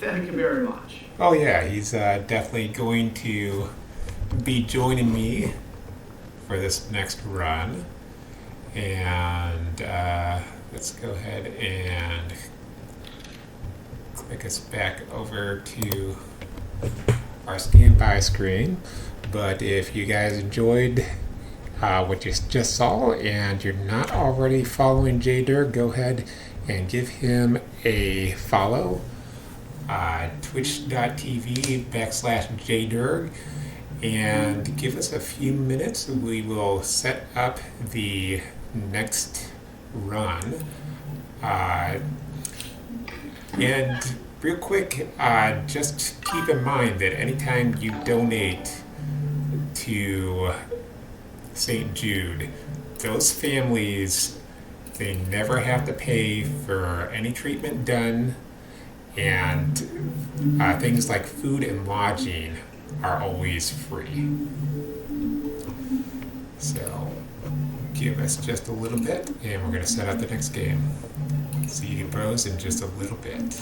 Thank you very much. Oh yeah, he's definitely going to be joining me for this next run. And let's go ahead and click us back over to our standby screen. But if you guys enjoyed what you just saw and you're not already following JDerg, go ahead and give him a follow. Twitch.tv/JDerg, and give us a few minutes. We will set up the next run. And real quick, just keep in mind that anytime you donate to St. Jude, those families, they never have to pay for any treatment done, and things like food and lodging are always free. So give us just a little bit, and we're going to set up the next game. See you bros in just a little bit.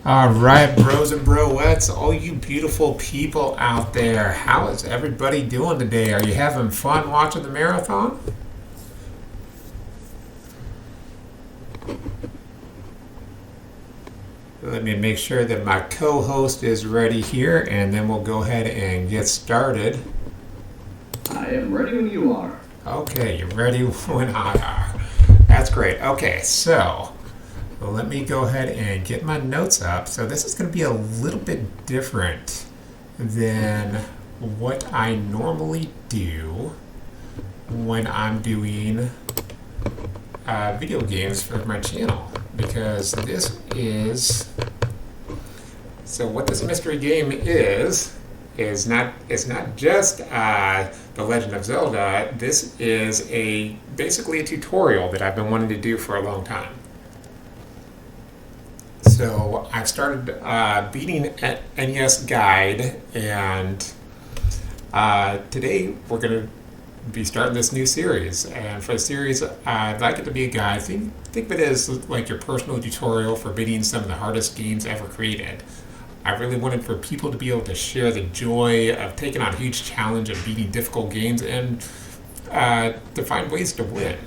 All right, bros and broettes, all you beautiful people out there, how is everybody doing today? Are you having fun watching the marathon? Let me make sure that my co-host is ready here, and then we'll go ahead and get started. I am ready when you are. Okay, you're ready when I are. That's great. Okay, so let me go ahead and get my notes up. So this is going to be a little bit different than what I normally do when I'm doing video games for my channel, because this is, so what this mystery game is not, it's not just the Legend of Zelda. This is basically a tutorial that I've been wanting to do for a long time. So I've started beating NES Guide, and today we're going to be starting this new series. And for the series, I'd like it to be a guide. Think of it as like your personal tutorial for beating some of the hardest games ever created. I really wanted for people to be able to share the joy of taking on a huge challenge of beating difficult games and to find ways to win.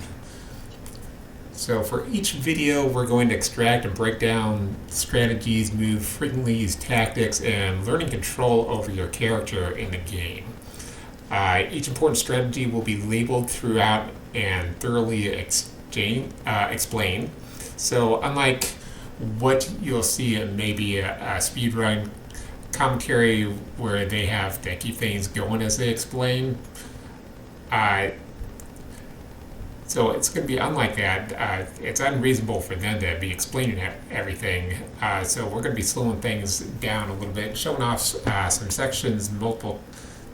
So for each video, we're going to extract and break down strategies, move frequently used tactics, and learning control over your character in the game. Each important strategy will be labeled throughout and thoroughly explained. So unlike what you'll see in maybe a speedrun commentary where they have to keep things going as they explain, so it's going to be unlike that. It's unreasonable for them to be explaining everything. So we're going to be slowing things down a little bit, showing off some sections multiple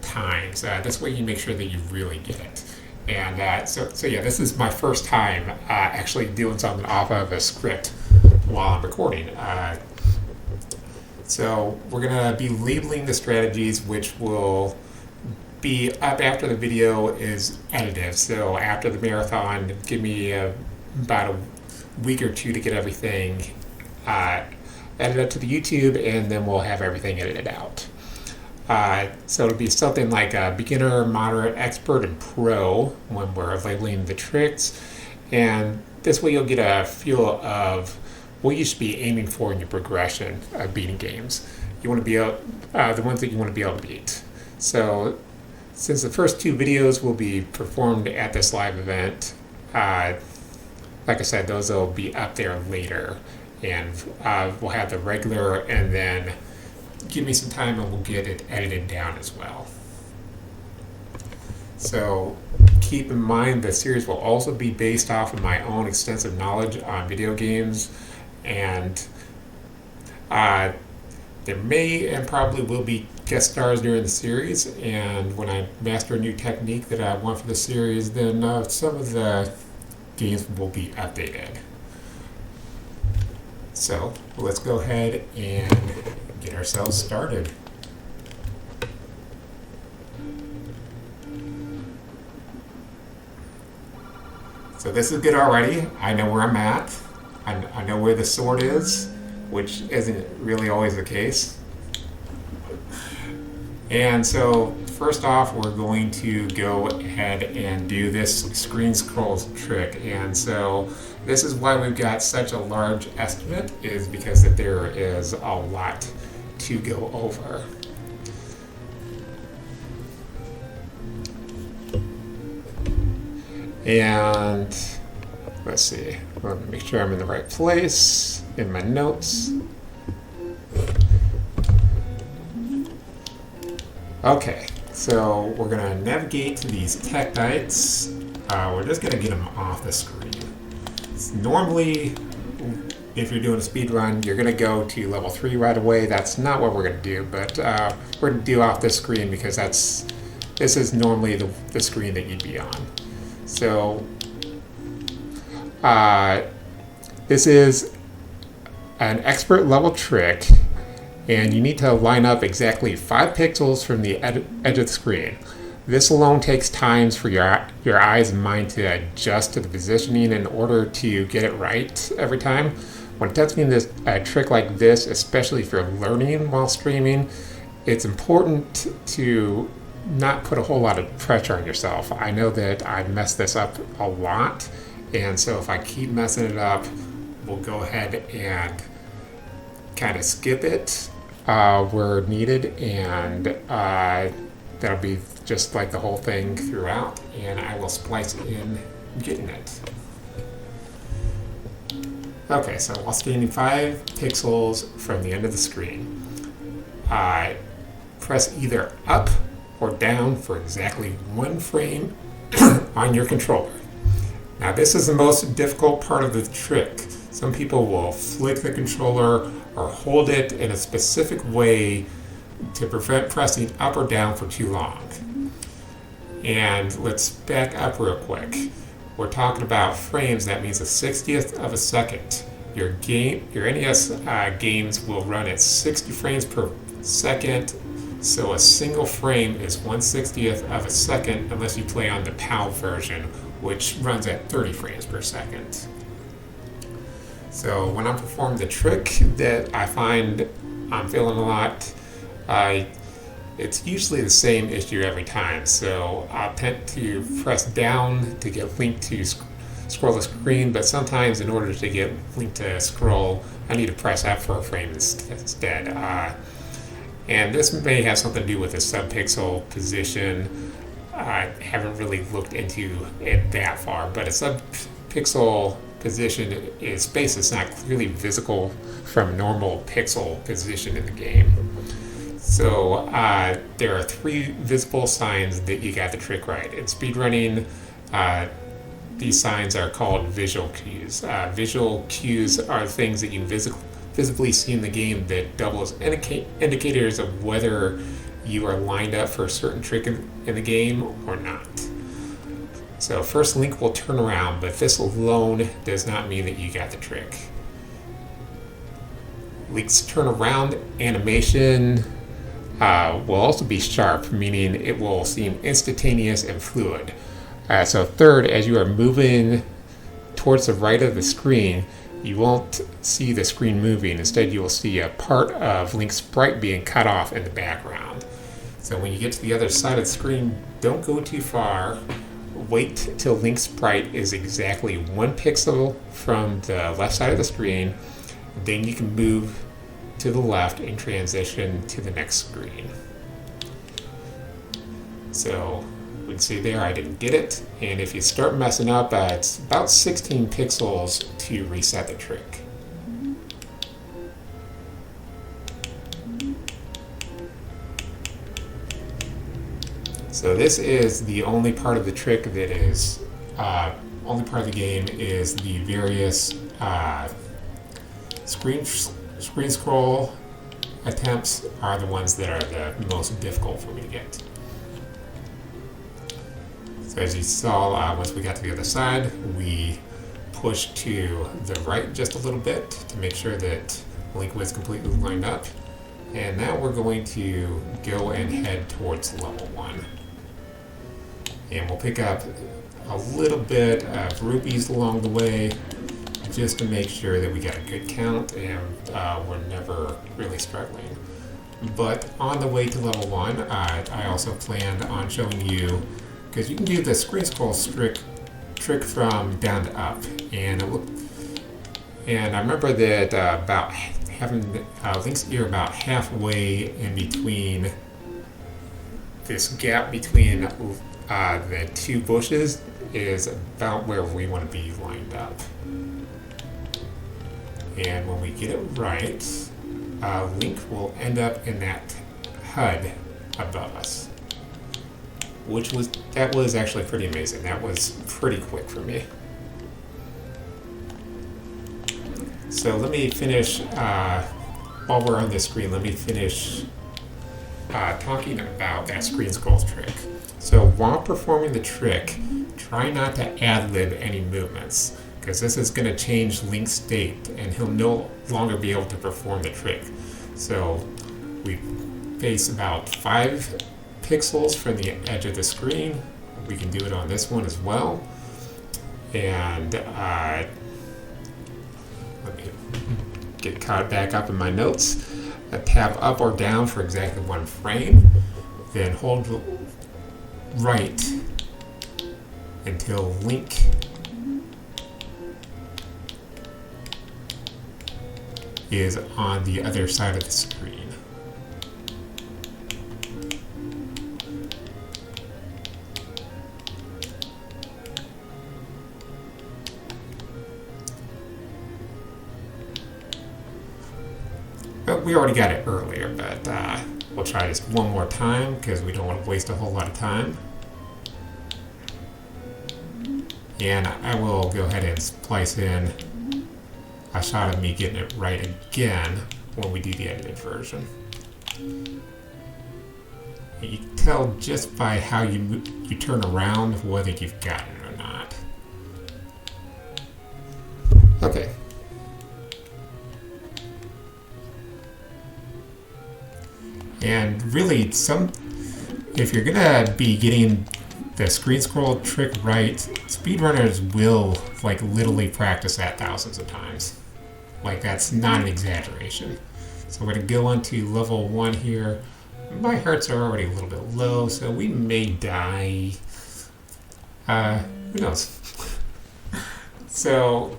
times. This way you make sure that you really get it. And so yeah, this is my first time actually doing something off of a script while I'm recording. So we're going to be labeling the strategies, which will be up after the video is edited. So after the marathon, give me about a week or two to get everything edited to the YouTube, and then we'll have everything edited out. So it'll be something like a beginner, moderate, expert, and pro when we're labeling the tricks. And this way you'll get a feel of what you should be aiming for in your progression of beating games. You want to be able, the ones that you want to be able to beat. So since the first two videos will be performed at this live event, like I said, those will be up there later. And we'll have the regular, and then give me some time and we'll get it edited down as well. So keep in mind the series will also be based off of my own extensive knowledge on video games, and there may and probably will be guest stars during the series, and when I master a new technique that I want for the series, then some of the games will be updated. So let's go ahead and get ourselves started. So this is good already. I know where I'm at. I know where the sword is, which isn't really always the case. And so first off, we're going to go ahead and do this screen scroll trick. And so this is why we've got such a large estimate, is because that there is a lot to go over. And let's see, let me make sure I'm in the right place in my notes. Okay, so we're going to navigate to these tektites. We're just going to get them off the screen. Normally, if you're doing a speed run, you're going to go to level 3 right away. That's not what we're going to do, but we're going to do off this screen because this is normally the screen that you'd be on. So this is an expert level trick, and you need to line up exactly 5 pixels from the edge of the screen. This alone takes time for your eyes and mind to adjust to the positioning in order to get it right every time. when attempting this trick like this, especially if you're learning while streaming, it's important to not put a whole lot of pressure on yourself. I know that I mess this up a lot, and so if I keep messing it up, we'll go ahead and kind of skip it where needed, and that'll be just like the whole thing throughout, and I will splice in getting it. Okay, so while standing 5 pixels from the end of the screen, press either up or down for exactly 1 frame on your controller. Now this is the most difficult part of the trick. Some people will flick the controller or hold it in a specific way to prevent pressing up or down for too long. And let's back up real quick. We're talking about frames. That means a 60th of a second. Your NES games will run at 60 frames per second, so a single frame is 1/60th of a second unless you play on the PAL version, which runs at 30 frames per second. So when I'm performing the trick that I find I'm feeling a lot, it's usually the same issue every time. So I'll tend to press down to get Link to scroll the screen, but sometimes in order to get Link to scroll, I need to press up for a frame instead. And this may have something to do with the subpixel position. I haven't really looked into it that far, but a subpixel position is space that's not clearly visible from normal pixel position in the game. So there are 3 visible signs that you got the trick right. In speedrunning, these signs are called visual cues. Visual cues are things that you visibly see in the game that double as indicators of whether you are lined up for a certain trick in the game or not. So first, Link will turn around, but this alone does not mean that you got the trick. Link's turnaround animation will also be sharp, meaning it will seem instantaneous and fluid. So third, as you are moving towards the right of the screen, you won't see the screen moving. Instead, you will see a part of Link's sprite being cut off in the background. So when you get to the other side of the screen, don't go too far. Wait till Link's sprite is exactly 1 pixel from the left side of the screen. Then you can move to the left and transition to the next screen. So we can see there I didn't get it, and if you start messing up, it's about 16 pixels to reset the trick. So this is the only part of the trick that is, only part of the game is the various screen scroll attempts are the ones that are the most difficult for me to get. So as you saw, once we got to the other side, we pushed to the right just a little bit to make sure that Link was completely lined up. And now we're going to go and head towards level 1. And we'll pick up a little bit of rupees along the way just to make sure that we get a good count and we're never really struggling. But on the way to level 1, I also planned on showing you, because you can do the screen scroll trick from down to up, and I remember that about having Link's ear about halfway in between this gap between the 2 bushes is about where we want to be lined up. And when we get it right, Link will end up in that HUD above us. That was actually pretty amazing. That was pretty quick for me. So let me finish, while we're on this screen, let me finish talking about that screen scroll trick. So while performing the trick, try not to ad-lib any movements, because this is going to change Link's state and he'll no longer be able to perform the trick. So we face about 5 pixels from the edge of the screen. We can do it on this one as well. And let me get caught back up in my notes. Tap up or down for exactly 1 frame, then hold right until Link is on the other side of the screen. But we already got it earlier, but we'll try this one more time because we don't want to waste a whole lot of time. And I will go ahead and splice in a shot of me getting it right again when we do the edited version. And you can tell just by how you turn around whether you've gotten it or not. Okay. And really, if you're gonna be getting the screen scroll trick right, speedrunners will like literally practice that thousands of times. Like, that's not an exaggeration. So we're gonna go on to level 1 here. My hearts are already a little bit low, so we may die. Who knows? So,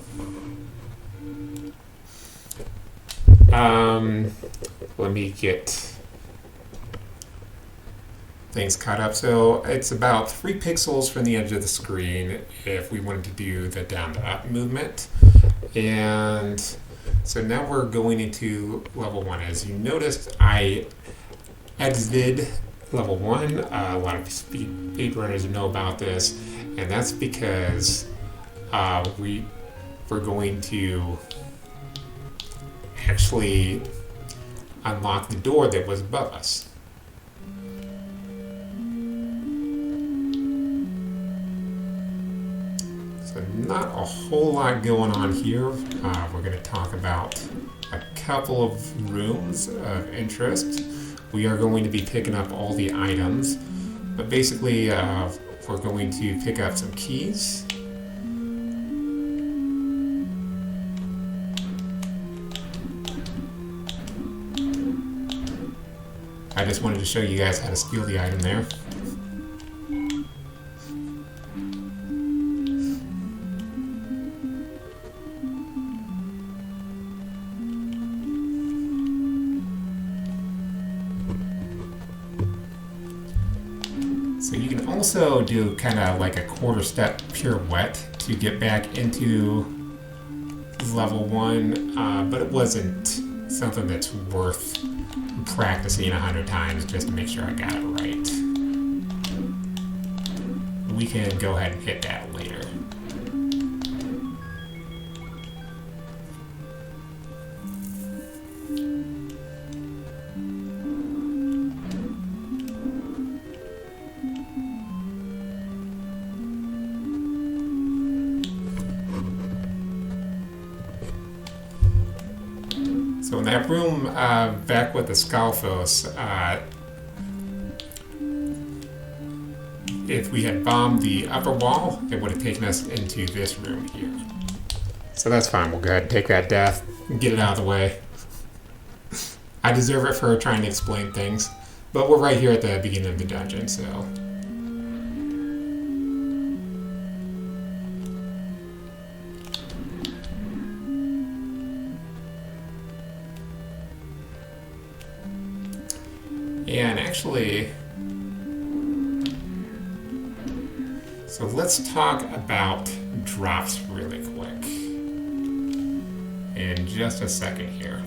let me get things caught up. So it's about 3 pixels from the edge of the screen if we wanted to do the down to up movement. And so now we're going into level 1. As you noticed, I exited level 1. A lot of speedrunners know about this, and that's because we're going to actually unlock the door that was above us. So not a whole lot going on here. We're going to talk about a couple of rooms of interest. We are going to be picking up all the items, but basically we're going to pick up some keys. I just wanted to show you guys how to steal the item there. So you can also do kind of like a quarter step pirouette to get back into level 1, but it wasn't something that's worth practicing 100 times just to make sure I got it right. We can go ahead and hit that later. So in that room back with the Scalfos, if we had bombed the upper wall, it would have taken us into this room here. So that's fine. We'll go ahead and take that death and get it out of the way. I deserve it for trying to explain things, but we're right here at the beginning of the dungeon, so... And actually, so let's talk about drops really quick in just a second here.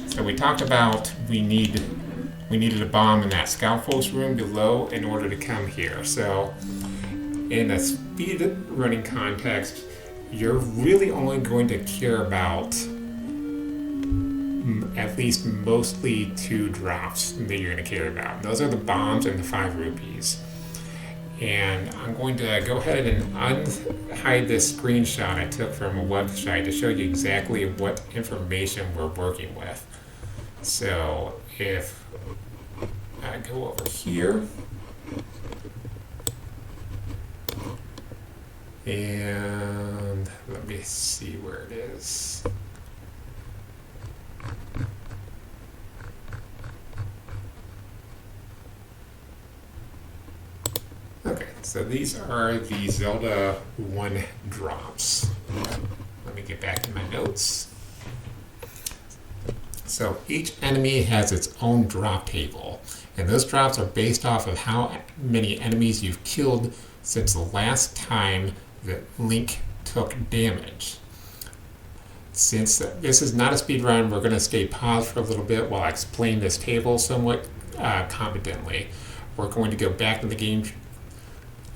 So we talked about we needed a bomb in that Scalfos room below in order to come here. So in a speed running context, you're really only going to care about at least mostly 2 drops that you're going to care about. Those are the bombs and the 5 rupees. And I'm going to go ahead and unhide this screenshot I took from a website to show you exactly what information we're working with. So if I go over here and let me see where it is. Okay, so these are the Zelda 1 drops. Let me get back to my notes. So each enemy has its own drop table, and those drops are based off of how many enemies you've killed since the last time that Link took damage. Since this is not a speed run, we're going to stay paused for a little bit while I explain this table somewhat competently. We're going to go back to the game.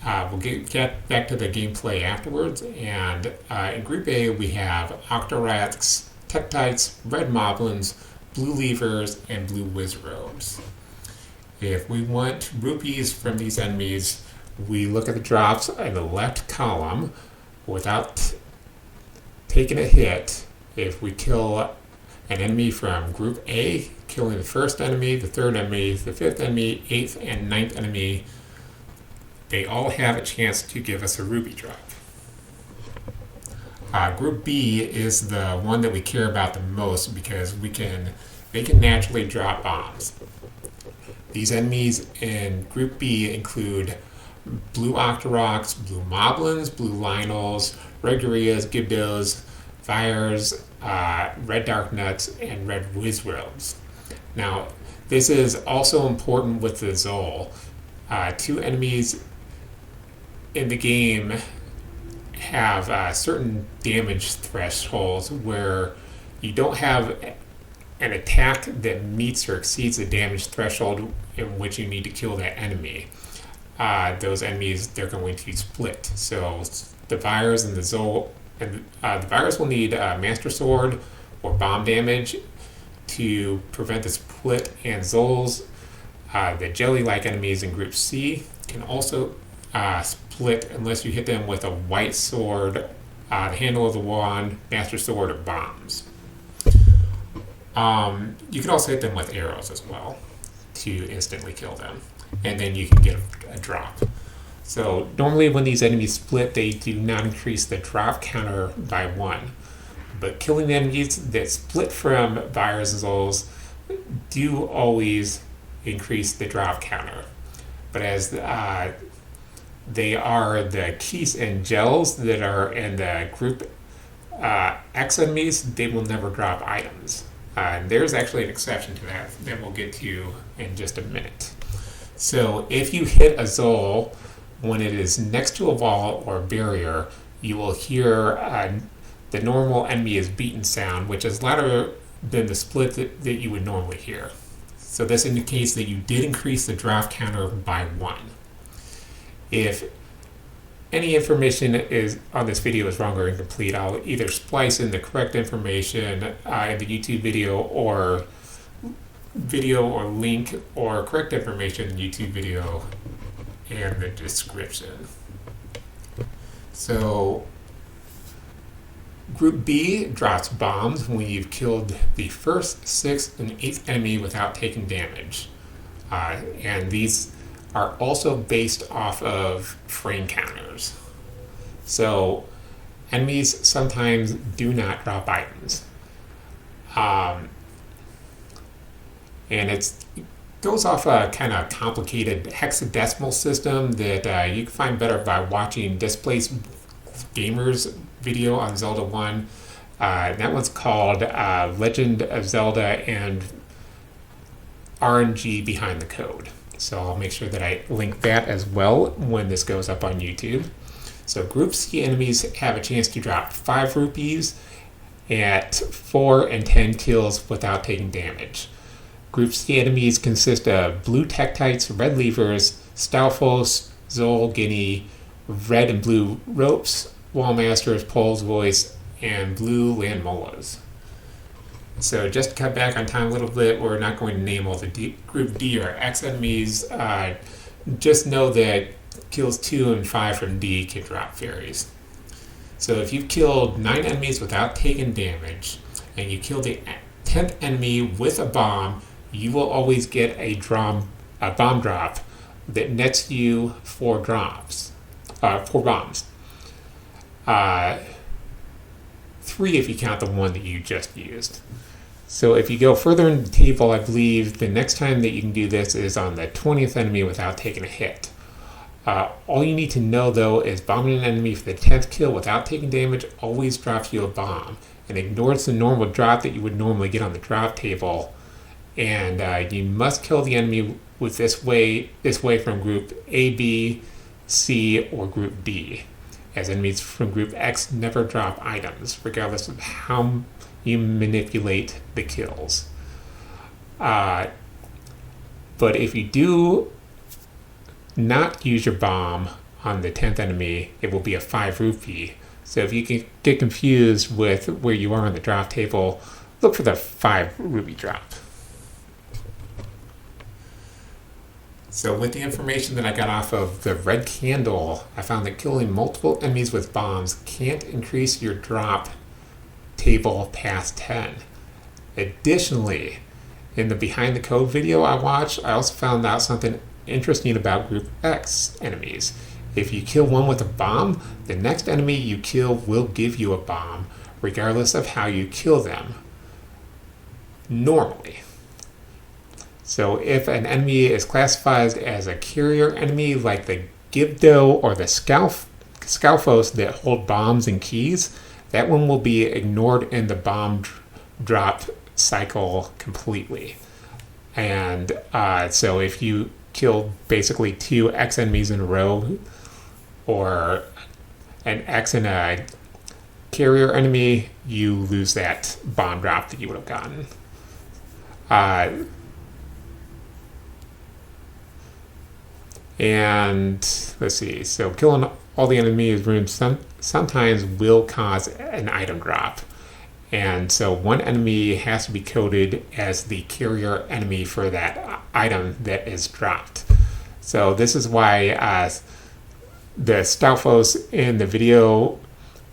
We'll get back to the gameplay afterwards, and in Group A we have Octoraks, Tektites, Red Moblins, Blue Levers, and Blue Wizrobes. If we want rupees from these enemies, we look at the drops in the left column without taking a hit. If we kill an enemy from Group A, killing the first enemy, the third enemy, the fifth enemy, eighth, and ninth enemy, they all have a chance to give us a rupee drop. Group B is the one that we care about the most because they can naturally drop bombs. These enemies in Group B include Blue Octoroks, Blue Moblins, Blue Lynels, Red Gurias, Gibdos, Fires, Red Dark Nuts, and Red Wizrobes. Now, this is also important with the Zol. Two enemies in the game have certain damage thresholds where you don't have an attack that meets or exceeds the damage threshold in which you need to kill that enemy. Those enemies, they're going to split. So the Virus and the Zol, and the Virus will need Master Sword or bomb damage to prevent the split, and Zols, the jelly-like enemies in Group C, can also split unless you hit them with a white sword, the handle of the wand, Master Sword, or bombs. You can also hit them with arrows as well to instantly kill them, and then you can get a drop. So normally when these enemies split, they do not increase the drop counter by 1. But killing the enemies that split from Virus and Zols do always increase the drop counter. But as they are the keys and gels that are in the Group X enemies, they will never drop items. And there's actually an exception to that we'll get to in just a minute. So if you hit a Zol when it is next to a wall or a barrier, you will hear the normal enemy is beaten sound, which is louder than the split that you would normally hear. So this indicates that you did increase the drop counter by 1. If any information is on this video is wrong or incomplete, I'll either splice in the correct information in the YouTube video or link or correct information in the YouTube video and the description. So Group B drops bombs when you've killed the first, 6th, and 8th enemy without taking damage. And these are also based off of frame counters. So enemies sometimes do not drop items. And it goes off a kind of complicated hexadecimal system that you can find better by watching Displaced Gamer's video on Zelda 1. That one's called Legend of Zelda and RNG Behind the Code. So I'll make sure that I link that as well when this goes up on YouTube. So Group C enemies have a chance to drop 5 rupees at 4 and 10 kills without taking damage. Group C enemies consist of Blue Tektites, Red Levers, Stalfos, Zol, Guinea, Red and Blue Ropes, Wallmasters, Pole's Voice, and Blue Landmollas. So just to cut back on time a little bit, we're not going to name all the Group D or X enemies. Just know that kills 2 and 5 from D can drop fairies. So if you've killed 9 enemies without taking damage, and you kill the 10th enemy with a bomb, you will always get a bomb drop that nets you 4 bombs. 3 if you count the one that you just used. So if you go further in the table, I believe the next time that you can do this is on the 20th enemy without taking a hit. All you need to know, though, is bombing an enemy for the 10th kill without taking damage always drops you a bomb and ignores the normal drop that you would normally get on the drop table. And you must kill the enemy with this way from group A, B, C, or group D, as enemies from group X never drop items, regardless of how you manipulate the kills. But if you do not use your bomb on the 10th enemy, it will be a 5 rupee. So if you get confused with where you are on the drop table, look for the 5 rupee drop. So with the information that I got off of the red candle, I found that killing multiple enemies with bombs can't increase your drop table past 10. Additionally, in the behind the code video I watched, I also found out something interesting about group X enemies. If you kill one with a bomb, the next enemy you kill will give you a bomb, regardless of how you kill them. Normally. So if an enemy is classified as a carrier enemy like the Gibdo or the Scalfos that hold bombs and keys, that one will be ignored in the bomb drop cycle completely. And so if you kill basically 2 X enemies in a row, or an X and a carrier enemy, you lose that bomb drop that you would have gotten. And let's see, so killing all the enemies rooms sometimes will cause an item drop. And so one enemy has to be coded as the carrier enemy for that item that is dropped. So this is why the Stalfos in the video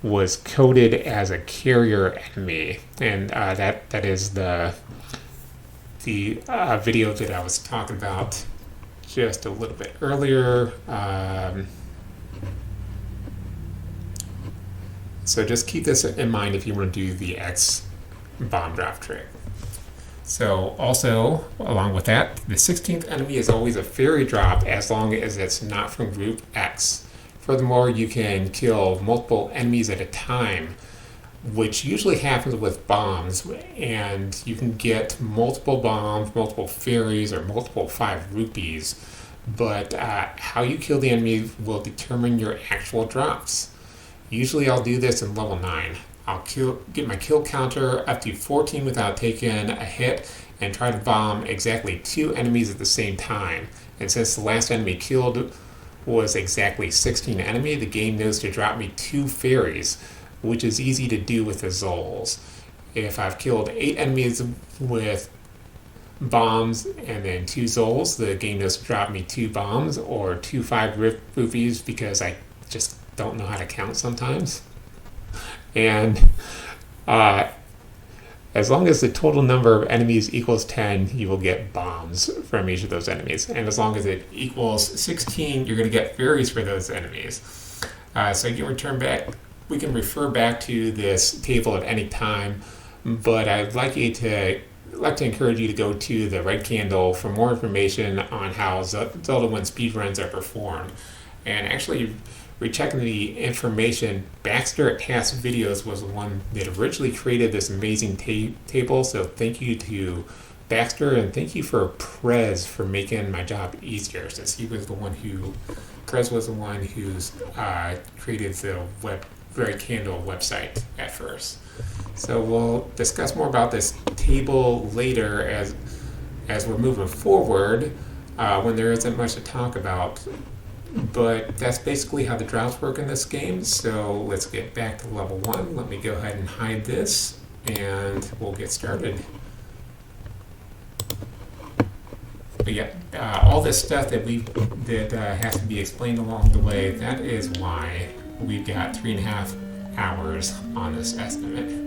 was coded as a carrier enemy. And that is the video that I was talking about just a little bit earlier. So just keep this in mind if you want to do the X bomb drop trick. So also, along with that, the 16th enemy is always a fairy drop as long as it's not from group X. Furthermore, you can kill multiple enemies at a time, which usually happens with bombs, and you can get multiple bombs, multiple fairies, or multiple 5 rupees. But how you kill the enemy will determine your actual drops. Usually I'll do this in level 9. I'll get my kill counter up to 14 without taking a hit and try to bomb exactly 2 enemies at the same time. And since the last enemy killed was exactly 16 enemy, the game knows to drop me 2 fairies, which is easy to do with the Zols. If I've killed 8 enemies with bombs and then 2 Zols, the game knows to drop me 2 bombs or 2 5 rupees because I just don't know how to count sometimes. And as long as the total number of enemies equals 10, you will get bombs from each of those enemies. And as long as it equals 16, you're going to get fairies for those enemies. So you can refer back to this table at any time, but I'd like to encourage you to go to the red candle for more information on how Zelda 1 speedruns are performed. And actually, rechecking the information, Baxter at Past Videos was the one that originally created this amazing table, so thank you to Baxter, and thank you for Prez for making my job easier, since Prez was the one who's created the Red Candle website at first. So we'll discuss more about this table later as we're moving forward, when there isn't much to talk about. But that's basically how the drops work in this game. So let's get back to level 1. Let me go ahead and hide this, and we'll get started. But yeah, all this stuff that has to be explained along the way, that is why we've got 3.5 hours on this estimate.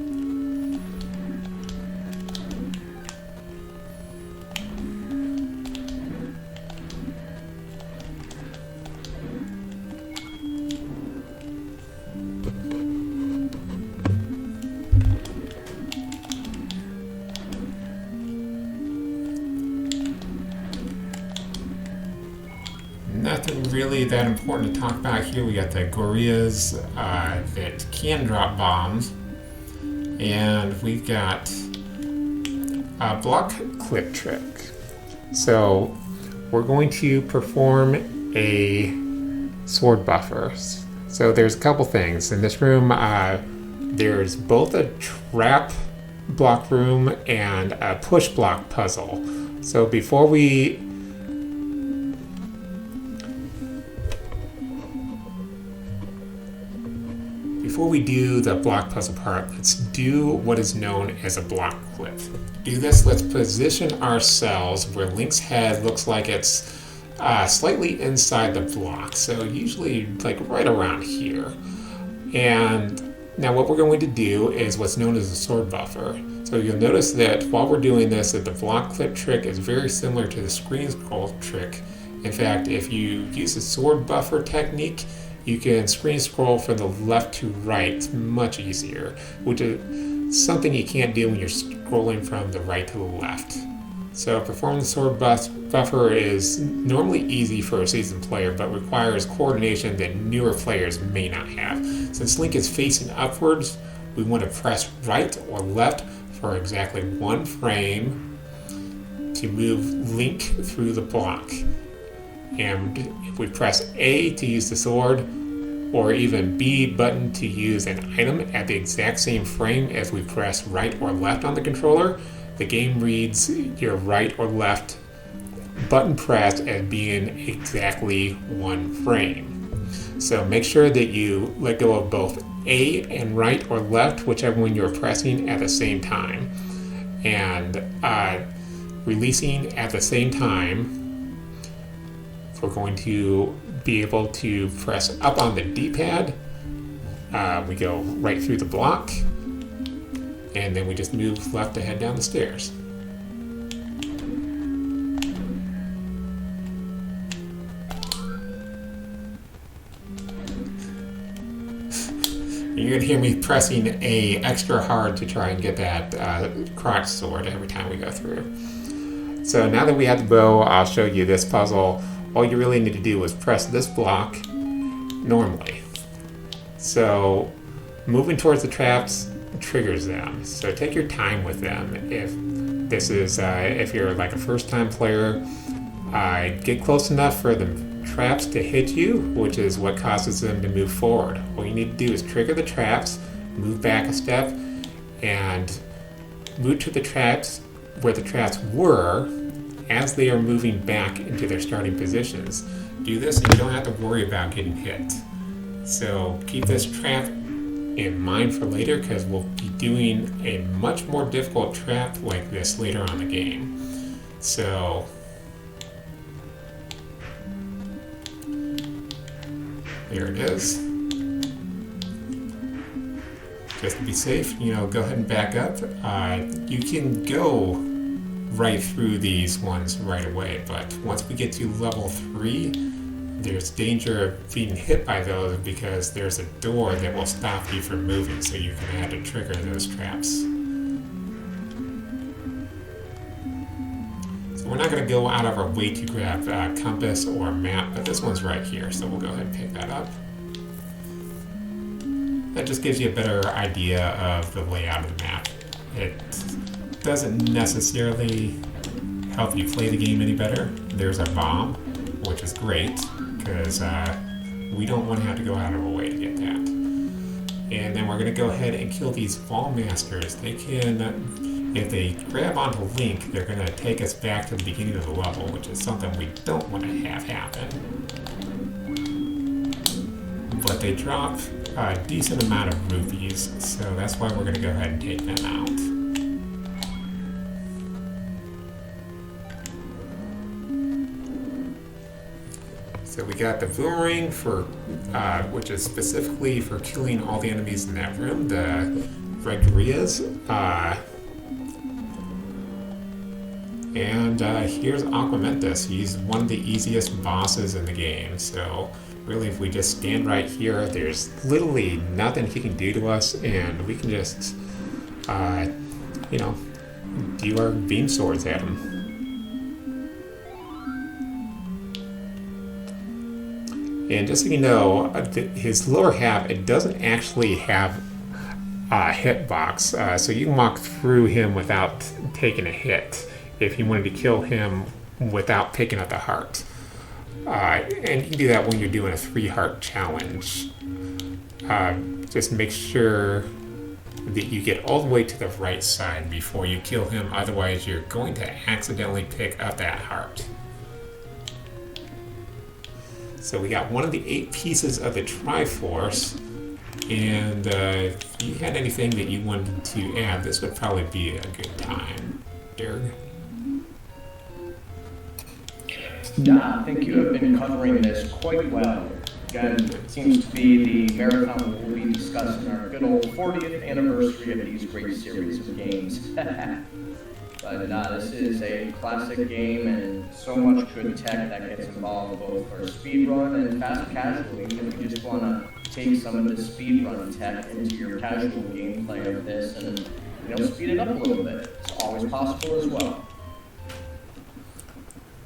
nothing really that important to talk about here. We got the gorillas that can drop bombs, and we've got a block clip trick. So we're going to perform a sword buffer. So there's a couple things in this room. There's both a trap block room and a push block puzzle. So before we do the block puzzle part, let's do what is known as a block clip. To do this, let's position ourselves where Link's head looks like it's slightly inside the block, so usually like right around here. And now what we're going to do is what's known as a sword buffer. So you'll notice that while we're doing this, that the block clip trick is very similar to the screen scroll trick. In fact, if you use the sword buffer technique, you can screen scroll from the left to right. It's much easier, which is something you can't do when you're scrolling from the right to the left. So performing the sword buffer is normally easy for a seasoned player, but requires coordination that newer players may not have. Since Link is facing upwards, we want to press right or left for exactly 1 frame to move Link through the block. And if we press A to use the sword, or even B button to use an item at the exact same frame as we press right or left on the controller, the game reads your right or left button pressed as being exactly 1 frame. So make sure that you let go of both A and right or left, whichever one you're pressing at the same time. And releasing at the same time, we're going to be able to press up on the D-pad. We go right through the block, and then we just move left to head down the stairs. You're going to hear me pressing A extra hard to try and get that crotch sword every time we go through. So now that we have the bow, I'll show you this puzzle. All you really need to do is press this block normally. So moving towards the traps triggers them. So take your time with them. If this is, if you're like a first-time player, get close enough for the traps to hit you, which is what causes them to move forward. All you need to do is trigger the traps, move back a step, and move to the traps where the traps were as they are moving back into their starting positions. Do this and you don't have to worry about getting hit. So keep this trap in mind for later, because we'll be doing a much more difficult trap like this later on in the game. So there it is. Just to be safe, go ahead and back up. You can go right through these ones right away, but once we get to level 3, there's danger of being hit by those because there's a door that will stop you from moving, so you can have to trigger those traps. So we're not going to go out of our way to grab a compass or map, but this one's right here, so we'll go ahead and pick that up. That just gives you a better idea of the layout of the map. It doesn't necessarily help you play the game any better. There's our bomb, which is great, because we don't want to have to go out of our way to get that. And then we're going to go ahead and kill these Ball Masters. They can, if they grab onto Link, they're going to take us back to the beginning of the level, which is something we don't want to have happen. But they drop a decent amount of rupees, so that's why we're going to go ahead and take them out. So we got the boomerang for, which is specifically for killing all the enemies in that room, the red gorillas. And here's Aquamentus. He's one of the easiest bosses in the game. So really, if we just stand right here, there's literally nothing he can do to us, and we can just, do our beam swords at him. And just so you know, his lower half, it doesn't actually have a hitbox, so you can walk through him without taking a hit if you wanted to kill him without picking up the heart. And you can do that when you're doing a 3-heart challenge. Just make sure that you get all the way to the right side before you kill him, otherwise you're going to accidentally pick up that heart. So we got one of the 8 pieces of the Triforce, and if you had anything that you wanted to add, this would probably be a good time. Derg? Yeah, I think you have been covering this quite well. Again, it seems to be the marathon we'll be discussing our good old 40th anniversary of these great series of games. But this is a classic game and so much good tech that gets involved both for speedrun and fast casual. Even if you just want to take some of the speedrun tech into your casual gameplay of this and speed it up a little bit. It's always possible as well.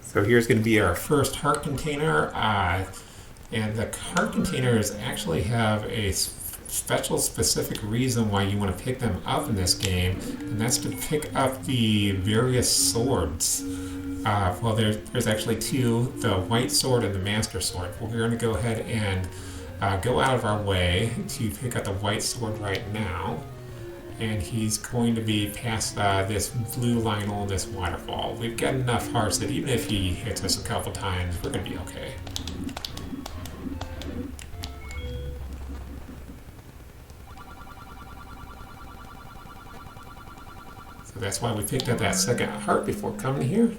So here's going to be our first heart container, and the heart containers actually have a special specific reason why you want to pick them up in this game, and that's to pick up the various swords. Well, there's actually 2, the white sword and the master sword. We're going to go ahead and go out of our way to pick up the white sword right now. And he's going to be past this blue Lionel and this waterfall. We've got enough hearts that even if he hits us a couple times, we're going to be okay. So that's why we picked up that second heart before coming here.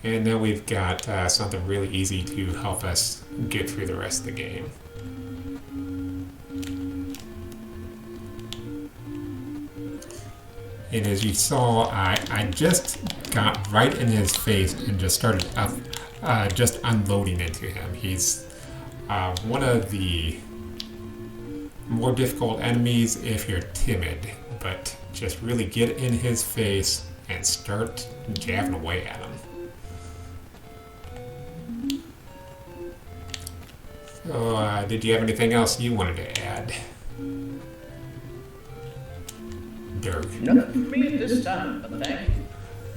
And now we've got something really easy to help us get through the rest of the game. And as you saw, I just got right in his face and just started just unloading into him. He's one of the more difficult enemies if you're timid, but just really get in his face and start jabbing away at him. So, did you have anything else you wanted to add? Dirk. Nothing for me at this time, but thank you.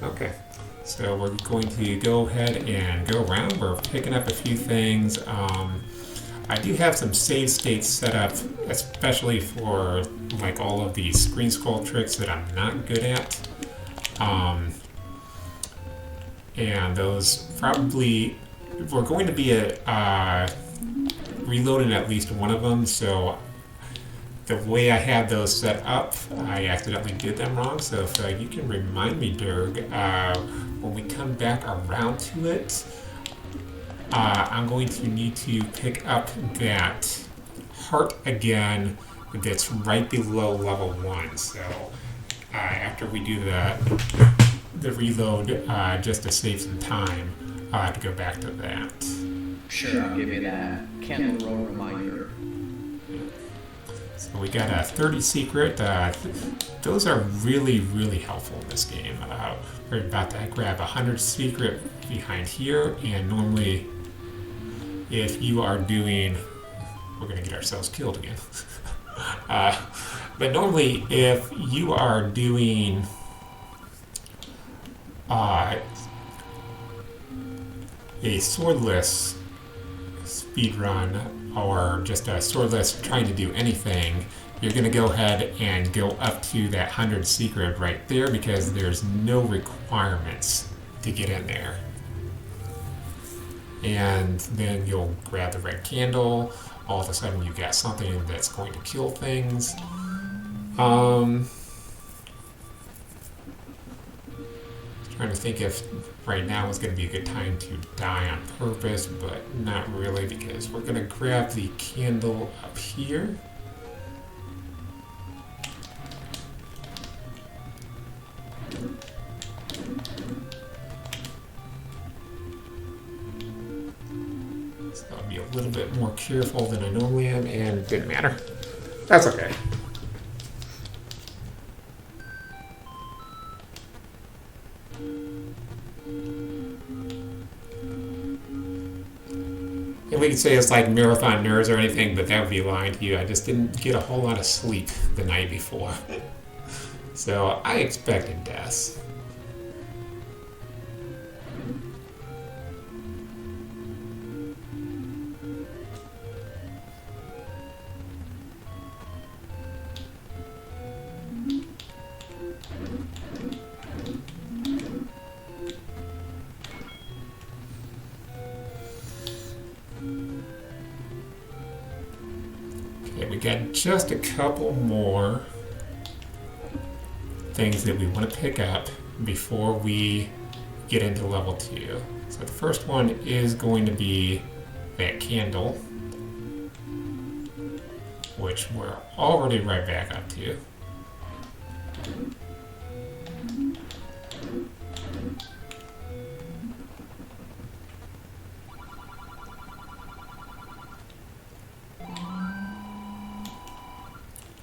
Okay, so we're going to go ahead and go around. We're picking up a few things. I do have some save states set up, especially for like all of the screen scroll tricks that I'm not good at. And those probably, we're going to be reloading at least one of them, so the way I had those set up, I accidentally did them wrong, so if you can remind me, Dirk, when we come back around to it, I'm going to need to pick up that heart again that's right below level 1, so after we do the reload, just to save some time, I'll have to go back to that. Sure, I'll give you that Candle Row reminder. So we got a 30 secret. Those are really, really helpful in this game. We're about to grab 100 secret behind here, and normally if you are doing, we're going to get ourselves killed again. But normally if you are doing a swordless speedrun, or just a swordless trying to do anything, you're going to go ahead and go up to that 100 secret right there because there's no requirements to get in there. And then you'll grab the red candle. All of a sudden you've got something that's going to kill things. Trying to think if right now is going to be a good time to die on purpose, but not really, because we're going to grab the candle up here. So I'll be a little bit more careful than I normally am, and it didn't matter. That's okay. And we could say it's like marathon nerds or anything, but that would be lying to you. I just didn't get a whole lot of sleep the night before. So I expected deaths. Okay, we got just a couple more things that we want to pick up before we get into level 2. So the first one is going to be that candle, which we're already right back up to.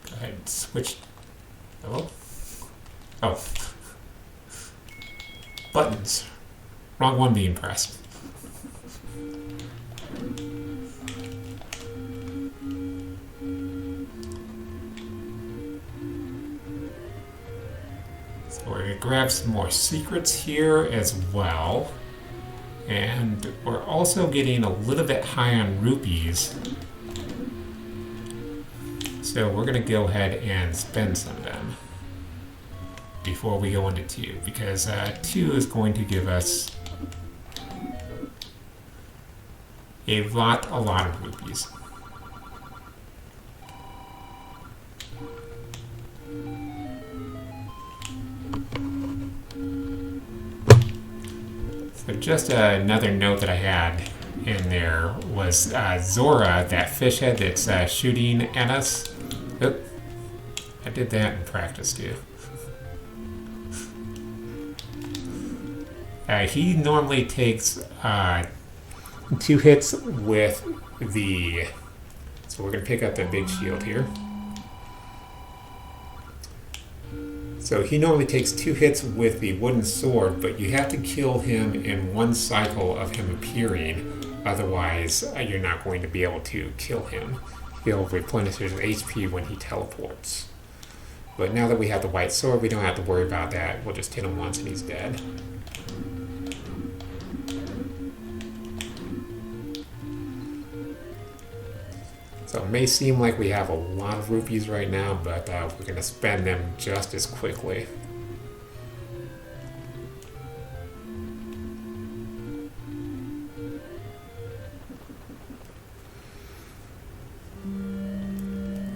Go ahead and switch. Hello? Oh. Buttons. Wrong one being pressed. So we're going to grab some more secrets here as well. And we're also getting a little bit high on rupees. So we're going to go ahead and spend some of them before we go into 2, because 2 is going to give us a lot of rupees. So just another note that I had in there was Zora, that fish head that's shooting at us. Oop. I did that in practice too. He normally takes 2 hits with the... So we're going to pick up that big shield here. So he normally takes 2 hits with the wooden sword, but you have to kill him in 1 cycle of him appearing. Otherwise, you're not going to be able to kill him. He'll replenish his HP when he teleports. But now that we have the white sword, we don't have to worry about that. We'll just hit him once and he's dead. So it may seem like we have a lot of rupees right now, but we're going to spend them just as quickly.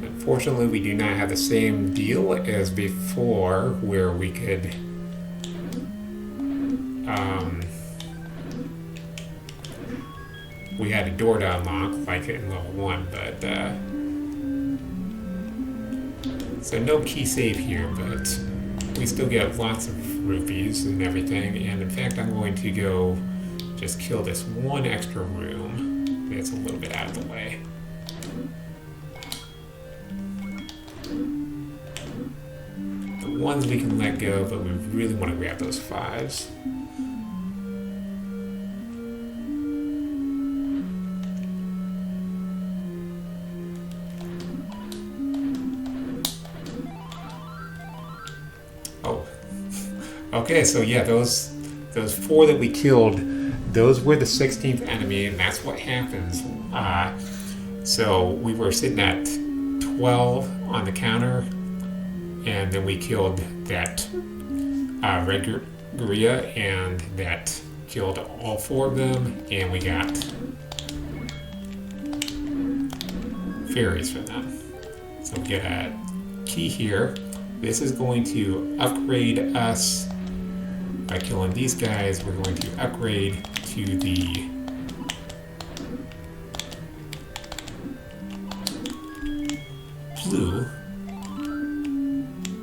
Unfortunately, we do not have the same deal as before, where we could we had a door to unlock like in level 1, but so no key save here, but we still get lots of rupees and everything. And in fact, I'm going to go just kill this one extra room that's a little bit out of the way. The ones we can let go, but we really want to grab those 5s. Okay, so yeah, those 4 that we killed, those were the 16th enemy, and that's what happens. So we were sitting at 12 on the counter, and then we killed that red gorilla, and that killed all 4 of them, and we got fairies for them. So we get a key here. This is going to upgrade us. By killing these guys, we're going to upgrade to the blue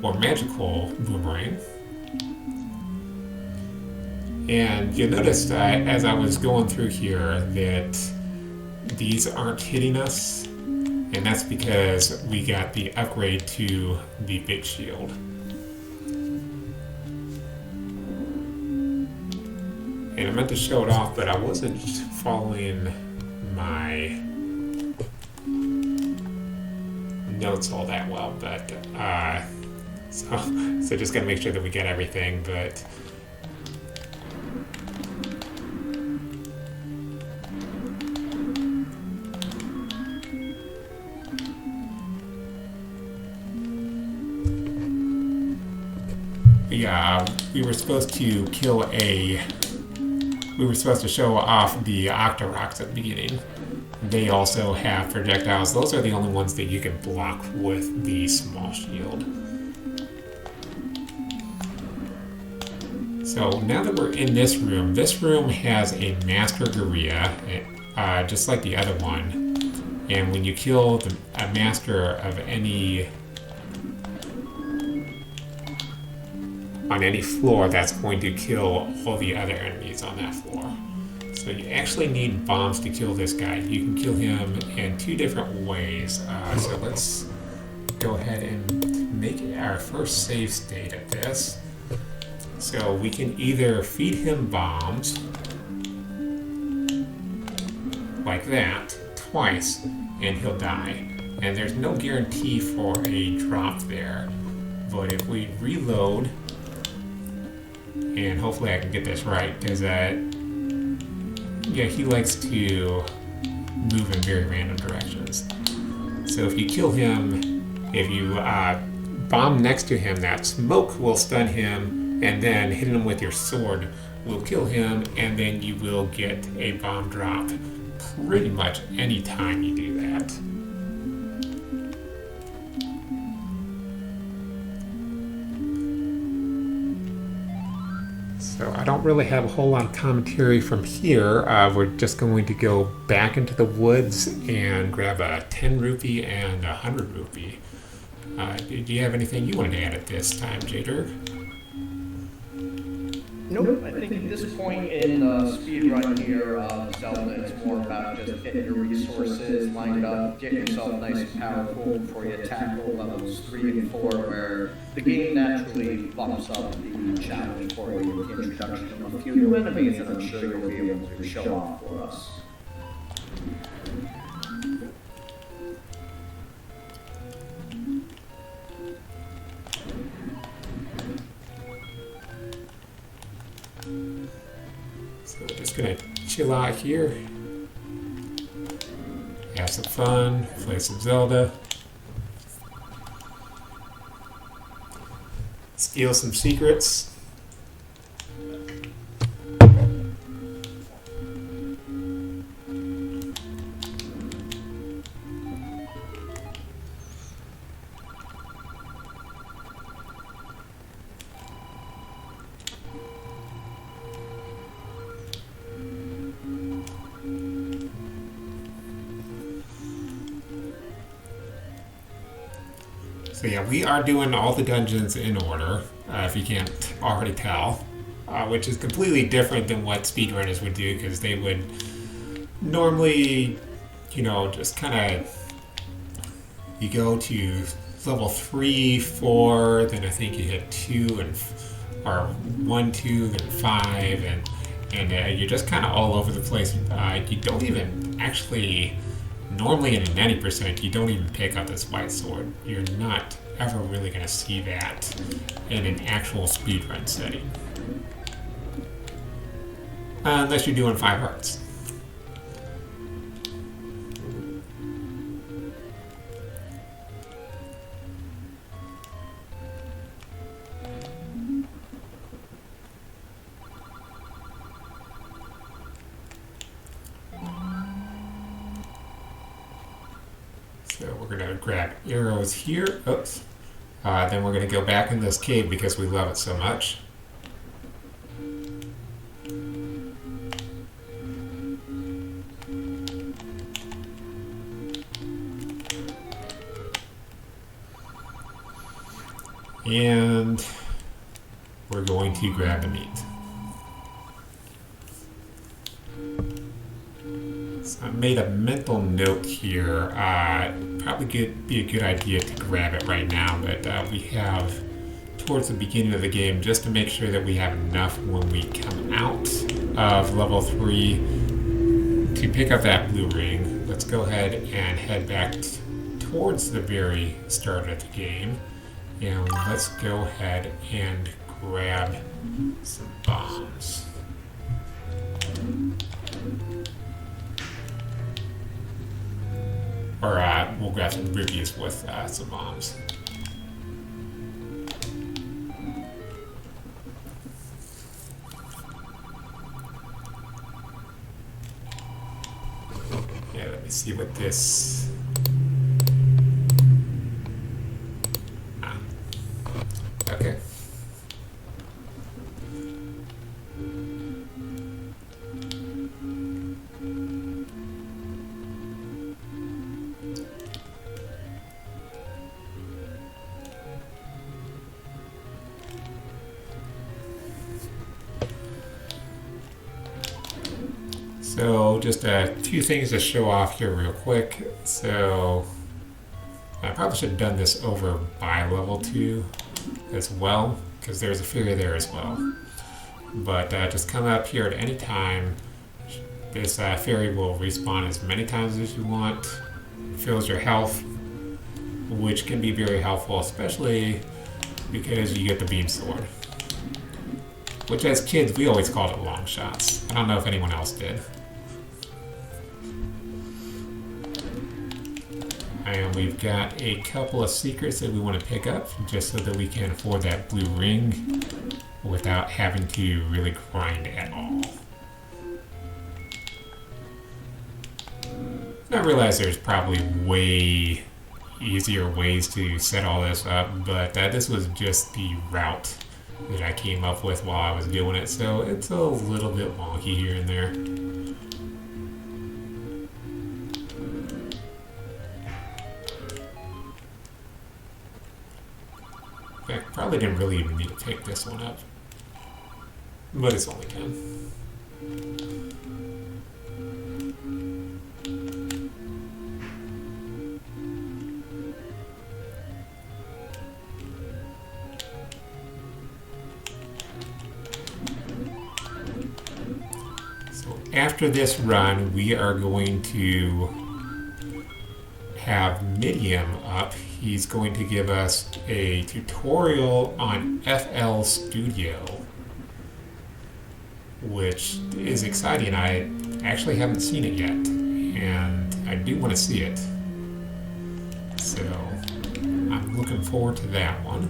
or magical boomerang. And you'll notice that as I was going through here that these aren't hitting us, and that's because we got the upgrade to the big shield. And I meant to show it off, but I wasn't following my notes all that well, but so just gotta make sure that we get everything, but yeah, we were supposed to show off the Octoroks at the beginning. They also have projectiles. Those are the only ones that you can block with the small shield. So now that we're in this room has a Master Gorilla, just like the other one. And when you kill a Master of on any floor, that's going to kill all the other enemies on that floor. So you actually need bombs to kill this guy. You can kill him in two different ways. So let's go ahead and make our first save state of this. So we can either feed him bombs, like that, twice, and he'll die. And there's no guarantee for a drop there. But if we reload, and hopefully I can get this right, because yeah, he likes to move in very random directions. So if you kill him, if you bomb next to him, that smoke will stun him, and then hitting him with your sword will kill him, and then you will get a bomb drop pretty much any time you do that. So I don't really have a whole lot of commentary from here. We're just going to go back into the woods and grab a 10 rupee and a 100 rupee. Do you have anything you want to add at this time, Jader? Nope, I think at this point in the speed run here of Zelda, it's more about just getting your resources lined up, get yourself nice and powerful before you tackle levels 3 and 4, where the game naturally bumps up the challenge for you with the introduction of a few new enemies that I'm sure you'll be able to show off for us. So we're just gonna chill out here, have some fun, play some Zelda, steal some secrets. So yeah, we are doing all the dungeons in order, if you can't already tell, which is completely different than what speedrunners would do, because they would normally, you know, just kind of, you go to level 3, 4, then I think you hit 2 or 1, 2, then 5, and you're just kind of all over the place. You don't even actually. Normally in a 90%, you don't even pick up this white sword. You're not ever really going to see that in an actual speedrun setting. Unless you're doing 5 hearts. So we're going to grab arrows here. Oops. Then we're going to go back in this cave because we love it so much. And we're going to grab the meat. So I made a mental note here. Probably be a good idea to grab it right now, but we have towards the beginning of the game just to make sure that we have enough when we come out of level 3 to pick up that blue ring, let's go ahead and head back towards the very start of the game. And let's go ahead and grab some bombs. Or we'll grab some rupees with some bombs. Yeah, let me see what this... Okay. So just a few things to show off here real quick. So I probably should have done this over by level 2 as well, because there's a fairy there as well. But just come up here at any time. This fairy will respawn as many times as you want. It fills your health, which can be very helpful, especially because you get the beam sword. Which as kids, we always called it long shots. I don't know if anyone else did. And we've got a couple of secrets that we want to pick up just so that we can afford that blue ring without having to really grind at all. I realize there's probably way easier ways to set all this up, but this was just the route that I came up with while I was doing it, so it's a little bit wonky here and there. In fact, probably didn't really even need to pick this one up, but it's only 10. After this run, we are going to have Midium up. He's going to give us a tutorial on FL Studio, which is exciting. I actually haven't seen it yet, and I do want to see it. So I'm looking forward to that one,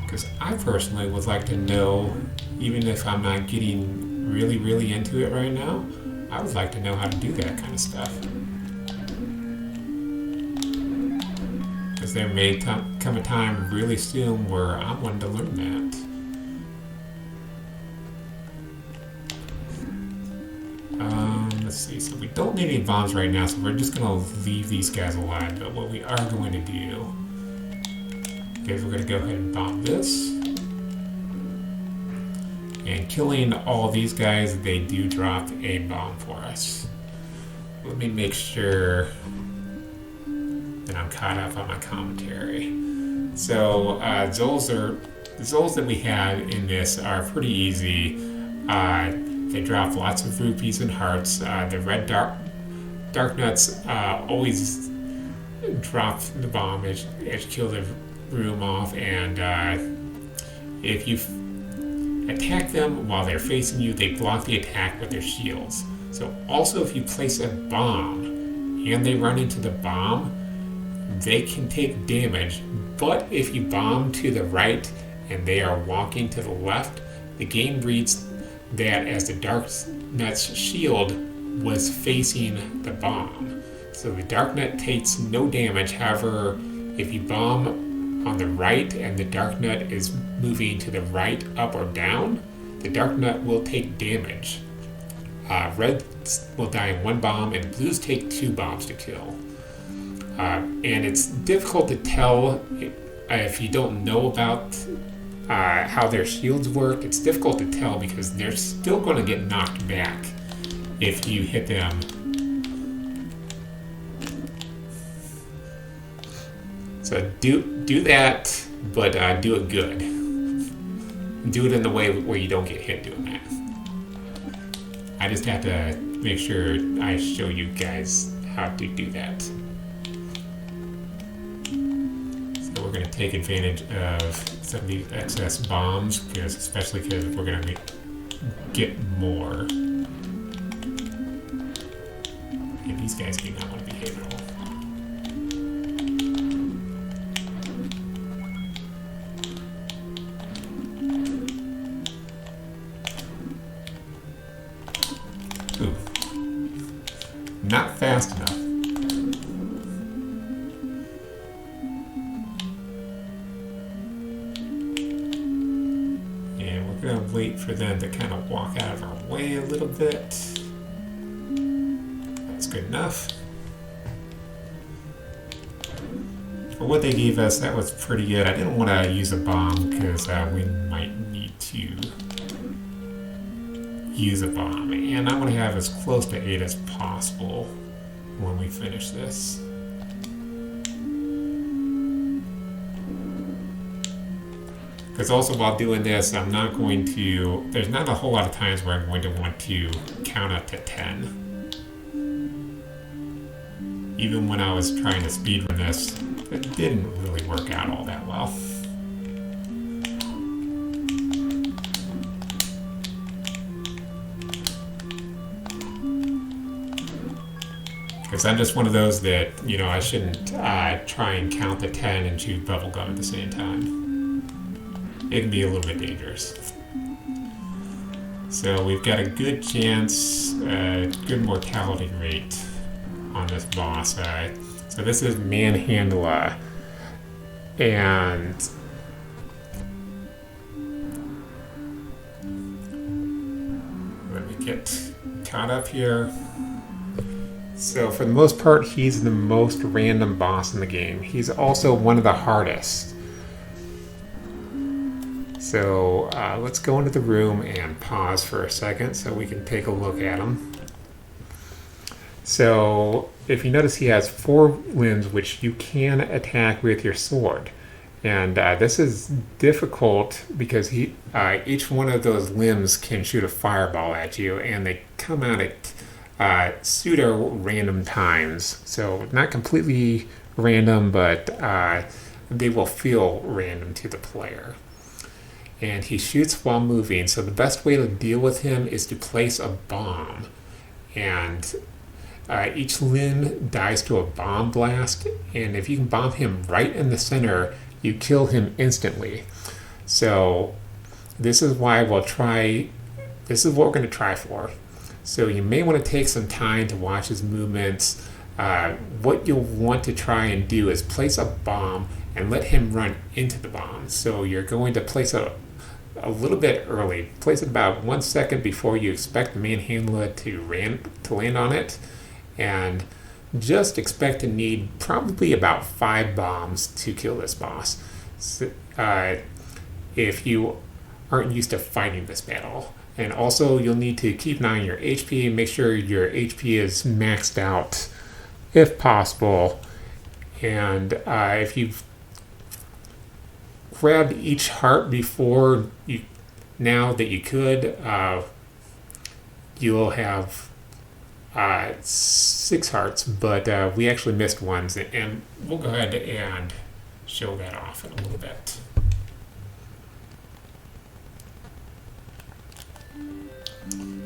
because I personally would like to know, even if I'm not getting really into it right now, I would like to know how to do that kind of stuff. Because there may come a time really soon where I wanted to learn that. Let's see, so we don't need any bombs right now, so we're just going to leave these guys alive. But what we are going to do is we're going to go ahead and bomb this. And killing all these guys, they do drop a bomb for us. Let me make sure that I'm caught up on my commentary. So Zols that we have in this are pretty easy. They drop lots of rupees and hearts. The red dark nuts always drop the bomb as you kill the room off, and if you attack them while they're facing you, they block the attack with their shields. So also if you place a bomb and they run into the bomb, they can take damage, but if you bomb to the right and they are walking to the left, the game reads that as the Dark Nut's shield was facing the bomb. So the Dark Nut takes no damage. However, if you bomb on the right and the Dark Nut is moving to the right, up or down, the Dark Nut will take damage. Reds will die in 1 bomb and blues take 2 bombs to kill. And it's difficult to tell if you don't know about how their shields work. It's difficult to tell because they're still going to get knocked back if you hit them. So do that, but do it good. Do it in the way where you don't get hit doing that. I just have to make sure I show you guys how to do that. So we're going to take advantage of some of these excess bombs, especially because we're going to get more. And these guys do not want to behave at all. Ooh. Not fast enough. And we're going to wait for them to kind of walk out of our way a little bit. That's good enough. For what they gave us, that was pretty good. I didn't want to use a bomb because we might need to use a bomb, and I want to have as close to 8 as possible when we finish this. Because also while doing this, I'm not going to, there's not a whole lot of times where I'm going to want to count up to 10. Even when I was trying to speedrun this, it didn't really work out all that well. Because I'm just one of those that, you know, I shouldn't try and count to 10 and chew bubblegum at the same time. It can be a little bit dangerous. So we've got a good chance, good mortality rate on this boss. So this is Manhandla, and let me get caught up here. So for the most part, he's the most random boss in the game. He's also one of the hardest. So let's go into the room and pause for a second so we can take a look at him. So if you notice, he has 4 limbs which you can attack with your sword. And this is difficult because each one of those limbs can shoot a fireball at you, and they come out at pseudo-random times. So not completely random, but they will feel random to the player. And he shoots while moving, so the best way to deal with him is to place a bomb. And each limb dies to a bomb blast, and if you can bomb him right in the center, you kill him instantly. So this is why this is what we're going to try for. So you may want to take some time to watch his movements. What you'll want to try and do is place a bomb and let him run into the bomb. So you're going to place it a little bit early. Place it about 1 second before you expect the Manhandla to land on it. And just expect to need probably about 5 bombs to kill this boss. So, if you aren't used to fighting this battle. And also you'll need to keep an eye on your HP and make sure your HP is maxed out if possible. And if you've grabbed each heart before now that you could, you'll have 6 hearts, but we actually missed ones, and we'll go ahead and show that off in a little bit.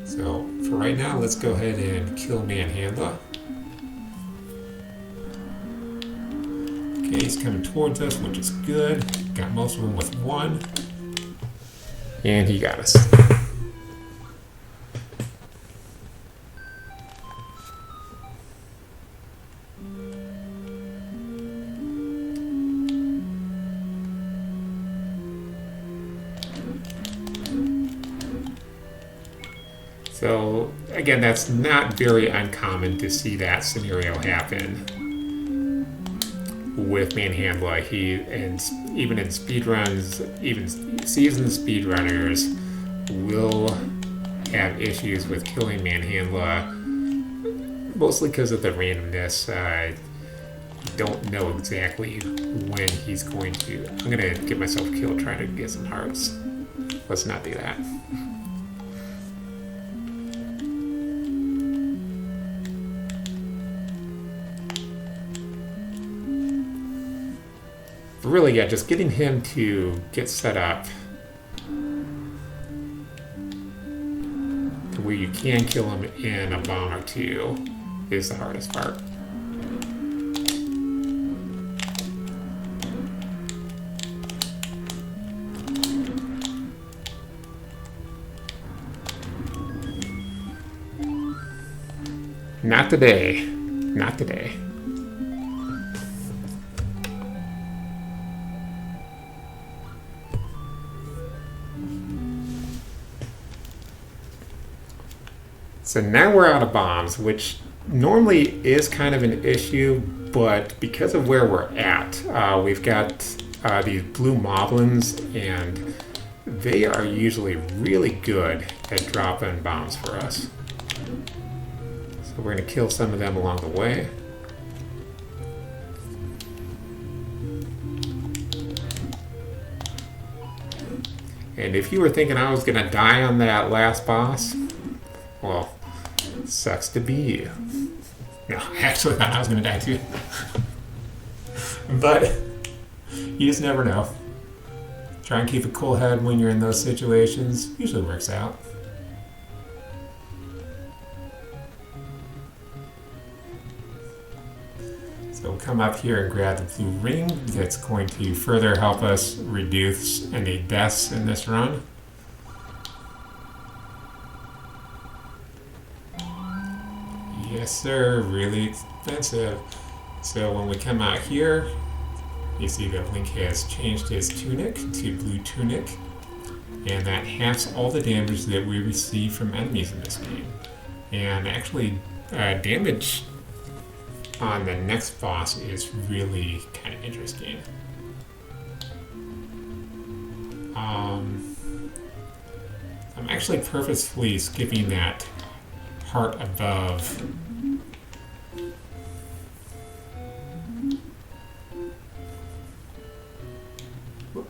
So for right now, let's go ahead and kill Manhandla. Okay, he's coming towards us, which is good. Got most of them with 1, and he got us. So again, that's not very uncommon to see that scenario happen with Manhandla. Even in speedruns, even seasoned speedrunners will have issues with killing Manhandla, mostly because of the randomness. Don't know exactly when he's going to. I'm gonna get myself killed trying to get some hearts. Let's not do that. really, yeah, just getting him to get set up to where you can kill him in a bomb or two is the hardest part. Not today. Not today. So now we're out of bombs, which normally is kind of an issue, but because of where we're at, we've got these blue moblins, and they are usually really good at dropping bombs for us. So we're going to kill some of them along the way. And if you were thinking I was going to die on that last boss, well, sucks to be you. No, I actually thought I was going to die too. But you just never know. Try and keep a cool head when you're in those situations. Usually works out. So we'll come up here and grab the blue ring. That's going to further help us reduce any deaths in this run. Yes, sir. Really expensive. So when we come out here, you see that Link has changed his tunic to blue tunic, and that halves all the damage that we receive from enemies in this game. And actually, damage on the next boss is really kind of interesting. I'm actually purposefully skipping that part above.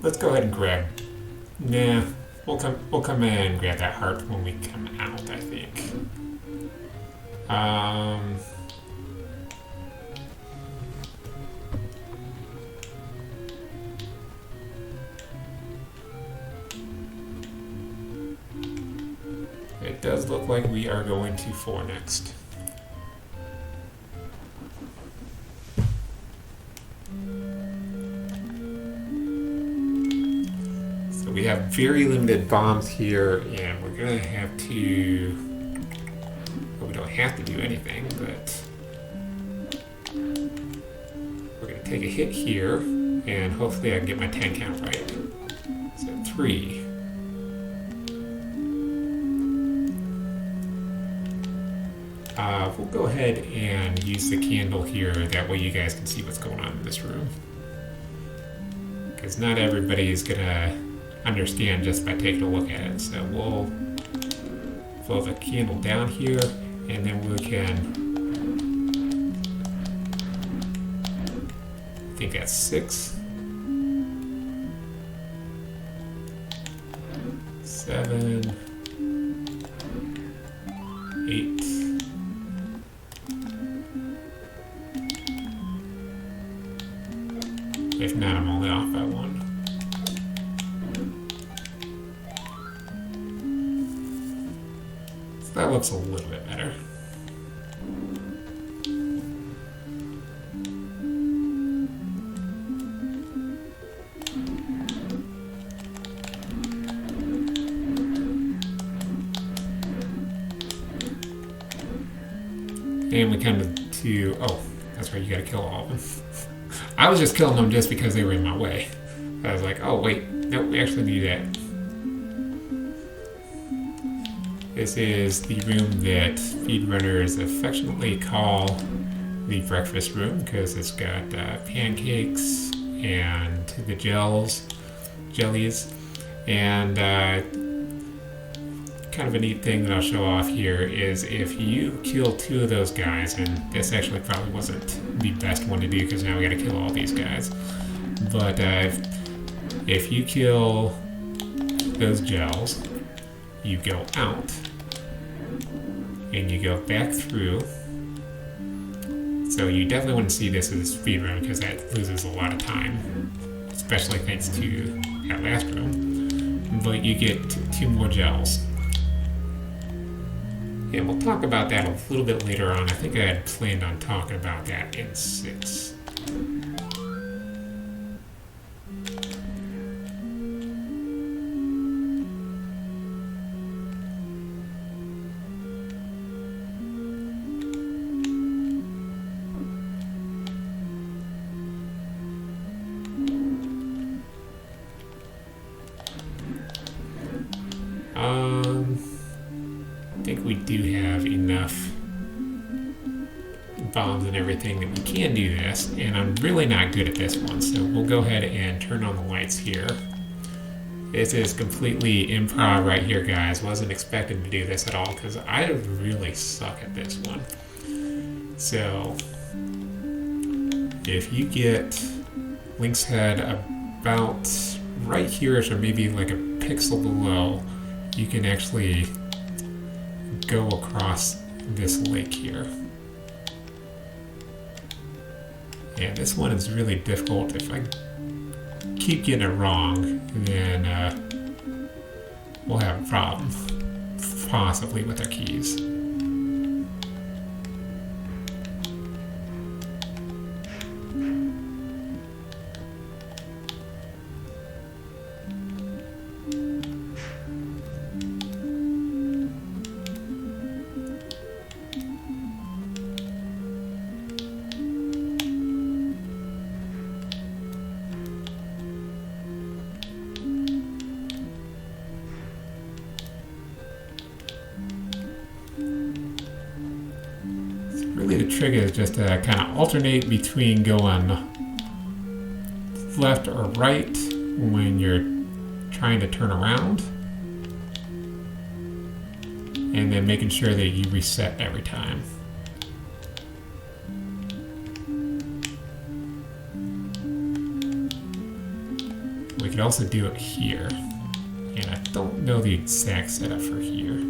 Let's go ahead and grab. Nah, we'll come in and grab that heart when we come out, I think. It does look like we are going to 4 next. So we have very limited bombs here, and we're going to have to... Well, we don't have to do anything, but... We're going to take a hit here, and hopefully I can get my 10 count right. So 3... we'll go ahead and use the candle here, that way you guys can see what's going on in this room. Because not everybody is going to understand just by taking a look at it. So we'll throw the candle down here, and then we can... I think that's 6. 7. 8. If not, I'm only off by 1. So that looks a little bit better. And we come to... Oh, that's right, you gotta kill all of them. I was just killing them just because they were in my way. I was like, oh wait, nope, we actually need that. This is the room that speedrunners affectionately call the breakfast room, because it's got pancakes and the jellies, and kind of a neat thing that I'll show off here is if you kill 2 of those guys, and this actually probably wasn't the best one to do because now we gotta kill all these guys, but if you kill those gels, you go out and you go back through. So you definitely want to see this as a speedrun because that loses a lot of time. especially thanks to that last room. But you get 2 more gels. And we'll talk about that a little bit later on. I think I had planned on talking about that in 6. I think we do have enough bombs and everything that we can do this, and I'm really not good at this one, so we'll go ahead and turn on the lights here. This is completely improv right here, guys. Wasn't expecting to do this at all because I really suck at this one. So if you get Link's head about right here, or maybe like a pixel below, you can actually go across this lake here. Yeah, this one is really difficult. If I keep getting it wrong, then we'll have a problem, possibly, with our keys. Really, the trick is just to kind of alternate between going left or right when you're trying to turn around, and then making sure that you reset every time. We could also do it here, and I don't know the exact setup for here.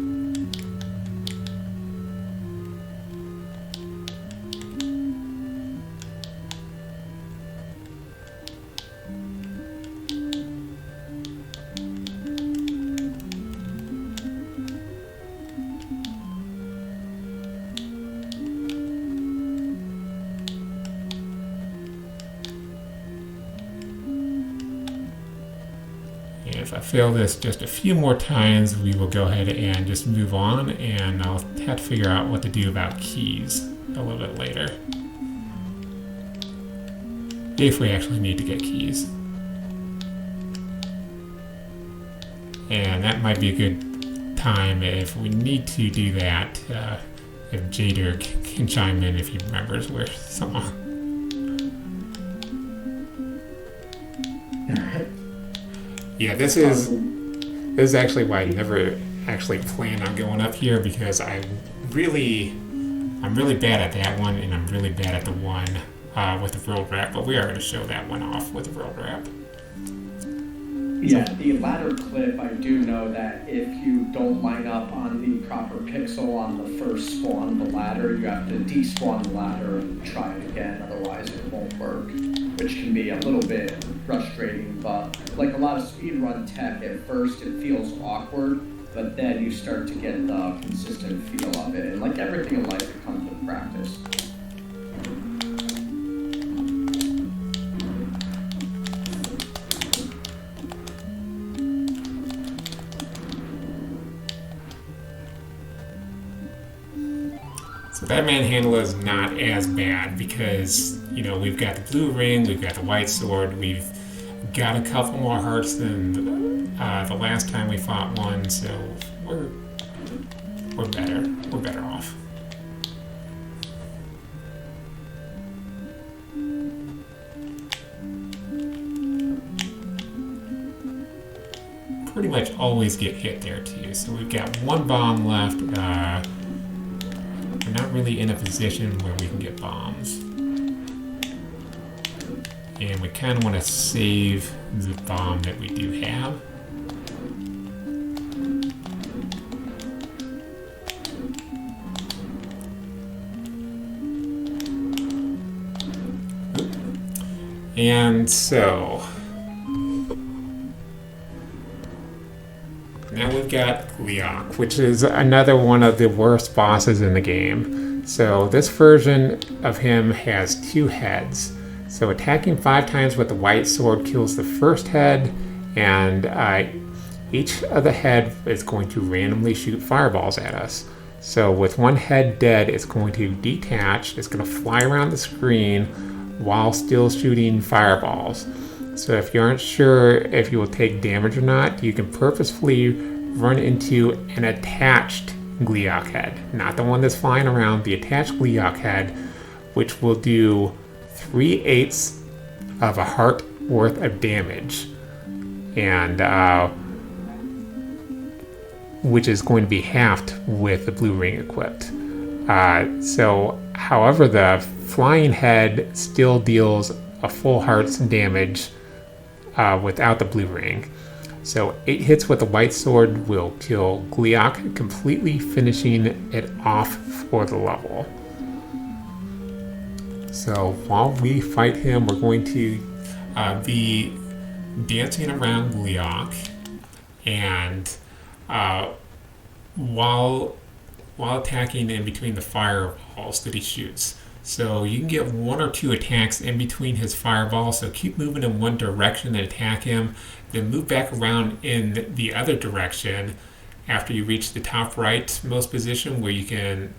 If I fail this just a few more times, we will go ahead and just move on, and I'll have to figure out what to do about keys a little bit later. If we actually need to get keys. And that might be a good time if we need to do that, if Jader can chime in if he remembers where some are. Yeah, this is actually why I never actually planned on going up here, because I'm really bad at that one, and I'm really bad at the one with the road wrap, but we are going to show that one off with the road wrap. Yeah, the ladder clip, I do know that if you don't line up on the proper pixel on the first spawn of the ladder, you have to despawn the ladder and try it again, otherwise it won't work, which can be a little bit frustrating. But like a lot of speedrun tech, at first it feels awkward, but then you start to get the consistent feel of it, and like everything in life, it comes with practice. So that manhandle is not as bad because, you know, we've got the blue ring, we've got the white sword, we've got a couple more hearts than the last time we fought one, so we're better off. Pretty much always get hit there too, so we've got one bomb left. We're not really in a position where we can get bombs. And we kind of want to save the bomb that we do have. And so, got Gleok, which is another one of the worst bosses in the game. So this version of him has 2 heads. So attacking 5 times with the white sword kills the first head, and each of the head is going to randomly shoot fireballs at us. So with 1 head dead, it's going to detach, it's going to fly around the screen while still shooting fireballs. So if you aren't sure if you will take damage or not, you can purposefully run into an attached Gleok head. Not the one that's flying around, the attached Gleok head, which will do 3/8 of a heart worth of damage. And which is going to be halved with the blue ring equipped. However, the flying head still deals a full heart's damage without the blue ring. So 8 hits with the white sword will kill Gleok, completely finishing it off for the level. So while we fight him, we're going to be dancing around Gleok, and while attacking in between the fireballs that he shoots. So you can get 1 or 2 attacks in between his fireballs, so keep moving in one direction and attack him, then move back around in the other direction after you reach the top rightmost position where you can't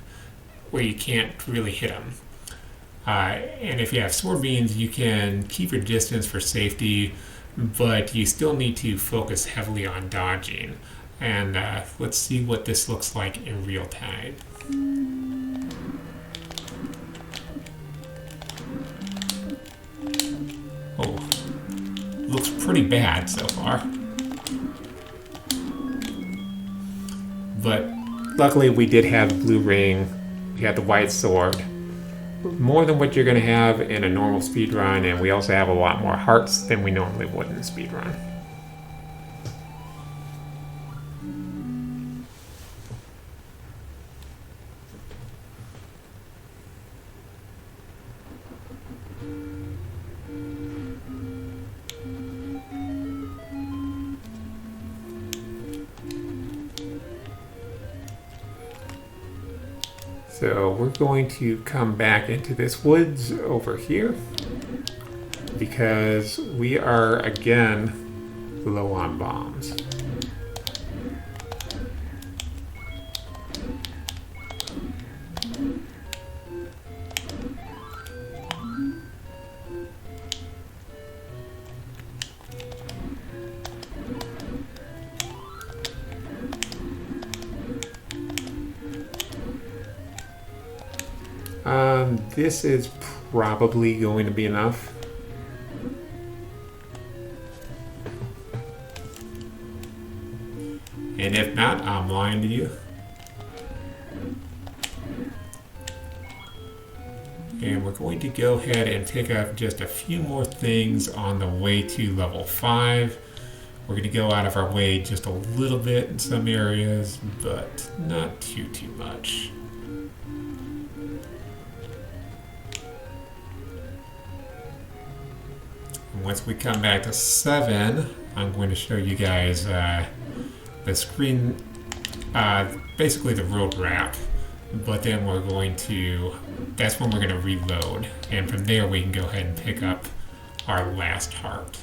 really hit him. And if you have sword beams, you can keep your distance for safety, but you still need to focus heavily on dodging. And let's see what this looks like in real time. Oh, looks pretty bad so far. But luckily we did have the blue ring, we had the white sword. More than what you're going to have in a normal speedrun, and we also have a lot more hearts than we normally would in a speedrun. So we're going to come back into this woods over here because we are again low on bombs. This is probably going to be enough. And if not, I'm lying to you. And we're going to go ahead and pick up just a few more things on the way to level 5. We're going to go out of our way just a little bit in some areas, but not too much. Once we come back to 7, I'm going to show you guys the screen, basically the road wrap, but then that's when we're going to reload, and from there we can go ahead and pick up our last heart.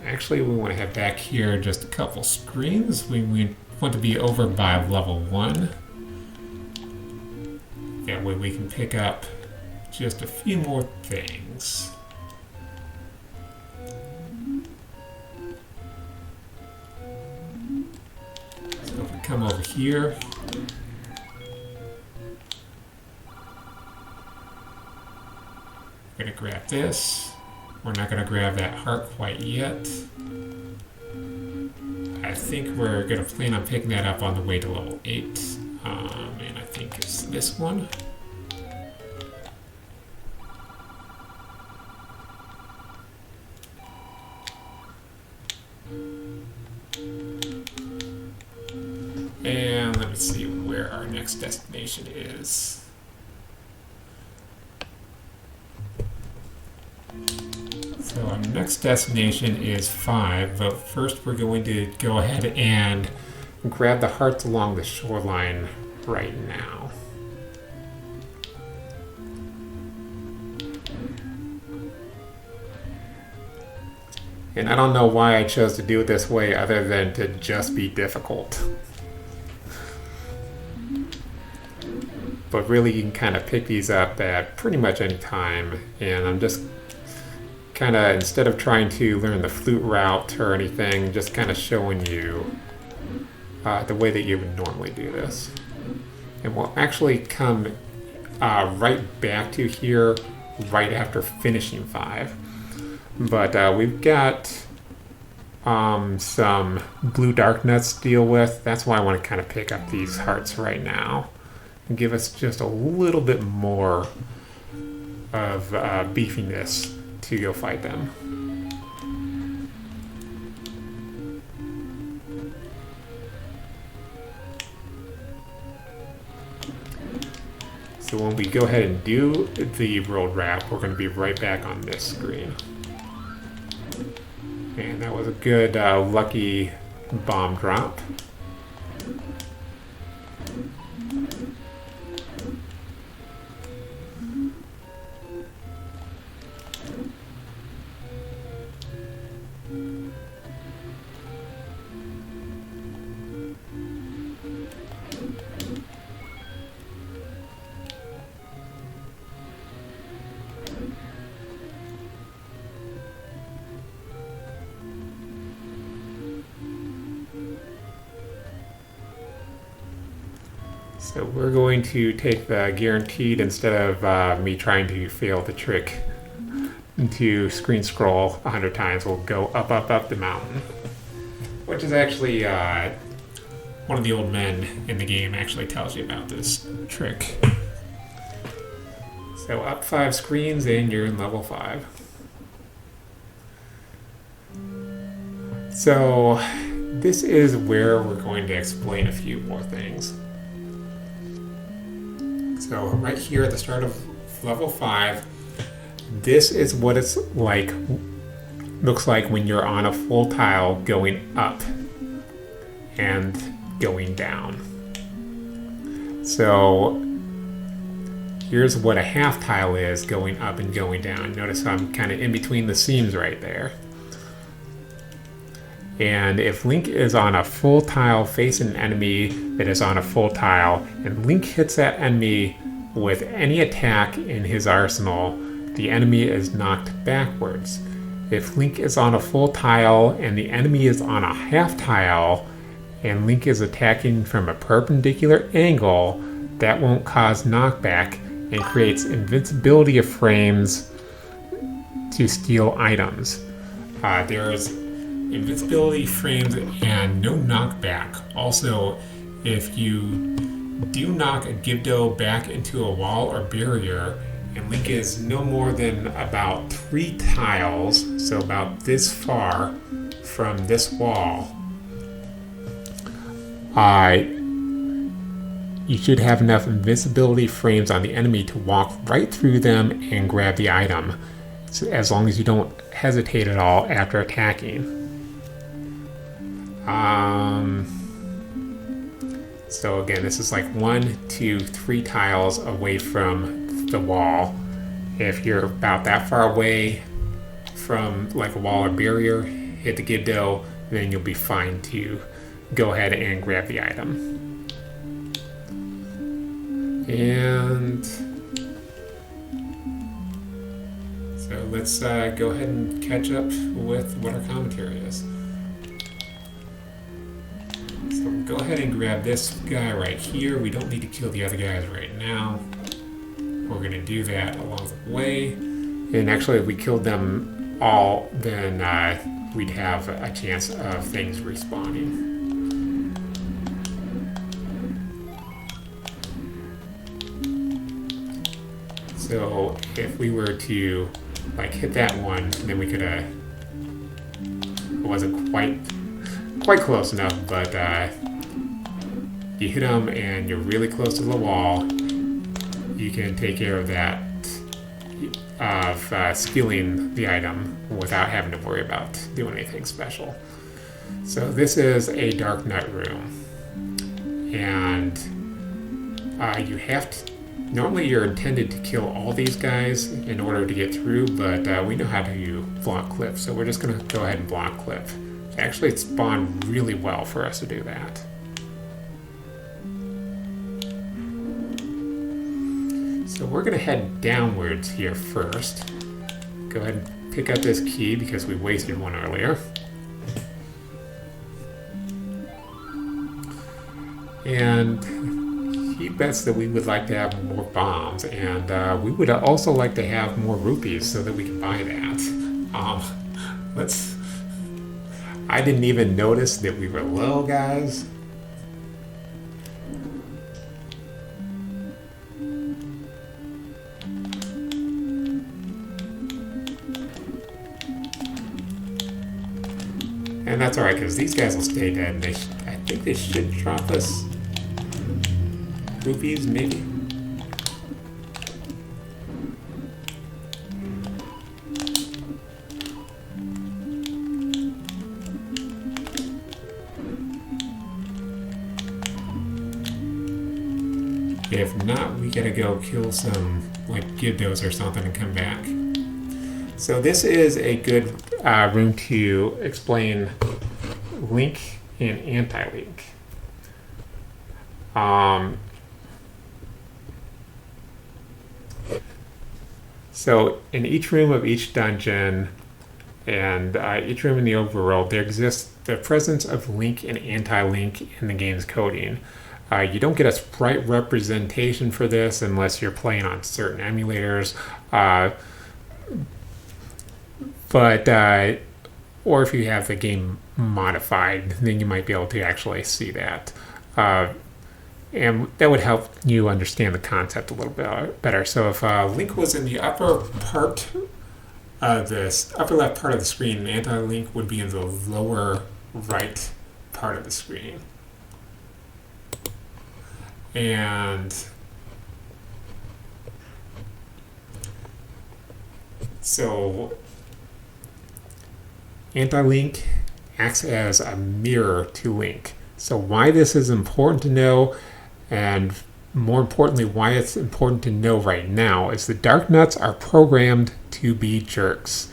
Actually, we want to have back here just a couple screens. We want to be over by level 1. That way we can pick up just a few more things. So if we come over here, we're going to grab this. We're not going to grab that heart quite yet. I think we're going to plan on picking that up on the way to level 8. And I think it's this one. let's see where our next destination is. So our next destination is 5, but first we're going to go ahead and grab the hearts along the shoreline right now. And I don't know why I chose to do it this way other than to just be difficult. But really you can kind of pick these up at pretty much any time, and I'm just kind of, instead of trying to learn the flute route or anything, just kind of showing you the way that you would normally do this. And we'll actually come right back to here right after finishing 5. But we've got some blue dark nuts to deal with. That's why I want to kind of pick up these hearts right now and give us just a little bit more of beefiness to go fight them. So when we go ahead and do the road wrap, we're going to be right back on this screen. And that was a good lucky bomb drop. So we're going to take the guaranteed, instead of me trying to fail the trick to screen scroll 100 times, we'll go up, up, up the mountain. Which is actually, one of the old men in the game actually tells you about this trick. So up 5 screens and you're in level 5. So this is where we're going to explain a few more things. So right here at the start of level 5, this is what it's like, looks like when you're on a full tile going up and going down. So here's what a half tile is going up and going down. Notice I'm kind of in between the seams right there. And if Link is on a full tile facing an enemy that is on a full tile, and Link hits that enemy with any attack in his arsenal, the enemy is knocked backwards. If Link is on a full tile and the enemy is on a half tile, and Link is attacking from a perpendicular angle, that won't cause knockback and creates invincibility of frames to steal items. There's invincibility frames and no knockback. Also, if you do knock a Gibdo back into a wall or barrier, and Link is no more than about 3 tiles, so about this far from this wall, you should have enough invincibility frames on the enemy to walk right through them and grab the item, so as long as you don't hesitate at all after attacking. So again, this is like 1, 2, 3 tiles away from the wall. If you're about that far away from like a wall or barrier, hit the Gibdo, then you'll be fine to go ahead and grab the item. And so let's go ahead and catch up with what our commentary is. So go ahead and grab this guy right here. We don't need to kill the other guys right now. We're going to do that along the way. And actually, if we killed them all, then we'd have a chance of things respawning. So if we were to like hit that one, then we could it wasn't quite close enough, but you hit them and you're really close to the wall, you can take care of that, of stealing the item without having to worry about doing anything special. So this is a Dark Nut room, and you have to, normally you're intended to kill all these guys in order to get through, but we know how to block cliff, so we're just going to go ahead and block cliff. Actually, it spawned really well for us to do that. So we're going to head downwards here first. Go ahead and pick up this key because we wasted one earlier. And he bets that we would like to have more bombs, and we would also like to have more rupees so that we can buy that. I didn't even notice that we were low, guys. And that's alright, because these guys will stay dead. I think they should drop us rupees, maybe. If not, we gotta go kill some, like, Gibdos or something and come back. So this is a good room to explain Link and Anti-Link. So in each room of each dungeon and each room in the overworld, there exists the presence of Link and Anti-Link in the game's coding. You don't get a sprite representation for this unless you're playing on certain emulators, or if you have the game modified, then you might be able to actually see that. And that would help you understand the concept a little bit better. So if Link was in the upper part of this, upper left part of the screen, Anti-Link would be in the lower right part of the screen. And so Anti-Link acts as a mirror to Link. So why this is important to know, and more importantly why it's important to know right now, is the Dark Nuts are programmed to be jerks.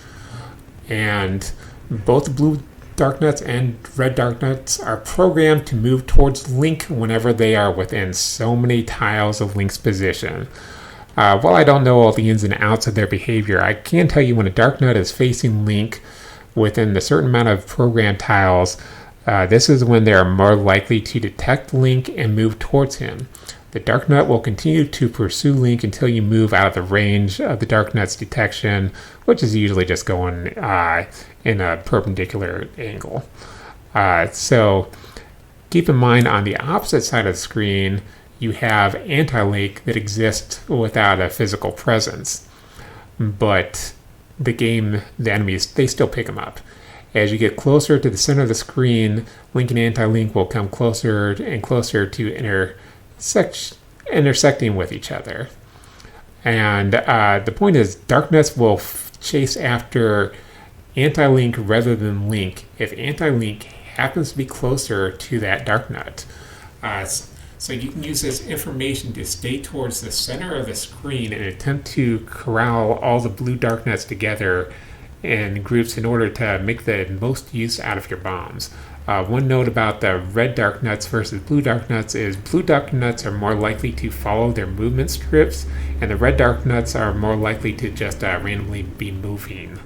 And both blue Dark Nuts and red Dark Nuts are programmed to move towards Link whenever they are within so many tiles of Link's position. While I don't know all the ins and outs of their behavior, I can tell you when a Dark Nut is facing Link within a certain amount of programmed tiles, this is when they are more likely to detect Link and move towards him. The Dark Nut will continue to pursue Link until you move out of the range of the Dark Nut's detection, which is usually just going in a perpendicular angle. So keep in mind, on the opposite side of the screen, you have Anti-Link that exists without a physical presence. But the enemies, they still pick them up. As you get closer to the center of the screen, Link and Anti-Link will come closer and closer to intersecting with each other. And the point is, Dark Nuts will chase after Anti-Link rather than Link if Anti-Link happens to be closer to that Dark Nut. So you can use this information to stay towards the center of the screen and attempt to corral all the blue Dark Nuts together in groups in order to make the most use out of your bombs. One note about the red Dark Nuts versus blue Dark Nuts is blue Dark Nuts are more likely to follow their movement strips, and the red Dark Nuts are more likely to just randomly be moving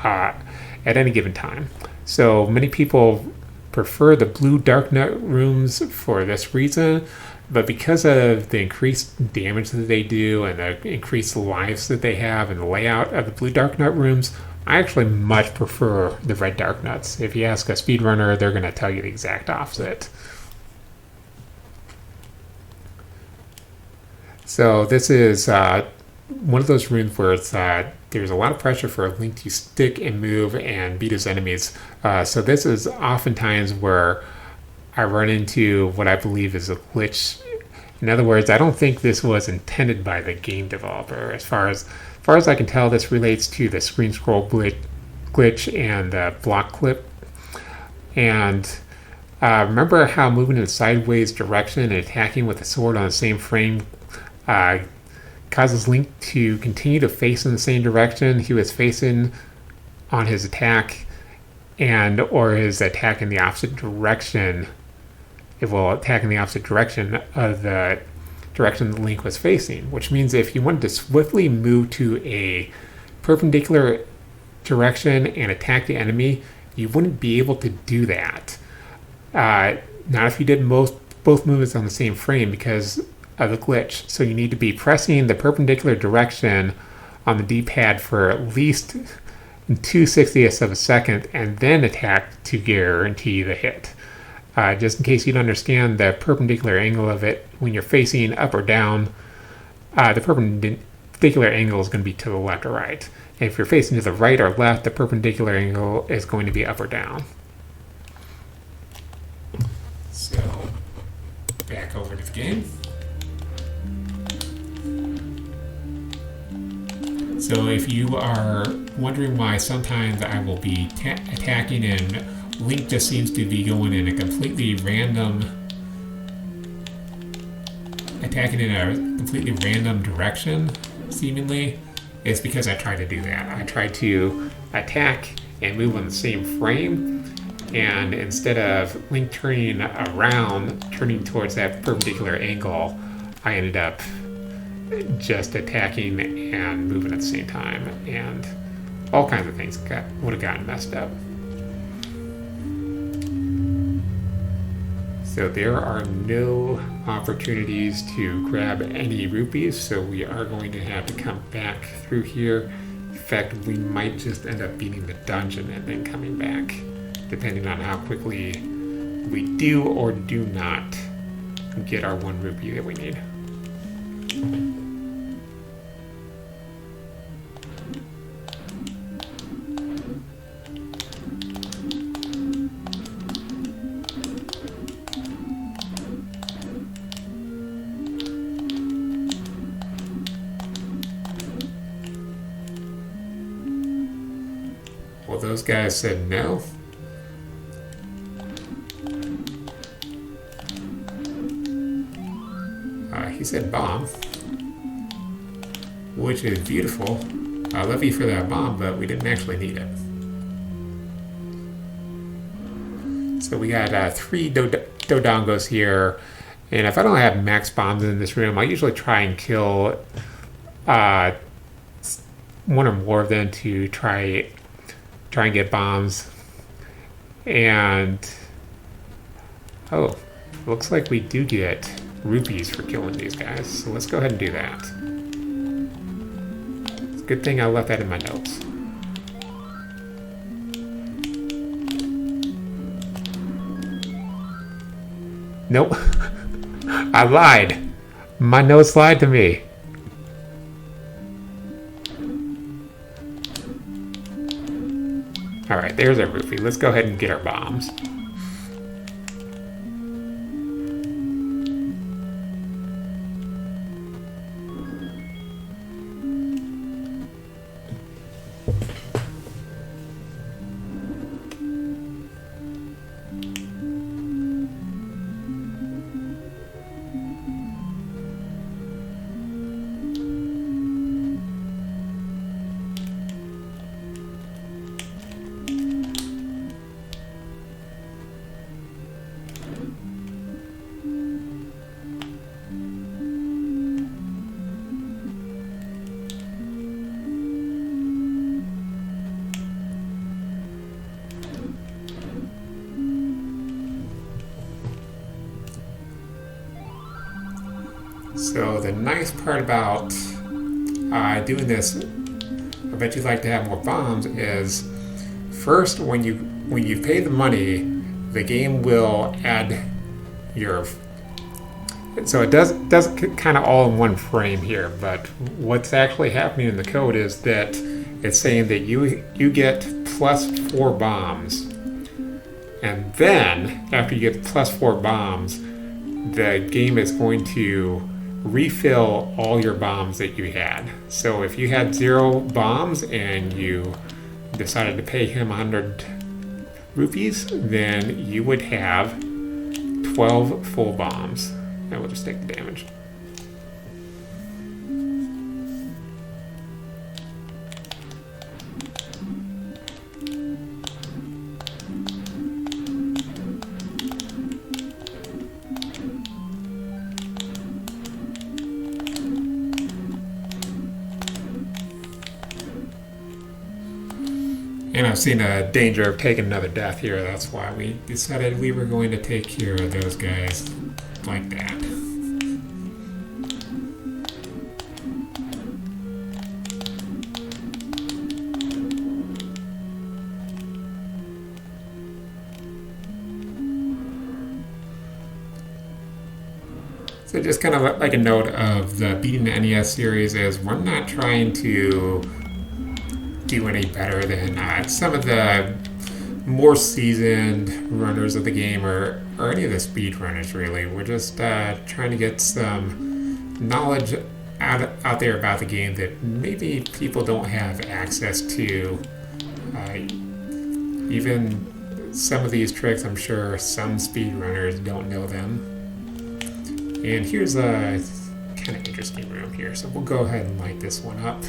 at any given time. So many people prefer the blue Dark Nut rooms for this reason, but because of the increased damage that they do and the increased lives that they have and the layout of the blue Dark Nut rooms, I actually much prefer the red Dark Nuts. If you ask a speedrunner, they're going to tell you the exact opposite. So this is one of those rooms where it's, there's a lot of pressure for Link to stick and move and beat his enemies. So this is oftentimes where I run into what I believe is a glitch. In other words, I don't think this was intended by the game developer. As far as I can tell, this relates to the screen scroll glitch and the block clip. And remember how moving in a sideways direction and attacking with a sword on the same frame causes Link to continue to face in the same direction he was facing on his attack, or his attack in the opposite direction. It will attack in the opposite direction of the direction the Link was facing, which means if you wanted to swiftly move to a perpendicular direction and attack the enemy, you wouldn't be able to do that. Not if you did both movements on the same frame because of the glitch. So you need to be pressing the perpendicular direction on the D-pad for at least 2/60ths of a second and then attack to guarantee the hit. Just in case you don't understand the perpendicular angle of it, when you're facing up or down, the perpendicular angle is going to be to the left or right. And if you're facing to the right or left, the perpendicular angle is going to be up or down. So, back over to the game. So if you are wondering why sometimes I will be attacking and Link just seems to be going in a completely random direction, seemingly, it's because I tried to do that. I tried to attack and move on the same frame, and instead of Link turning around, turning towards that perpendicular angle, I ended up just attacking and moving at the same time, and all kinds of things would have gotten messed up. So there are no opportunities to grab any rupees, so we are going to have to come back through here. In fact, we might just end up beating the dungeon and then coming back, depending on how quickly we do or do not get our 1 rupee that we need. Well, those guys said no. He said bomb, which is beautiful. I love you for that bomb, but we didn't actually need it. So we got 3 Dodongos here, and if I don't have max bombs in this room, I usually try and kill 1 or more of them to try and get bombs. And oh, looks like we do get rupees for killing these guys, so let's go ahead and do that. It's a good thing I left that in my notes. Nope. I lied. My notes lied to me. Alright, there's our rupee. Let's go ahead and get our bombs. So the nice part about doing this, I bet you'd like to have more bombs, is first when you pay the money, the game will add your. So it does kind of all in one frame here, but what's actually happening in the code is that it's saying that you get plus 4 bombs And then, after you get +4 bombs, the game is going to refill all your bombs that you had. So if you had 0 bombs and you decided to pay him 100 rupees, then you would have 12 full bombs. And we'll just take the damage. And I've seen a danger of taking another death here. That's why we decided we were going to take care of those guys like that. So just kind of like a note of the beating the NES series is we're not trying to do any better than some of the more seasoned runners of the game or any of the speed runners really. We're just trying to get some knowledge out there about the game that maybe people don't have access to. Even some of these tricks, I'm sure some speed runners don't know them. And here's a kind of interesting room here, so we'll go ahead and light this one up.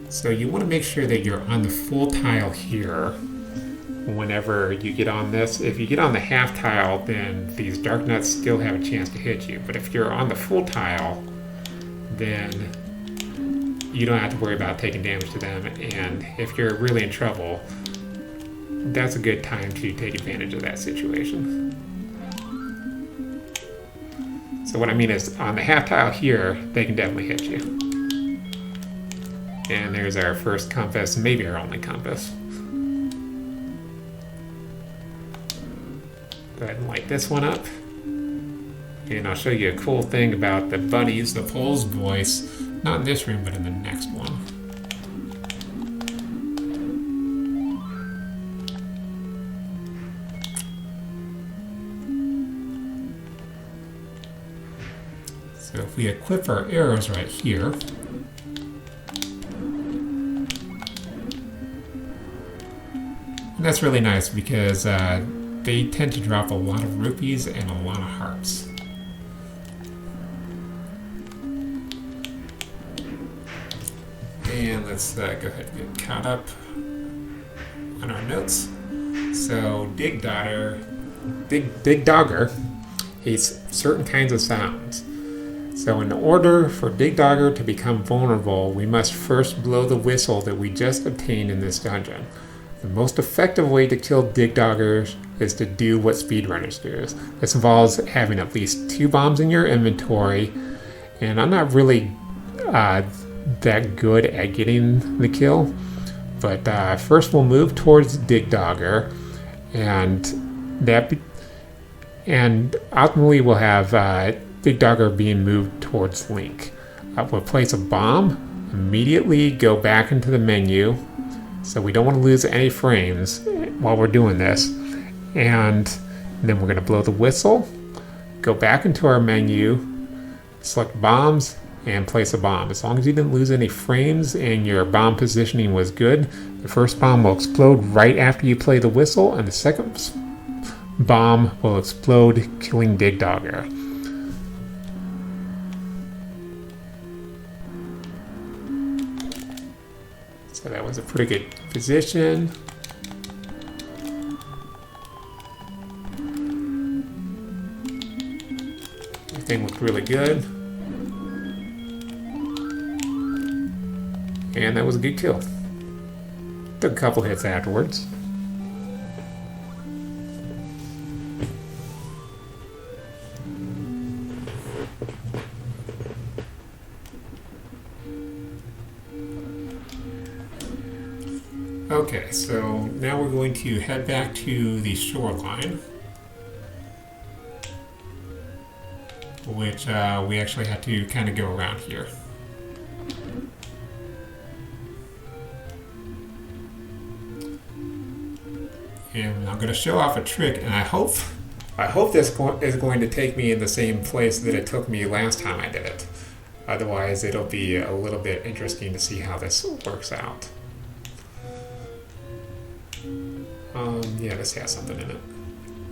So you want to make sure that you're on the full tile here whenever you get on this. If you get on the half tile, then these dark nuts still have a chance to hit you. But if you're on the full tile, then you don't have to worry about taking damage to them. And if you're really in trouble, that's a good time to take advantage of that situation. So what I mean is, on the half tile here, they can definitely hit you. And there's our first compass, maybe our only compass. Go ahead and light this one up. And I'll show you a cool thing about the bunnies, the Pole's voice, not in this room, but in the next one. So if we equip our arrows right here, and that's really nice because they tend to drop a lot of rupees and a lot of hearts. And let's go ahead and get caught up on our notes. So Dig Dogger hates certain kinds of sounds. So in order for Dig Dogger to become vulnerable, we must first blow the whistle that we just obtained in this dungeon. The most effective way to kill Dig Doggers is to do what speedrunners do. This involves having at least 2 bombs in your inventory, and I'm not really that good at getting the kill, but first we'll move towards Dig Dogger, and ultimately we'll have Dig Dogger being moved towards Link. We'll place a bomb, immediately go back into the menu, so we don't want to lose any frames while we're doing this. And then we're going to blow the whistle, go back into our menu, select bombs, and place a bomb. As long as you didn't lose any frames and your bomb positioning was good, the first bomb will explode right after you play the whistle, and the second bomb will explode, killing Dig Dogger. So that was a pretty good position. Everything looked really good. And that was a good kill. Took a couple hits afterwards. Okay, so now we're going to head back to the shoreline, which we actually had to kind of go around here. And I'm going to show off a trick, and I hope this is going to take me in the same place that it took me last time I did it. Otherwise, it'll be a little bit interesting to see how this works out. Yeah, this has something in it.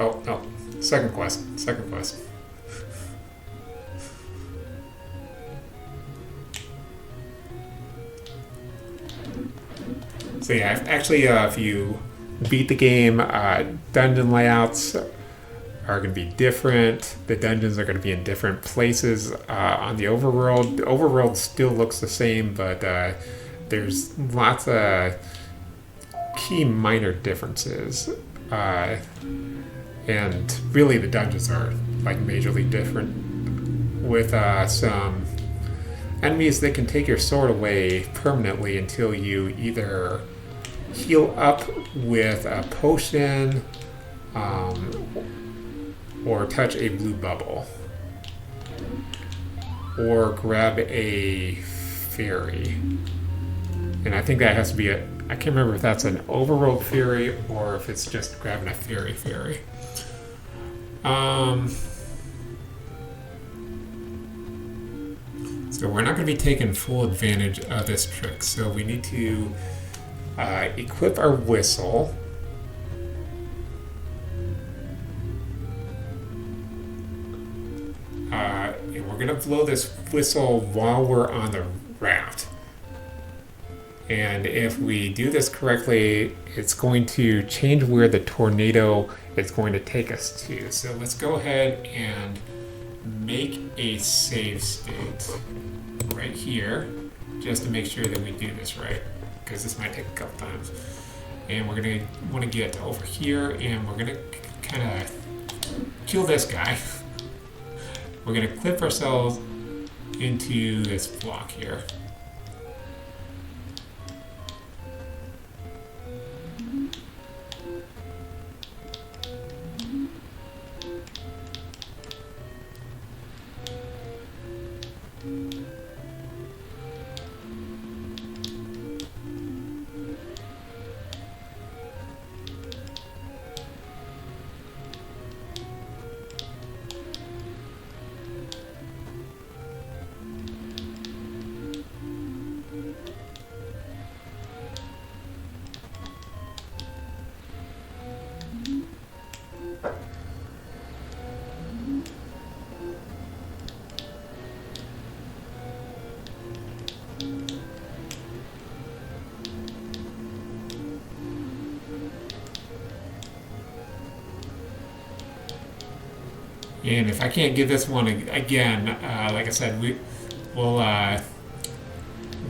Oh, no. Second quest. So yeah, actually, if you beat the game, dungeon layouts are going to be different. The dungeons are going to be in different places on the overworld. The overworld still looks the same, but there's lots of key minor differences. And really the dungeons are like majorly different, with some enemies that can take your sword away permanently until you either heal up with a potion or touch a blue bubble or grab a fairy. And I think that has to be I can't remember if that's an overworld fairy or if it's just grabbing a fairy. So we're not going to be taking full advantage of this trick. So we need to equip our whistle. And we're going to blow this whistle while we're on the raft. And if we do this correctly, it's going to change where the tornado is going to take us to. So let's go ahead and make a save state right here, just to make sure that we do this right, because this might take a couple times. And we're going to want to get over here, and we're going to kind of kill this guy. We're going to clip ourselves into this block here. And if I can't get this one again, like I said, we'll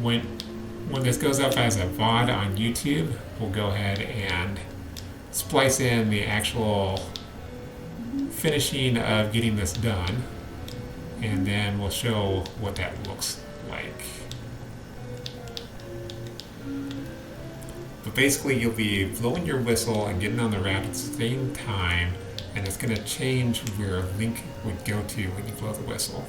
when this goes up as a VOD on YouTube, we'll go ahead and splice in the actual finishing of getting this done, and then we'll show what that looks like. But basically, you'll be blowing your whistle and getting on the raft at the same time, and it's going to change where Link would go to when you blow the whistle.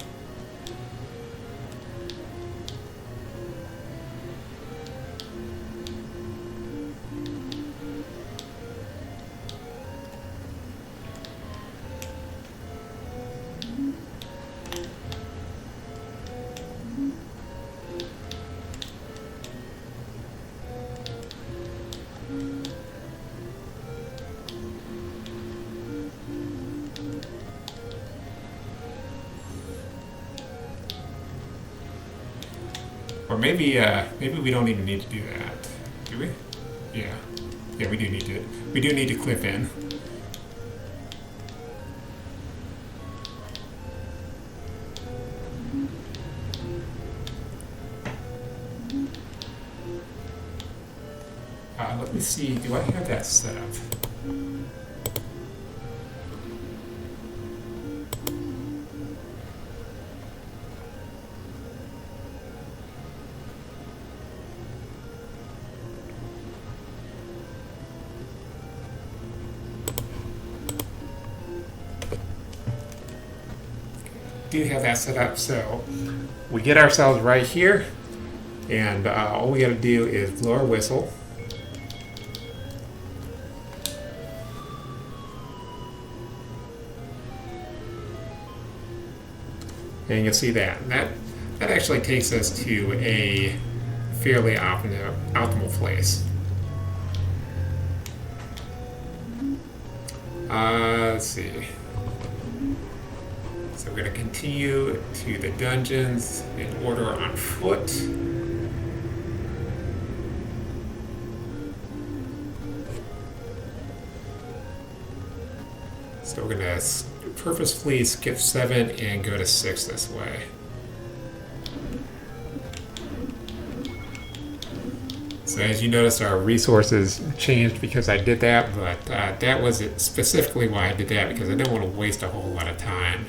Or maybe we don't even need to do that, do we? Yeah, we do need to. We do need to clip in. Let me see. Do I have that set up? Do have that set up, so we get ourselves right here, and all we got to do is blow our whistle, And you'll see that actually takes us to a fairly optimal place. Let's see. So we're going to continue to the dungeons in order on foot. So we're going to purposefully skip 7 and go to 6 this way. So as you notice, our resources changed because I did that, but that was specifically why I did that, because I didn't want to waste a whole lot of time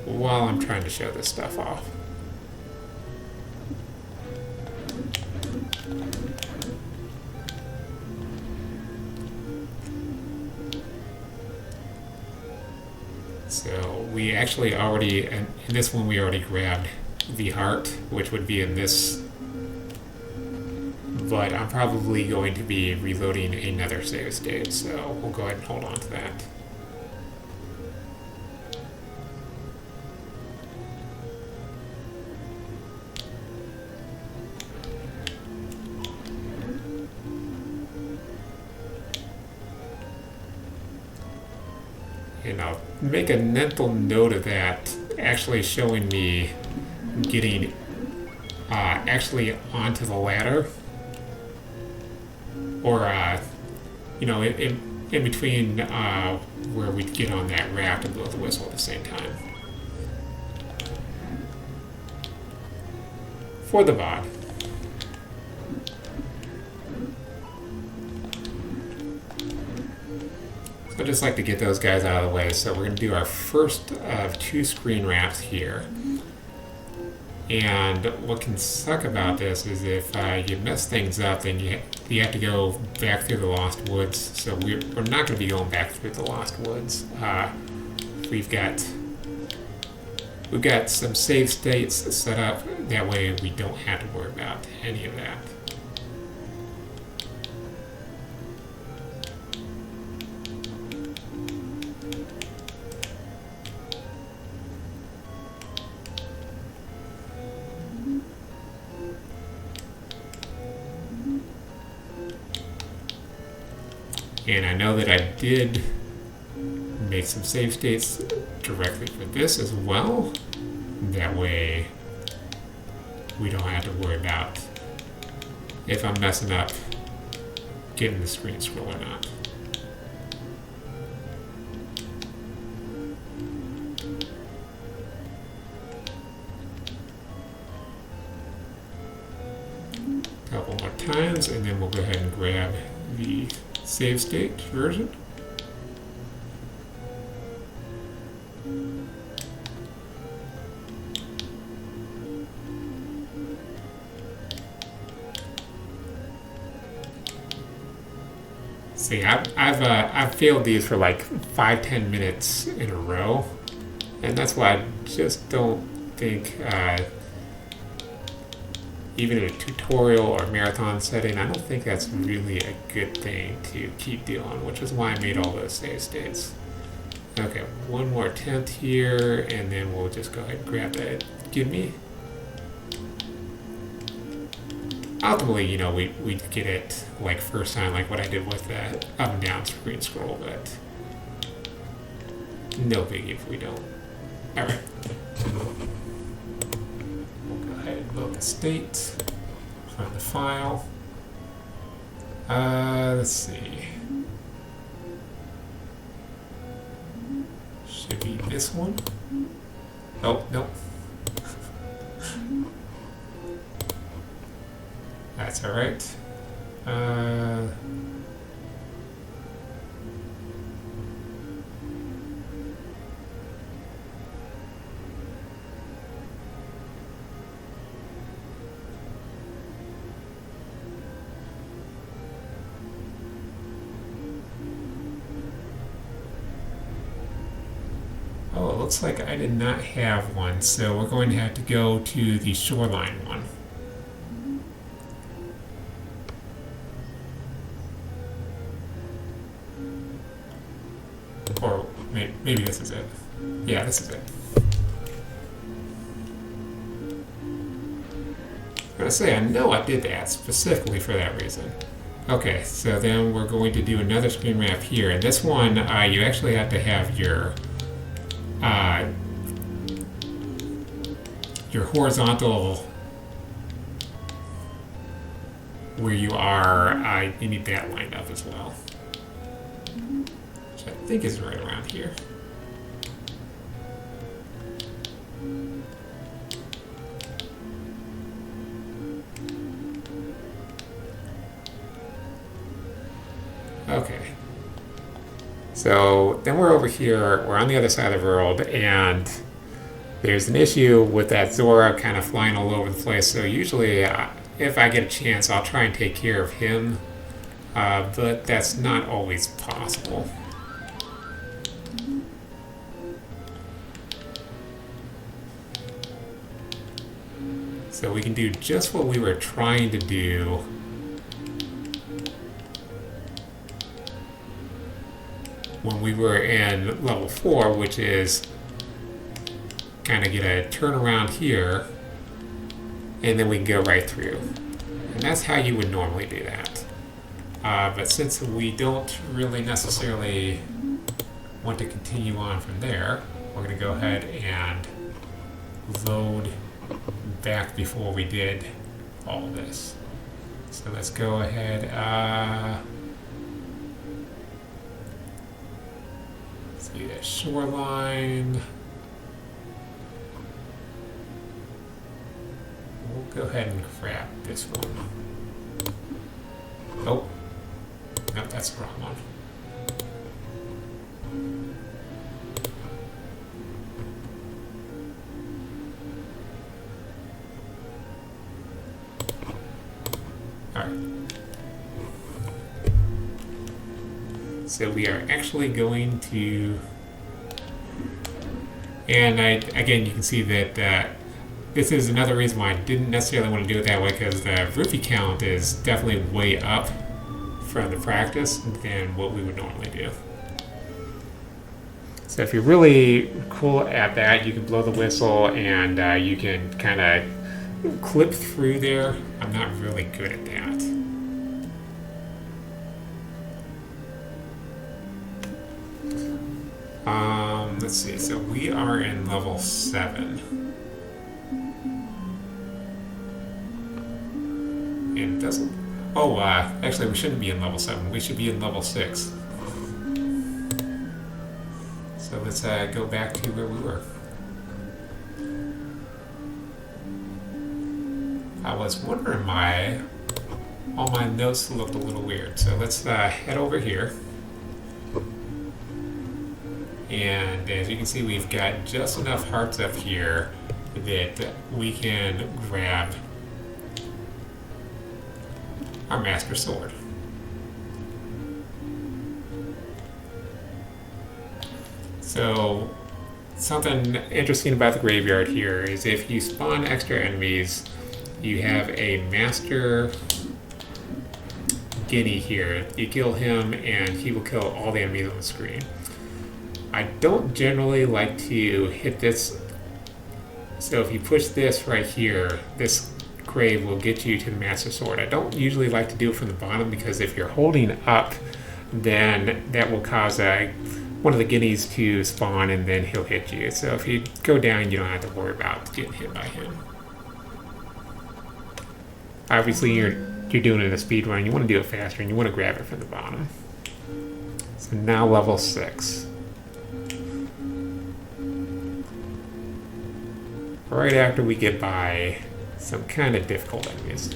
while I'm trying to show this stuff off. So we actually already, in this one we already grabbed the heart, which would be in this, but I'm probably going to be reloading another save state, so we'll go ahead and hold on to that. And I'll make a mental note of that, actually showing me getting actually onto the ladder, or in between where we get on that raft and blow the whistle at the same time. For the VOD. So I'd just like to get those guys out of the way. So we're going to do our first of 2 screen wraps here. And what can suck about this is if you mess things up, then you have to go back through the Lost Woods. So we're not going to be going back through the Lost Woods. We've got some save states set up. That way we don't have to worry about any of that. And I know that I did make some save states directly for this as well. That way we don't have to worry about if I'm messing up getting the screen scroll or not. A couple more times and then we'll go ahead and grab the save state version. See, I've failed these for like 5-10 minutes in a row, and that's why I just don't think even in a tutorial or marathon setting, I don't think that's really a good thing to keep doing, which is why I made all those save states. Okay, one more attempt here, and then we'll just go ahead and grab that gimme. Ultimately, we get it like first time, like what I did with that up and down screen scroll, but no biggie if we don't. Alright. Load the state, find the file. Let's see. Should be this one. Oh, no. That's alright. Oh, it looks like I did not have one, so we're going to have to go to the shoreline one. Or maybe this is it. Yeah, this is it. gonna say, I know I did that specifically for that reason. Okay, so then we're going to do another screen wrap here. And this one, you actually have to have your horizontal where you are, you need that lined up as well. Which I think is right around here. Okay. So then we're over here, we're on the other side of the world, and there's an issue with that Zora kind of flying all over the place. So usually, if I get a chance, I'll try and take care of him, but that's not always possible. So we can do just what we were trying to do when we were in level 4, which is kind of get a turnaround here, and then we can go right through. And that's how you would normally do that. But since we don't really necessarily want to continue on from there, we're going to go ahead and load back before we did all this. So let's go ahead. See that shoreline. We'll go ahead and grab this one. Oh, no, that's the wrong one. Alright. So we are actually going to, and again, you can see that this is another reason why I didn't necessarily want to do it that way, because the rupee count is definitely way up from the practice than what we would normally do. So if you're really cool at that, you can blow the whistle and you can kind of clip through there. I'm not really good at that. Let's see, so we are in level 7. And it doesn't, actually we shouldn't be in level 7, we should be in level 6. So let's go back to where we were. I was wondering all my notes looked a little weird, so let's head over here. And as you can see, we've got just enough hearts up here that we can grab our Master Sword. So, something interesting about the graveyard here is if you spawn extra enemies, you have a Master Guinea here. You kill him and he will kill all the enemies on the screen. I don't generally like to hit this, so if you push this right here, this grave will get you to the Master Sword. I don't usually like to do it from the bottom, because if you're holding up, then that will cause one of the guineas to spawn and then he'll hit you. So if you go down, you don't have to worry about getting hit by him. Obviously, you're doing it in a speed run. You want to do it faster and you want to grab it from the bottom. So now level 6. Right after we get by some kind of difficult enemies.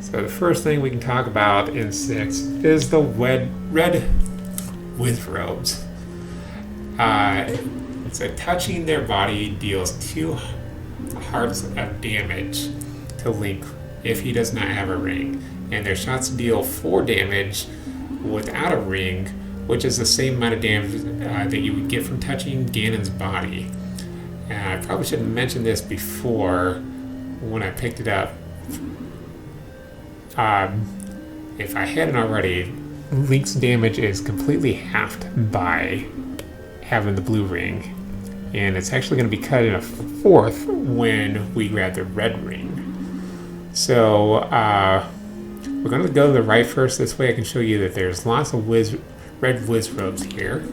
So the first thing we can talk about in 6 is the red withrobes. So touching their body deals 2 hearts of damage to Link if he does not have a ring. And their shots deal 4 damage without a ring, which is the same amount of damage that you would get from touching Ganon's body. I probably should have mentioned this before when I picked it up. If I hadn't already, Link's damage is completely halved by having the blue ring, and it's actually going to be cut in a fourth when we grab the red ring. So we're going to go to the right first. This way I can show you that there's lots of red whiz robes here.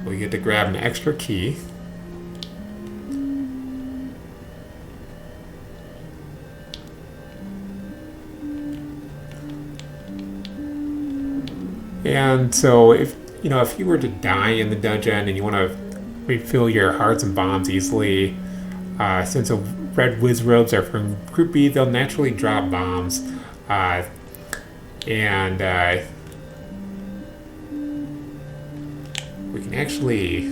We get to grab an extra key. And so if you were to die in the dungeon and you want to refill your hearts and bombs easily, since the red whiz robes are from Group B, they'll naturally drop bombs. And we can actually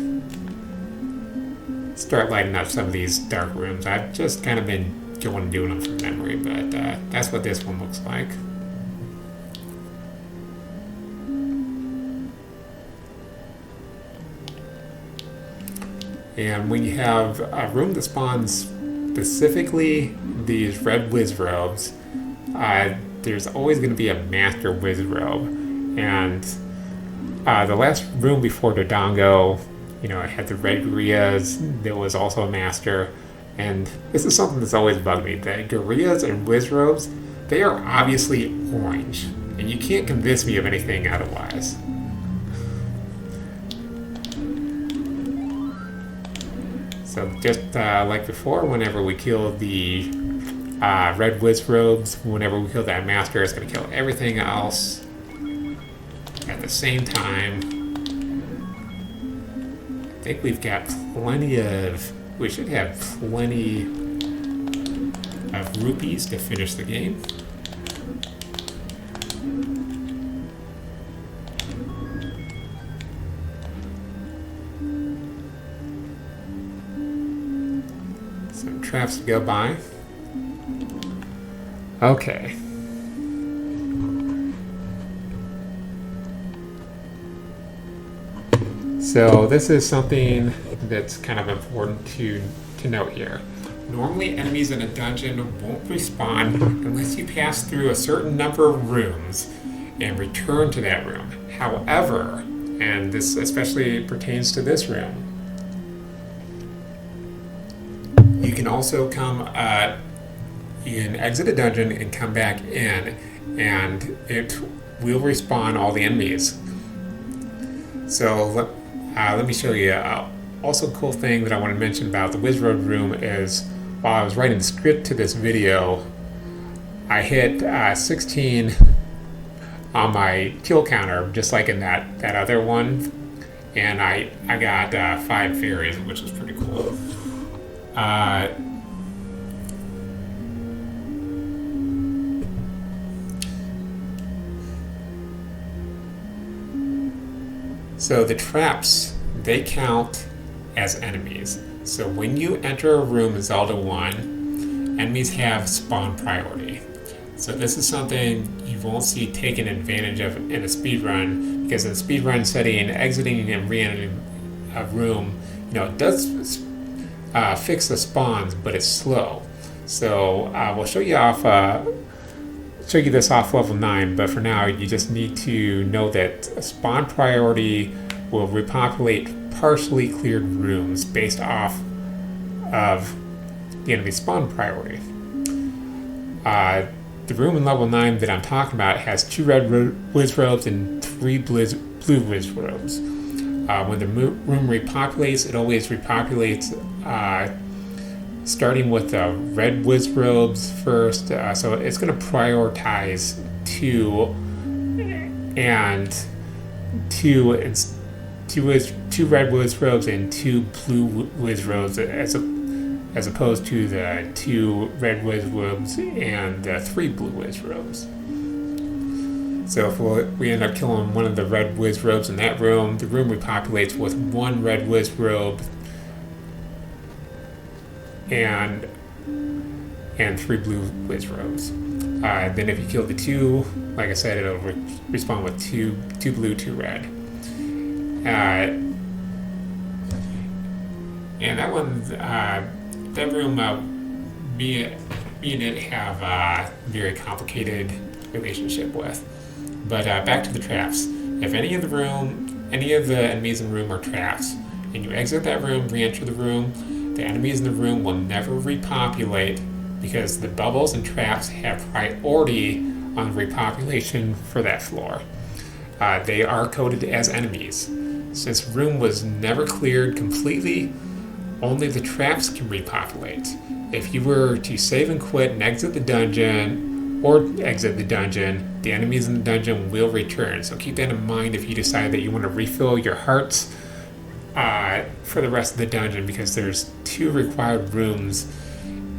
start lighting up some of these dark rooms. I've just kind of been doing them from memory, but that's what this one looks like. And when you have a room that spawns specifically these red whiz robes, there's always going to be a master whiz robe. And the last room before Dodongo, it had the red gorillas. There was also a master. And this is something that's always bugged me. The gorillas and whiz robes, they are obviously orange. And you can't convince me of anything otherwise. So just like before, whenever we kill the red whiz robes, whenever we kill that master, it's going to kill everything else at the same time. I think we've got we should have plenty of rupees to finish the game. Some traps to go by. Okay. So this is something that's kind of important to note here. Normally enemies in a dungeon won't respawn unless you pass through a certain number of rooms and return to that room. However, and this especially pertains to this room, you can also come exit a dungeon and come back in, and it will respawn all the enemies. So let me show you. Also a cool thing that I want to mention about the Whiz Road room is while I was writing the script to this video, I hit 16 on my kill counter, just like in that other one, and I got 5 fairies, which is pretty cool. So the traps, they count as enemies. So when you enter a room in Zelda 1, enemies have spawn priority. So this is something you won't see taken advantage of in a speedrun, because in a speedrun setting, exiting and re-entering a room, it does fix the spawns, but it's slow. So we'll show you this off level 9, but for now you just need to know that spawn priority will repopulate partially cleared rooms based off of the enemy spawn priority. The room in level 9 that I'm talking about has 2 red whiz robes and 3 blue whiz robes. When the room repopulates, it always repopulates starting with the red whiz robes first. So it's going to prioritize 2 red whiz robes and 2 blue whiz robes as opposed to the 2 red whiz robes and 3 blue whiz robes. So if we end up killing one of the red whiz robes in that room, the room repopulates with 1 red whiz robe and 3 blue whiz robes. Then if you kill the 2, like I said, it'll respawn with 2 blue, 2 red. And that one, that room, me and it have a very complicated relationship with. But back to the traps. If any of the enemies in the room are traps, and you exit that room, re-enter the room, the enemies in the room will never repopulate because the bubbles and traps have priority on repopulation for that floor. They are coded as enemies. Since the room was never cleared completely, only the traps can repopulate. If you were to save and quit and exit the dungeon, the enemies in the dungeon will return. So keep that in mind if you decide that you want to refill your hearts for the rest of the dungeon, because there's 2 required rooms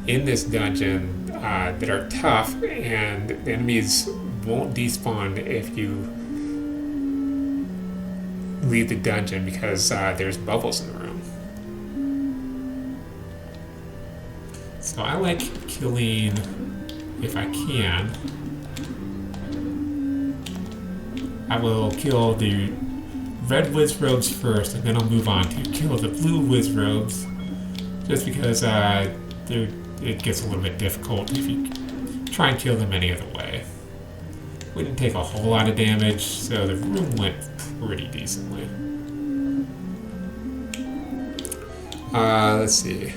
in this dungeon that are tough, and the enemies won't despawn if you leave the dungeon because there's bubbles in the room. So I like killing, if I can, I will kill the red wizrobes first, and then I'll move on to kill the blue wizrobes, just because it gets a little bit difficult if you try and kill them any other way. We didn't take a whole lot of damage, so the room went pretty decently. Let's see.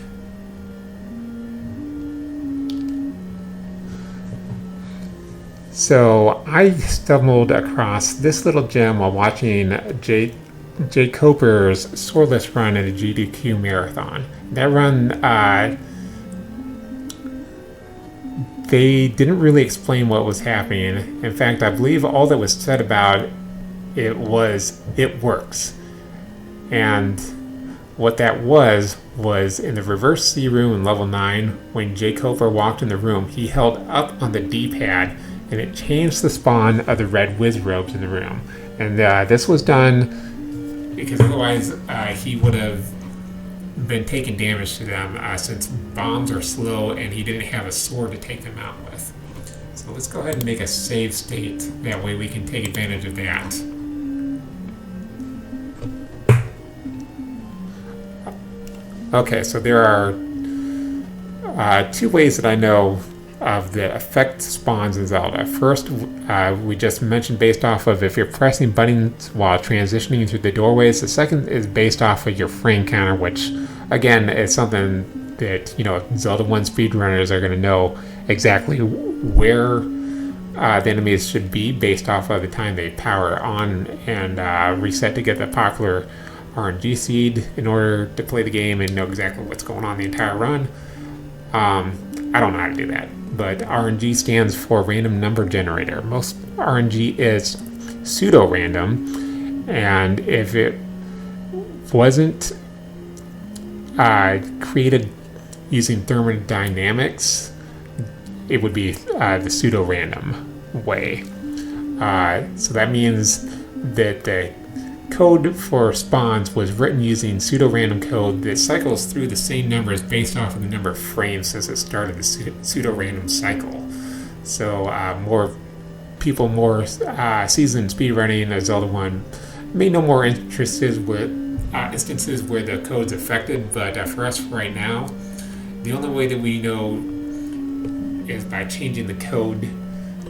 So I stumbled across this little gem while watching Jay Coper's Swordless run at a GDQ marathon. That run, they didn't really explain what was happening. In fact, I believe all that was said about it was, it works. And what that was in the reverse C room in level 9, when Jay Coper walked in the room, he held up on the D-pad and it changed the spawn of the red wizrobes in the room. And this was done because otherwise he would have been taking damage to them since bombs are slow and he didn't have a sword to take them out with. So let's go ahead and make a save state. That way we can take advantage of that. Okay, so there are 2 ways that I know of the effect spawns in Zelda. First, we just mentioned based off of if you're pressing buttons while transitioning through the doorways. The second is based off of your frame counter, which again is something that, you know, Zelda 1 speedrunners are going to know exactly where the enemies should be based off of the time they power on and reset to get the popular RNG seed in order to play the game and know exactly what's going on the entire run. I don't know how to do that, but RNG stands for random number generator. Most RNG is pseudo-random, and if it wasn't created using thermodynamics, it would be the pseudo-random way. So that means that the code for spawns was written using pseudo-random code that cycles through the same numbers based off of the number of frames since it started the pseudo-random cycle. So more people, more seasoned speedrunning Zelda 1 may know more instances where the code's affected, but for us right now, the only way that we know is by changing the code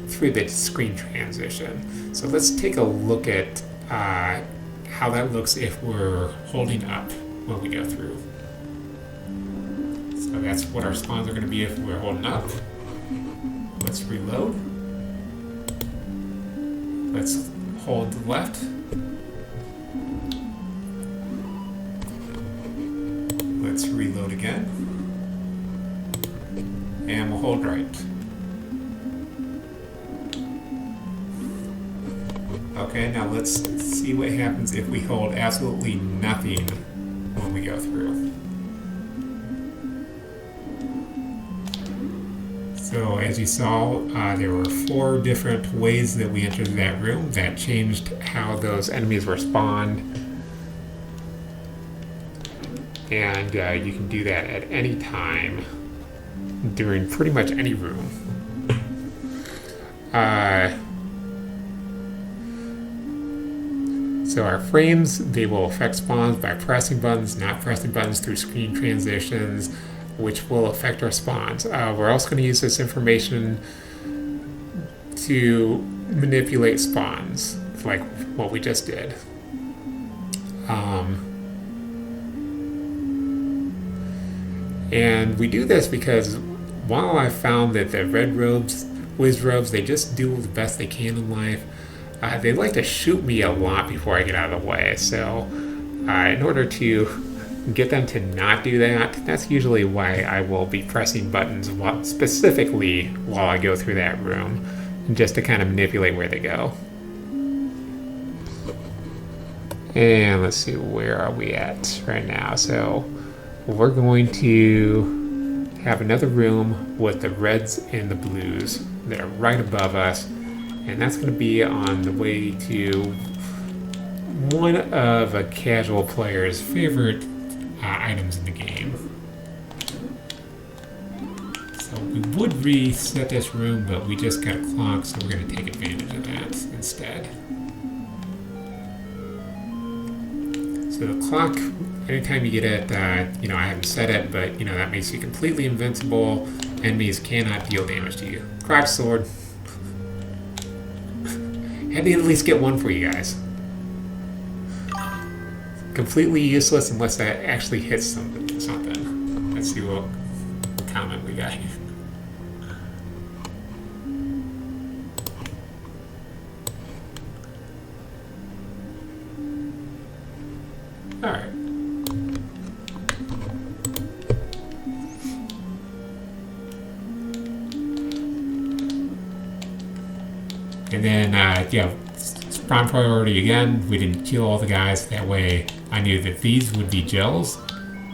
through the screen transition. So let's take a look at how that looks if we're holding up when we go through. So that's what our spawns are going to be if we're holding up. Let's reload. Let's hold left. Let's reload again. And we'll hold right. Okay, now let's see what happens if we hold absolutely nothing when we go through. So as you saw, there were 4 different ways that we entered that room that changed how those enemies were spawned. And you can do that at any time during pretty much any room. So our frames, they will affect spawns by pressing buttons, not pressing buttons through screen transitions, which will affect our spawns. We're also going to use this information to manipulate spawns, like what we just did. And we do this because while I found that the red robes, whiz robes, they just do the best they can in life, they like to shoot me a lot before I get out of the way. So in order to get them to not do that, that's usually why I will be pressing buttons specifically while I go through that room, just to kind of manipulate where they go. And let's see, where are we at right now? So we're going to have another room with the reds and the blues that are right above us, and that's going to be on the way to one of a casual player's favorite items in the game. So we would reset this room, but we just got a clock, so we're going to take advantage of that instead. So the clock, anytime you get it, I haven't set it, but that makes you completely invincible. Enemies cannot deal damage to you. Crotch sword. Had to at least get one for you guys. Completely useless unless that actually hits something. Let's see what comment we got here. Alright. And then, spawn priority again. We didn't kill all the guys. That way I knew that these would be gels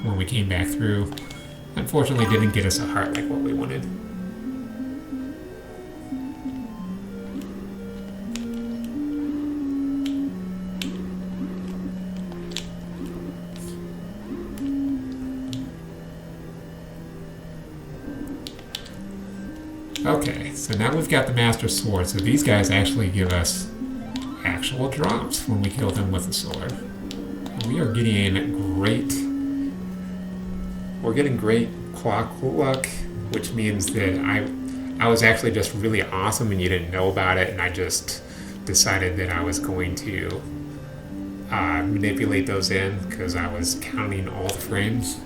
when we came back through. Unfortunately, didn't get us a heart like what we wanted. Okay, so now we've got the Master Sword, so these guys actually give us actual drops when we kill them with the sword. We are getting great... We're getting great clock luck, which means that I was actually just really awesome and you didn't know about it, and I just decided that I was going to manipulate those in because I was counting all the frames.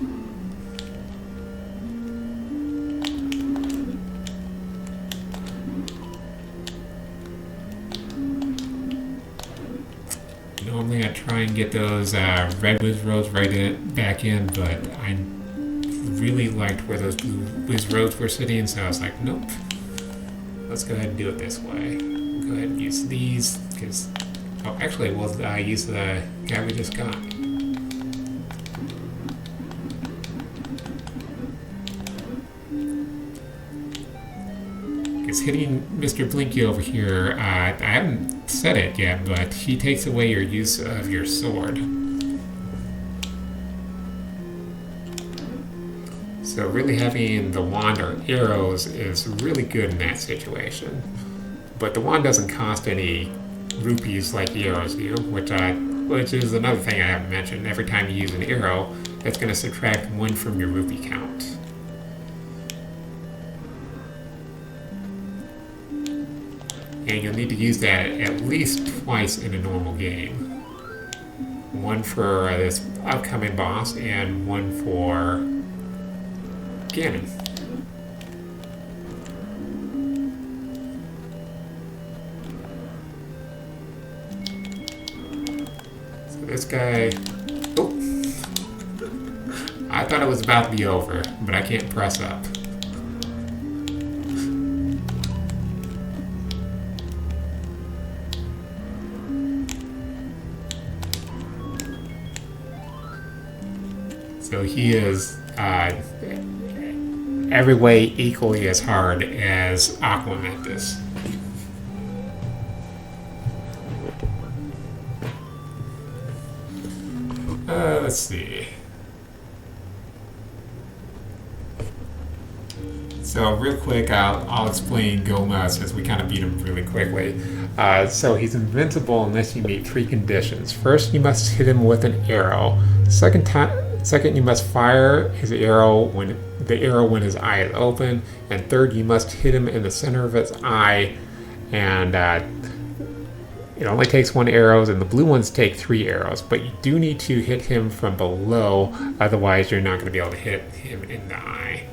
Normally I try and get those red whiz roads back in, but I really liked where those blue whiz roads were sitting, so I was like, nope. Let's go ahead and do it this way. Go ahead and use these, because... Oh, actually, we'll use the guy we just got. Because hitting Mr. Blinky over here, I haven't said it yet, but he takes away your use of your sword. So really having the wand or arrows is really good in that situation. But the wand doesn't cost any rupees like the arrows do, which is another thing I haven't mentioned. Every time you use an arrow, that's going to subtract 1 from your rupee count. And you'll need to use that at least twice in a normal game. 1 for this upcoming boss and 1 for Ganon. So this guy... Oh! I thought it was about to be over, but I can't press up. So he is every way equally as hard as Aquamentus. Let's see. So real quick, I'll explain Goma since we kind of beat him really quickly. So he's invincible unless you meet 3 conditions. First, you must hit him with an arrow. Second, you must fire his arrow when his eye is open. And third, you must hit him in the center of his eye. And it only takes 1 arrow, and the blue ones take 3 arrows. But you do need to hit him from below, otherwise you're not going to be able to hit him in the eye.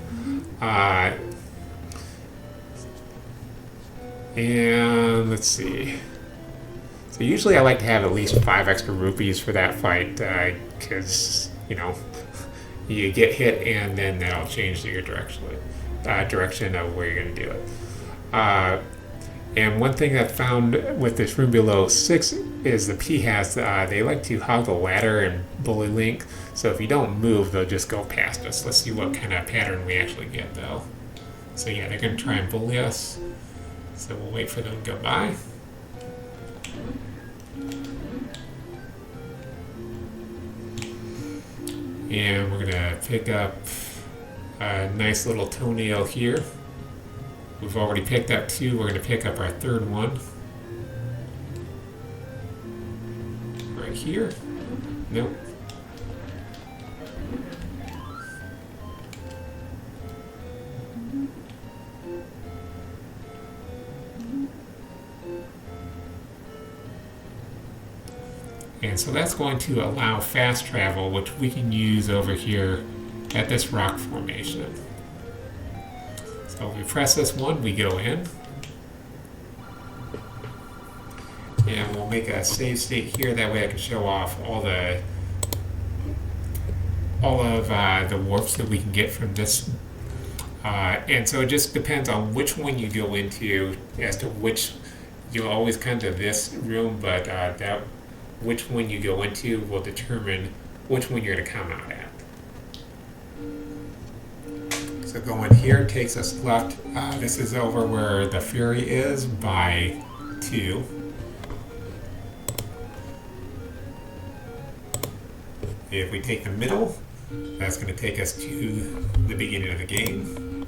And let's see. So usually I like to have at least 5 extra rupees for that fight, because you get hit and then that'll change your direction of where you're going to do it. And one thing I found with this room below 6 is the P-hats, they like to hog the ladder and bully Link, so if you don't move, they'll just go past us. Let's see what kind of pattern we actually get, though. So yeah, they're going to try and bully us, so we'll wait for them to go by. And we're going to pick up a nice little toenail here. We've already picked up 2. We're going to pick up our 3rd one. Right here. Nope. And so that's going to allow fast travel, which we can use over here at this rock formation. So if we press this one, we go in. And we'll make a save state here, that way I can show off all of the warps that we can get from this. And so it just depends on which one you go into as to which. You'll always come to this room, but which one you go into will determine which one you're going to come out at. So going here takes us left. This is over where the Fury is by 2. If we take the middle, that's going to take us to the beginning of the game.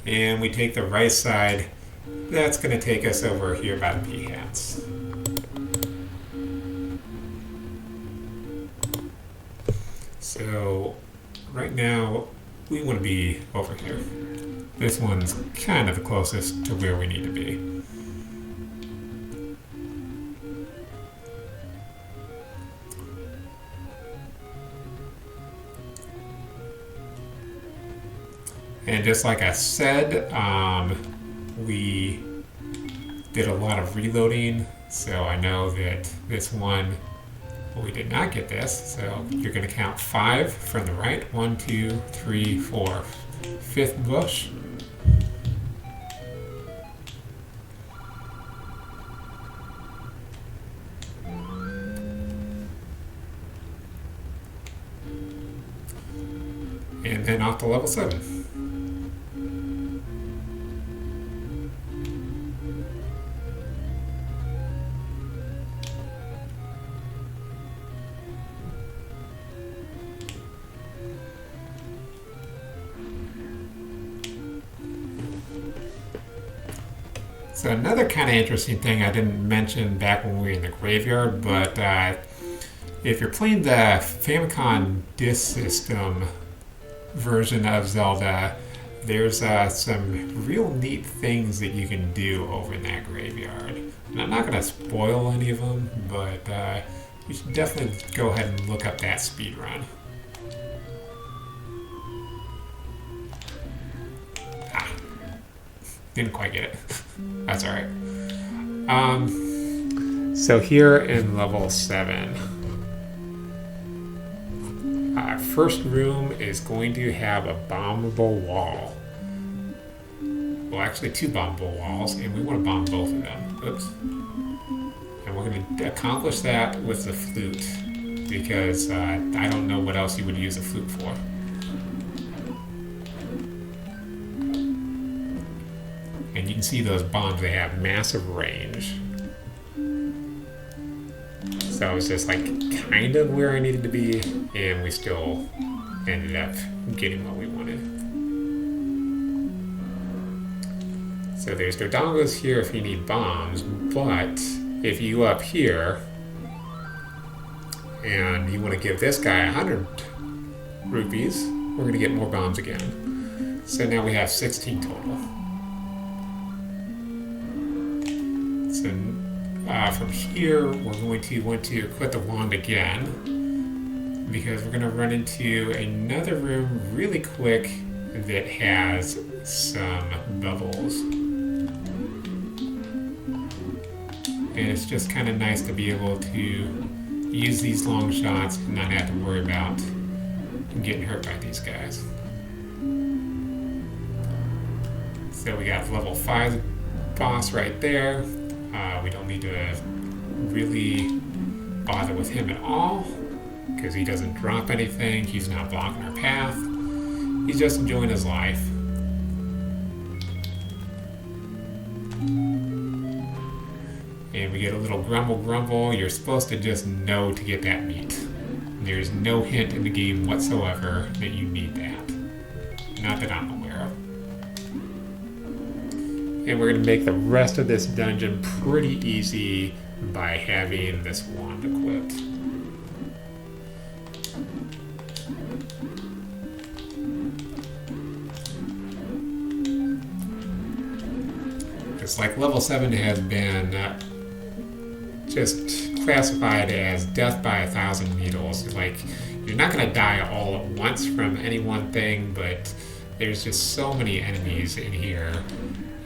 And we take the right side, that's going to take us over here by the P-hats. So right now we want to be over here. This one's kind of the closest to where we need to be. And just like I said, we did a lot of reloading, so I know that this one, we did not get this, so you're going to count 5 from the right. 1, 2, 3, 4. 5th bush. And then off to level 7. So another kind of interesting thing I didn't mention back when we were in the graveyard, but if you're playing the Famicom Disk System version of Zelda, there's some real neat things that you can do over in that graveyard. And I'm not going to spoil any of them, but you should definitely go ahead and look up that speed run. Didn't quite get it. That's alright. So here in level 7, first room is going to have a bombable wall. Well, actually 2 bombable walls, and we want to bomb both of them. Oops. And we're going to accomplish that with the flute, because I don't know what else you would use a flute for. And you can see those bombs, they have massive range. So it's just like kind of where I needed to be, and we still ended up getting what we wanted. So there's Dodongos here if you need bombs, but if you up here and you want to give this guy 100 rupees, we're going to get more bombs again. So now we have 16 total. So from here, we're going to want to equip the wand again, because we're going to run into another room really quick that has some bubbles. And it's just kind of nice to be able to use these long shots and not have to worry about getting hurt by these guys. So we got level 5 boss right there. We don't need to really bother with him at all, because he doesn't drop anything, he's not blocking our path, he's just enjoying his life. And we get a little grumble grumble. You're supposed to just know to get that meat. There's no hint in the game whatsoever that you need that. Not that I'm aware of. And we're going to make the rest of this dungeon pretty easy by having this wand equipped. It's like level 7 has been just classified as death by 1,000 needles. Like, you're not going to die all at once from any one thing, but there's just so many enemies in here,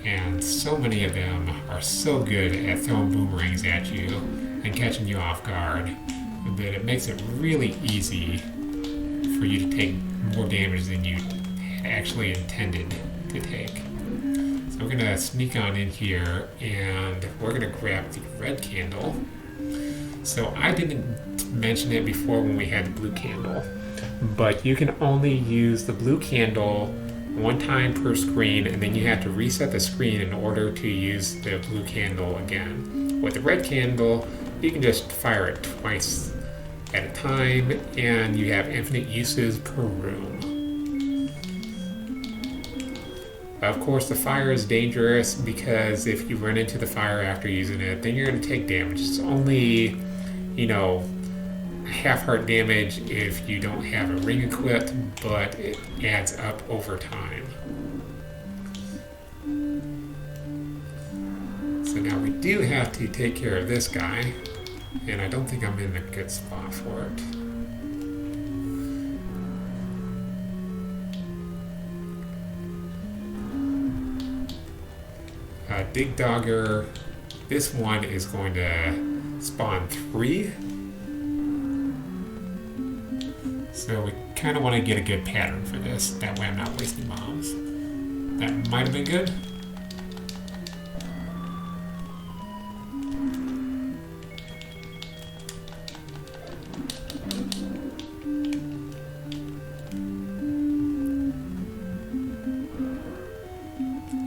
and so many of them are so good at throwing boomerangs at you and catching you off guard that it makes it really easy for you to take more damage than you actually intended to take. So we're going to sneak on in here, and we're going to grab the red candle. So I didn't mention it before when we had the blue candle, but you can only use the blue candle one time per screen, and then you have to reset the screen in order to use the blue candle again. With the red candle, you can just fire it twice at a time, and you have infinite uses per room. Of course, the fire is dangerous, because if you run into the fire after using it, then you're going to take damage. It's only, half-heart damage if you don't have a ring equipped, but it adds up over time. So now we do have to take care of this guy, and I don't think I'm in a good spot for it. Dig Dogger, this one is going to spawn 3. So we kind of want to get a good pattern for this. That way I'm not wasting bombs. That might have been good.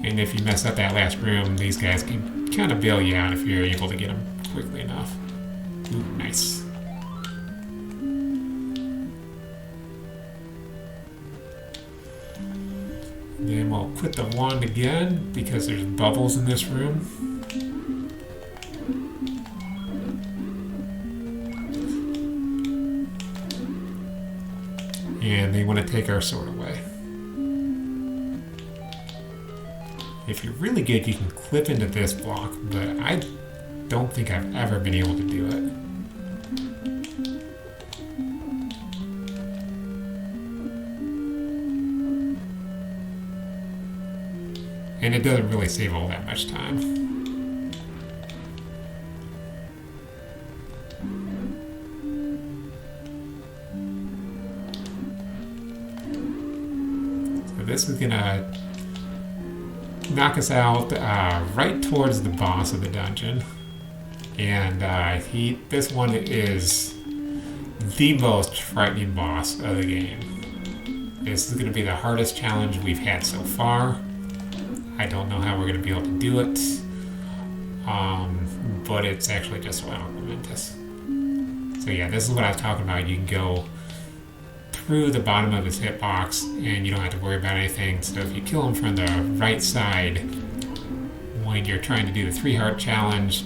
And if you mess up that last room, these guys can kind of bail you out if you're able to get them quickly enough. Ooh, nice. Then we'll quit the wand again, because there's bubbles in this room. And they want to take our sword away. If you're really good, you can clip into this block, but I don't think I've ever been able to do it. And it doesn't really save all that much time. So this is gonna knock us out right towards the boss of the dungeon. And this one is the most frightening boss of the game. This is gonna be the hardest challenge we've had so far. I don't know how we're going to be able to do it, but it's actually just so momentous. So yeah, this is what I was talking about. You can go through the bottom of his hitbox, and you don't have to worry about anything. So if you kill him from the right side when you're trying to do the 3-heart challenge,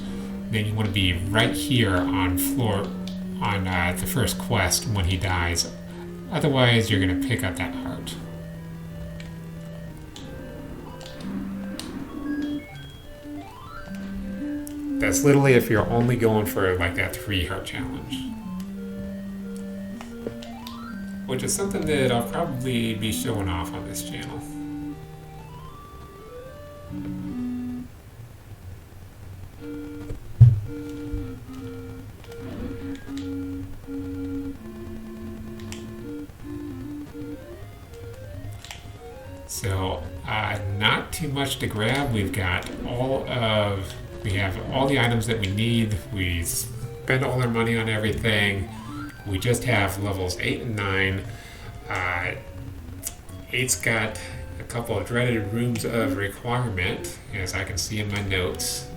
then you want to be right here on the first quest when he dies. Otherwise, you're going to pick up that heart. That's literally if you're only going for like that 3-heart challenge. Which is something that I'll probably be showing off on this channel. So, not too much to grab. We have all the items that we need. We spend all our money on everything. We just have levels 8 and 9. 8's got a couple of dreaded rooms of requirement, as I can see in my notes,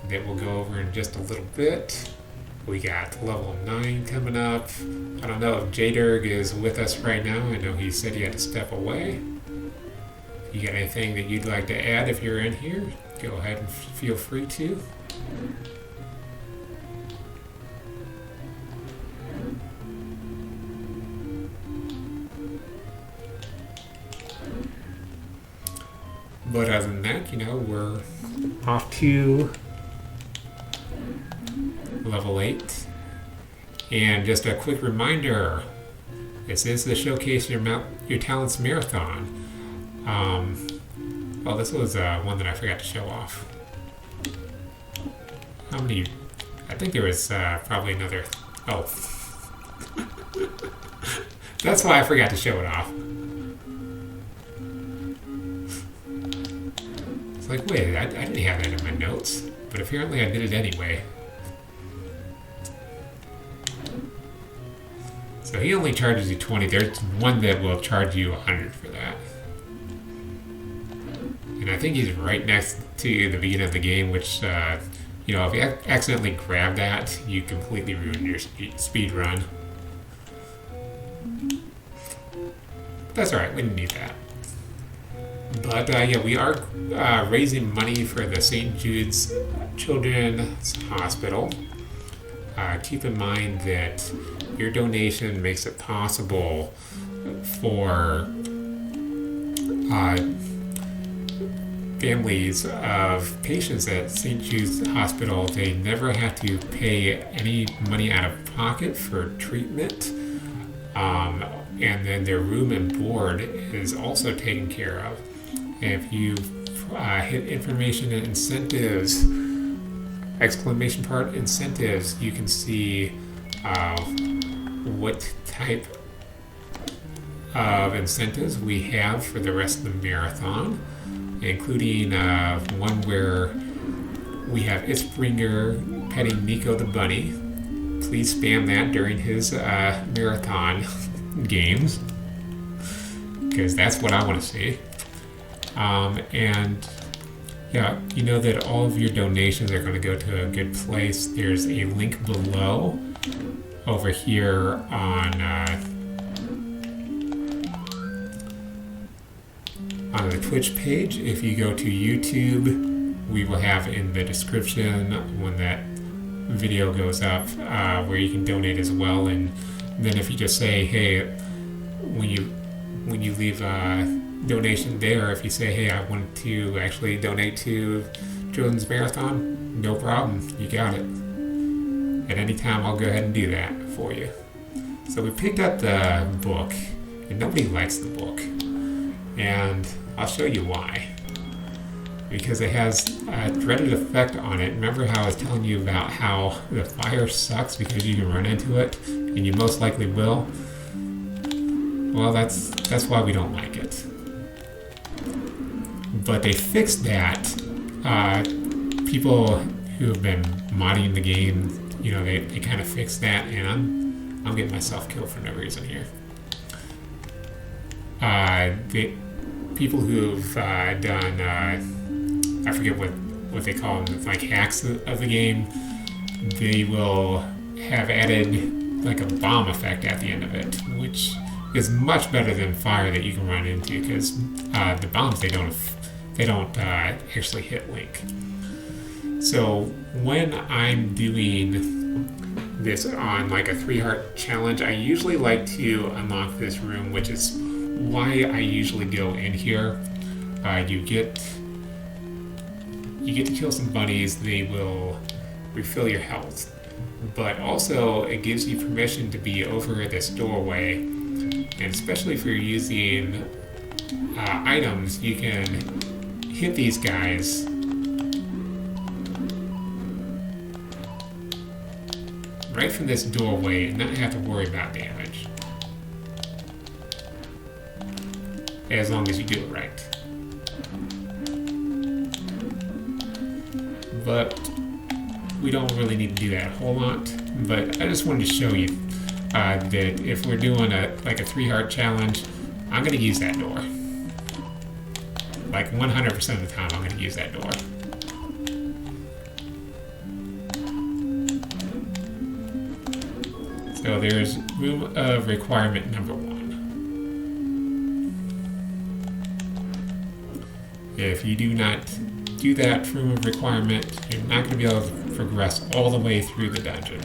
that we'll go over in just a little bit. We got level 9 coming up. I don't know if Jaderg is with us right now. I know he said he had to step away. If you got anything that you'd like to add if you're in here, go ahead and feel free to. But other than that, we're off to level 8. And just a quick reminder, this is the Showcase Your Talents Marathon. Well, this was one that I forgot to show off. How many? I think there was probably another. Oh. That's why I forgot to show it off. It's like, wait, I didn't have that in my notes, but apparently I did it anyway. So he only charges you 20. There's one that will charge you 100 for that. And I think he's right next to the beginning of the game, which, if you accidentally grab that, you completely ruin your speed run. That's alright, we didn't need that. But, we are raising money for the St. Jude's Children's Hospital. Keep in mind that your donation makes it possible for families of patients at St. Jude's Hospital. They never have to pay any money out of pocket for treatment. And then their room and board is also taken care of. And if you hit information and incentives, exclamation part incentives, you can see what type of incentives we have for the rest of the marathon, including one where we have Itzbringer petting Nico the bunny. Please spam that during his marathon games, because that's what I want to see. And yeah, you know that all of your donations are going to go to a good place. There's a link below over here on the Twitch page. If you go to YouTube, we will have in the description when that video goes up where you can donate as well. And then if you just say, hey, when you leave a donation there, if you say, hey, I want to actually donate to Children's Marathon, no problem, you got it. At any time, I'll go ahead and do that for you. So we picked up the book, and nobody likes the book. And I'll show you why. Because it has a dreaded effect on it. Remember how I was telling you about how the fire sucks because you can run into it, and you most likely will? Well, that's why we don't like it. But they fixed that. People who have been modding the game, they kind of fixed that, and I'm getting myself killed for no reason here. The people who've done, I forget what they call them, like hacks of the game, they will have added like a bomb effect at the end of it, which is much better than fire that you can run into, because the bombs, they don't actually hit Link. So when I'm doing this on like a 3-heart challenge, I usually like to unlock this room, which is why I usually go in here. You get to kill some bunnies, they will refill your health. But also, it gives you permission to be over this doorway, and especially if you're using items, you can hit these guys right from this doorway and not have to worry about damage, as long as you do it right. But we don't really need to do that a whole lot. But I just wanted to show you that if we're doing a 3-heart challenge, I'm going to use that door. Like 100% of the time, I'm going to use that door. So there's room of requirement number 1. If you do not do that room of requirement, you're not going to be able to progress all the way through the dungeon.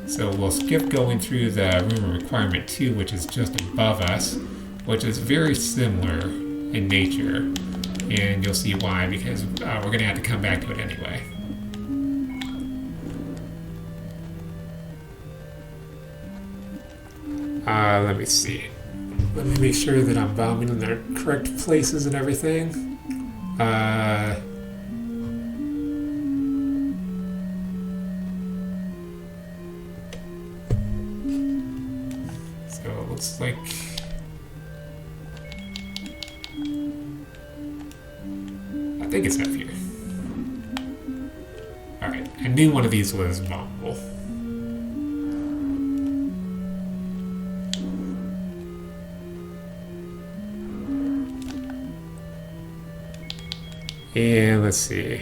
So we'll skip going through the room of requirement 2, which is just above us, which is very similar in nature, and you'll see why, because we're going to have to come back to it anyway. Let me see. Let me make sure that I'm bombing in the correct places and everything. So it looks like I think it's up here. Alright, I knew one of these was bombable. And let's see.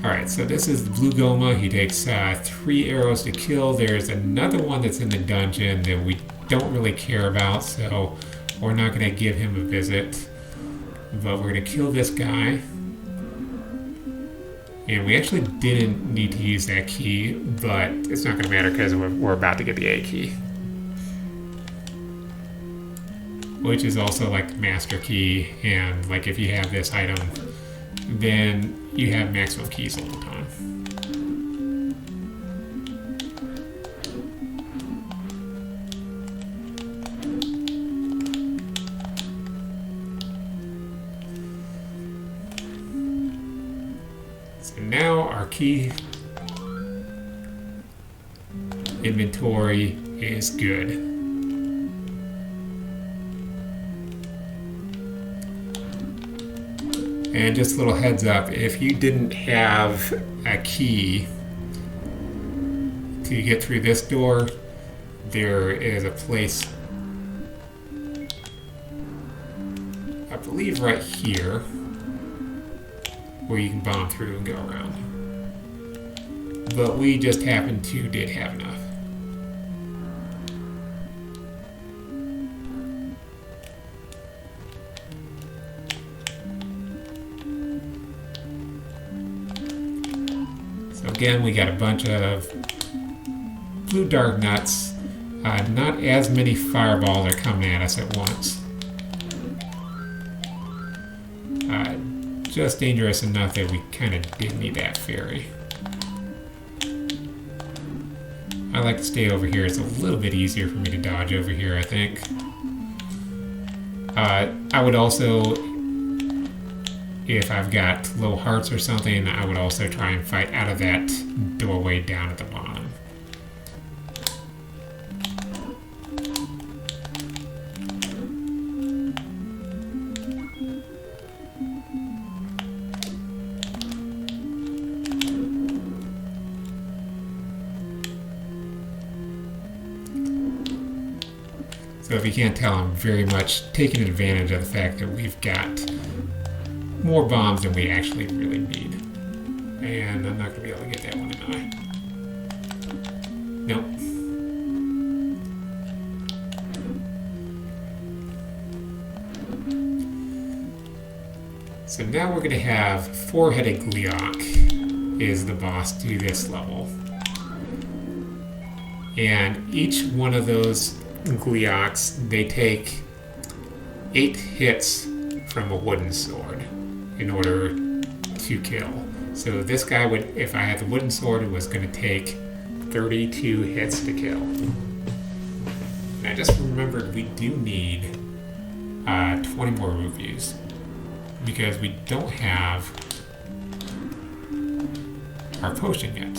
Alright, so this is the Blue Goma. He takes 3 arrows to kill. There's another one that's in the dungeon that we don't really care about, so we're not going to give him a visit. But we're going to kill this guy. And we actually didn't need to use that key, but it's not going to matter because we're about to get the A key. Which is also like the master key, and like if you have this item, then you have maximum keys all the time. Now our key inventory is good. And just a little heads up, if you didn't have a key to get through this door, there is a place, I believe right here, where you can bomb through and go around. But we just did have enough. So again, we got a bunch of blue dark nuts. Not as many fireballs are coming at us at once. Just dangerous enough that we kind of did need that fairy. I like to stay over here. It's a little bit easier for me to dodge over here, I think. I would also, if I've got low hearts or something, I would also try and fight out of that doorway down at the bottom. So if you can't tell, I'm very much taking advantage of the fact that we've got more bombs than we actually really need. And I'm not going to be able to get that one, am I? Nope. So now we're going to have Four-Headed Gleeok is the boss to this level. And each one of those Gleeoks, they take 8 hits from a wooden sword in order to kill. So this guy would, if I had the wooden sword, it was going to take 32 hits to kill. And I just remembered we do need 20 more rupees because we don't have our potion yet.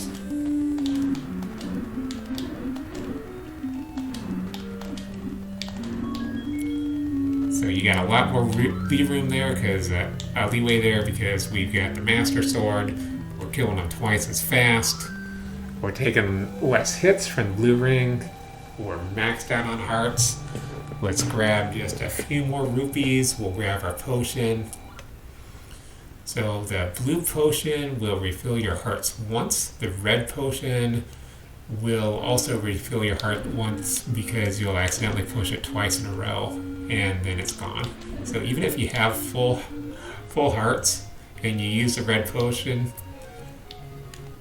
So you got a lot more leeway there because we've got the Master Sword. We're killing them twice as fast. We're taking less hits from the blue ring. We're maxed out on hearts. Let's grab just a few more rupees. We'll grab our potion. So the blue potion will refill your hearts once. The red potion will also refill your heart once because you'll accidentally push it twice in a row and then it's gone. So even if you have full hearts and you use the red potion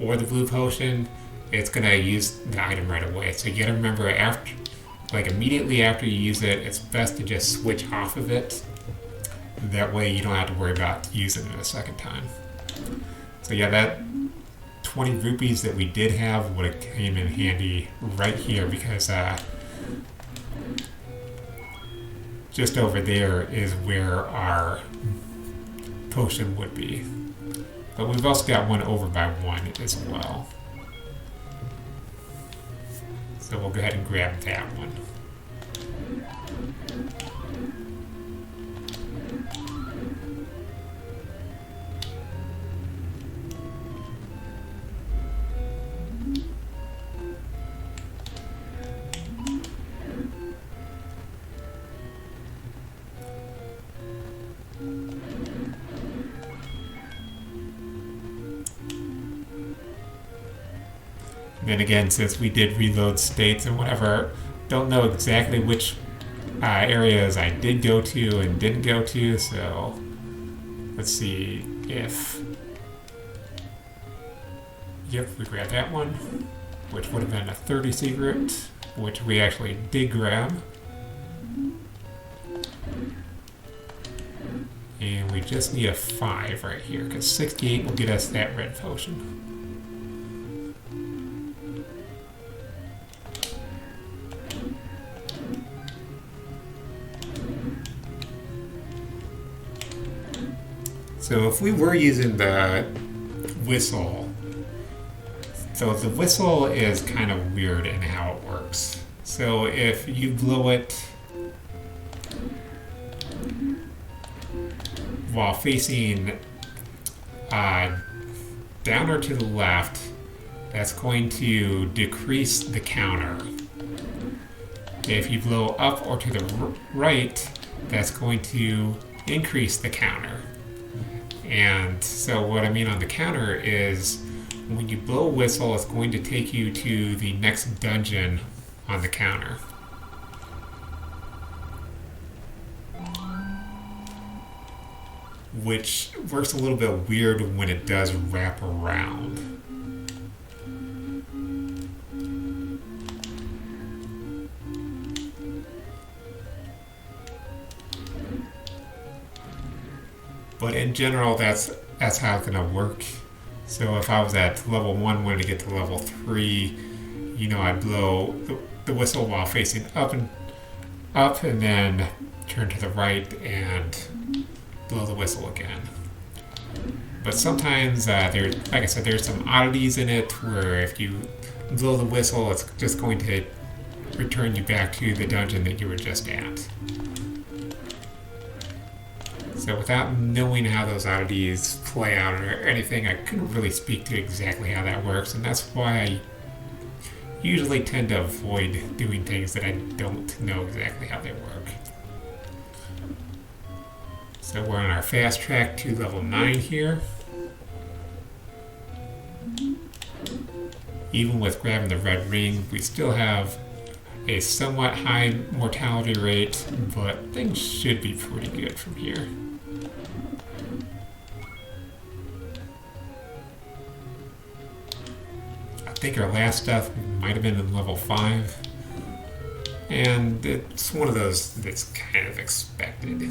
or the blue potion, it's gonna use the item right away. So you gotta remember immediately after you use it, it's best to just switch off of it. That way you don't have to worry about using it a second time. So yeah, that 20 rupees that we did have would have came in handy right here because just over there is where our potion would be. But we've also got one over by 1 as well. So we'll go ahead and grab that one. Then again, since we did reload states and whatever, don't know exactly which areas I did go to and didn't go to, so let's see if... Yep, we grabbed that one, which would have been a 30 secret, which we actually did grab. And we just need a 5 right here, because 68 will get us that red potion. So if we were using the whistle, so the whistle is kind of weird in how it works. So if you blow it while facing down or to the left, that's going to decrease the counter. If you blow up or to the right, that's going to increase the counter. And so what I mean on the counter is when you blow a whistle, it's going to take you to the next dungeon on the counter. Which works a little bit weird when it does wrap around. But in general, that's how it's gonna work. So if I was at level 1, wanted to get to level 3, I'd blow the whistle while facing up and then turn to the right and blow the whistle again. But sometimes, like I said, there's some oddities in it where if you blow the whistle, it's just going to return you back to the dungeon that you were just at. So without knowing how those oddities play out or anything, I couldn't really speak to exactly how that works, and that's why I usually tend to avoid doing things that I don't know exactly how they work. So we're on our fast track to level 9 here. Even with grabbing the red ring, we still have a somewhat high mortality rate, but things should be pretty good from here. I think our last death might have been in level 5, and it's one of those that's kind of expected.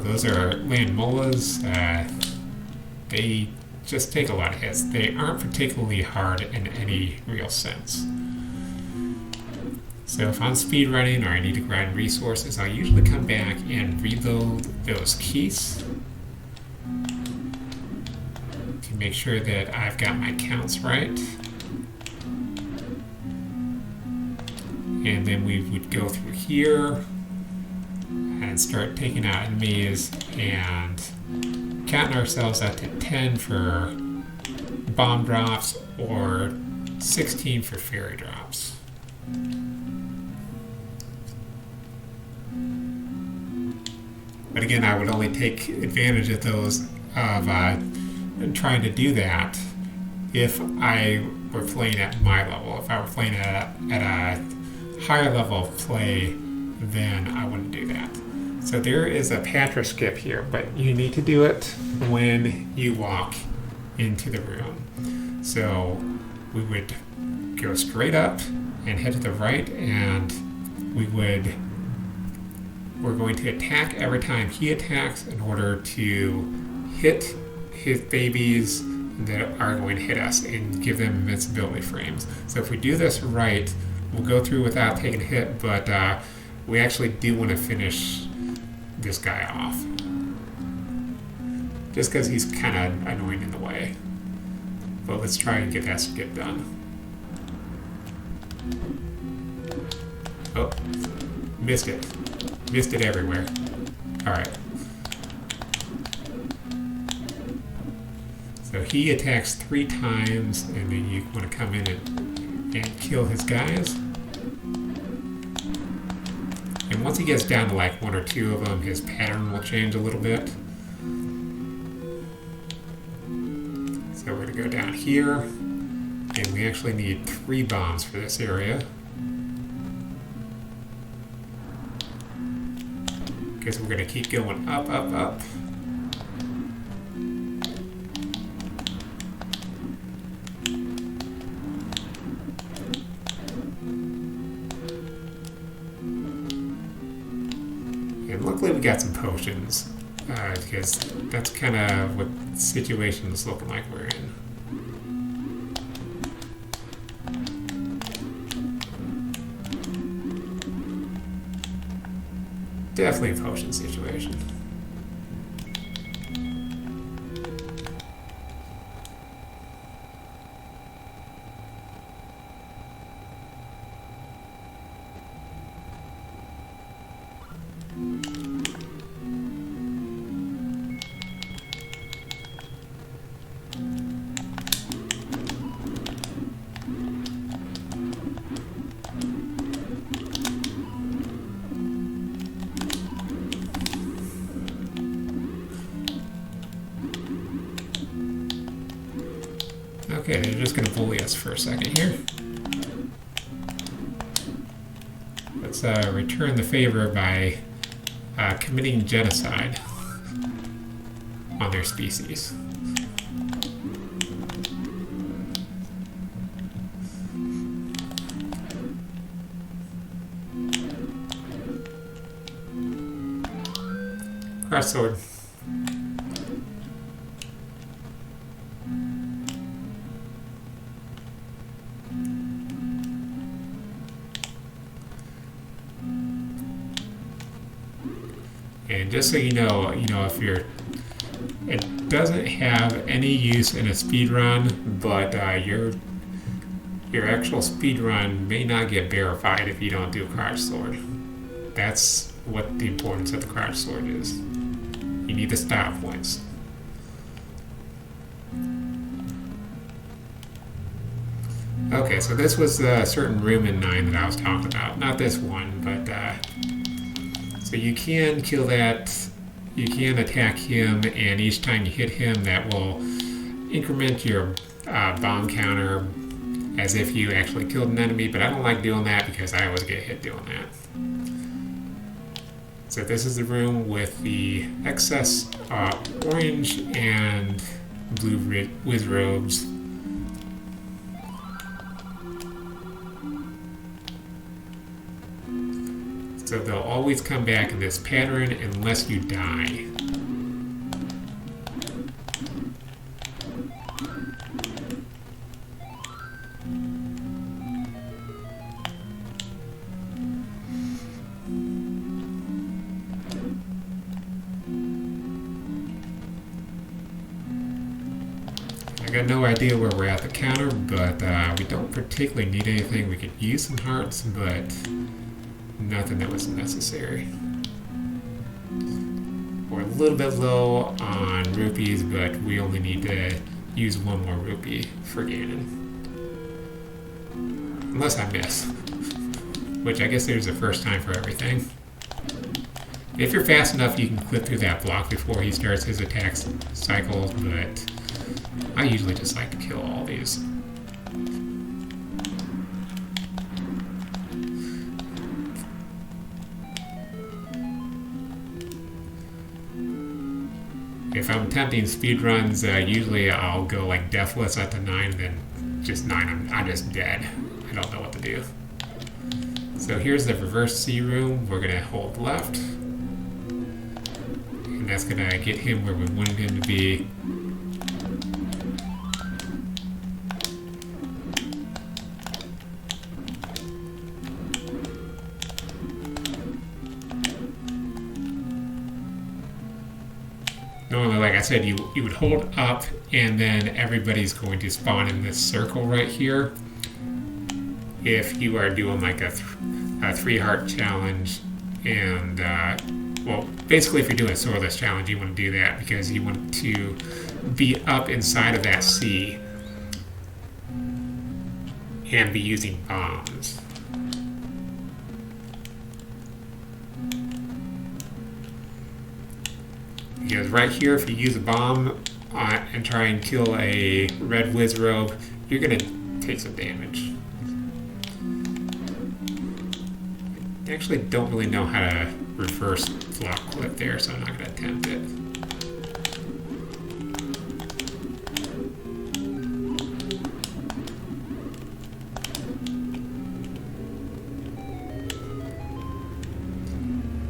Those are land molas. They just take a lot of hits. They aren't particularly hard in any real sense. So if I'm speedrunning or I need to grind resources, I'll usually come back and reload those keys to make sure that I've got my counts right. And then we would go through here and start taking out enemies and counting ourselves up to 10 for bomb drops or 16 for fairy drops. But again, I would only take advantage of those of trying to do that if I were playing at my level. If I were playing at a higher level of play, then I wouldn't do that. So there is a Patra skip here, but you need to do it when you walk into the room. So we would go straight up and head to the right, and we're going to attack every time he attacks in order to hit his babies that are going to hit us and give them invincibility frames. So if we do this right, we'll go through without taking a hit, but we actually do want to finish this guy off, just because he's kind of annoying in the way. But let's try and get that skip done. Oh, missed it everywhere. Alright, so he attacks 3 times, and then you want to come in and kill his guys. And once he gets down to like 1 or 2 of them, his pattern will change a little bit. So we're going to go down here, and we actually need 3 bombs for this area, because we're going to keep going up, up, up. And luckily we got some potions, because that's kind of what the situation is looking like we're in. Definitely a potion situation. Okay, they're just going to bully us for a second here. Let's return the favor by committing genocide on their species. Cross sword. And just so you know, if you're doesn't have any use in a speed run, but your actual speed run may not get verified if you don't do crouch sword. That's what the importance of the crouch sword is. You need the style points. Okay, so this was a certain room in 9 that I was talking about. Not this one, but so you can kill that. You can attack him, and each time you hit him, that will increment your bomb counter as if you actually killed an enemy, but I don't like doing that because I always get hit doing that. So this is the room with the excess orange and blue whiz robes. So they'll always come back in this pattern unless you die. I got no idea where we're at the counter, but we don't particularly need anything. We could use some hearts, but nothing that was necessary. We're a little bit low on rupees, but we only need to use one more rupee for Ganon. Unless I miss. Which I guess there's a first time for everything. If you're fast enough, you can clip through that block before he starts his attack cycle, but I usually just like to kill all these. If I'm attempting speedruns, usually I'll go like deathless at the 9, and then just 9, I'm just dead. I don't know what to do. So here's the reverse C room. We're gonna hold left, and that's gonna get him where we wanted him to be. Normally, like I said, you would hold up, and then everybody's going to spawn in this circle right here. If you are doing like a 3-heart challenge, and well, basically if you're doing a swordless challenge, you want to do that because you want to be up inside of that C and be using bombs. Because right here, if you use a bomb and try and kill a red whiz robe, you're going to take some damage. I actually don't really know how to reverse block clip there, so I'm not going to attempt it.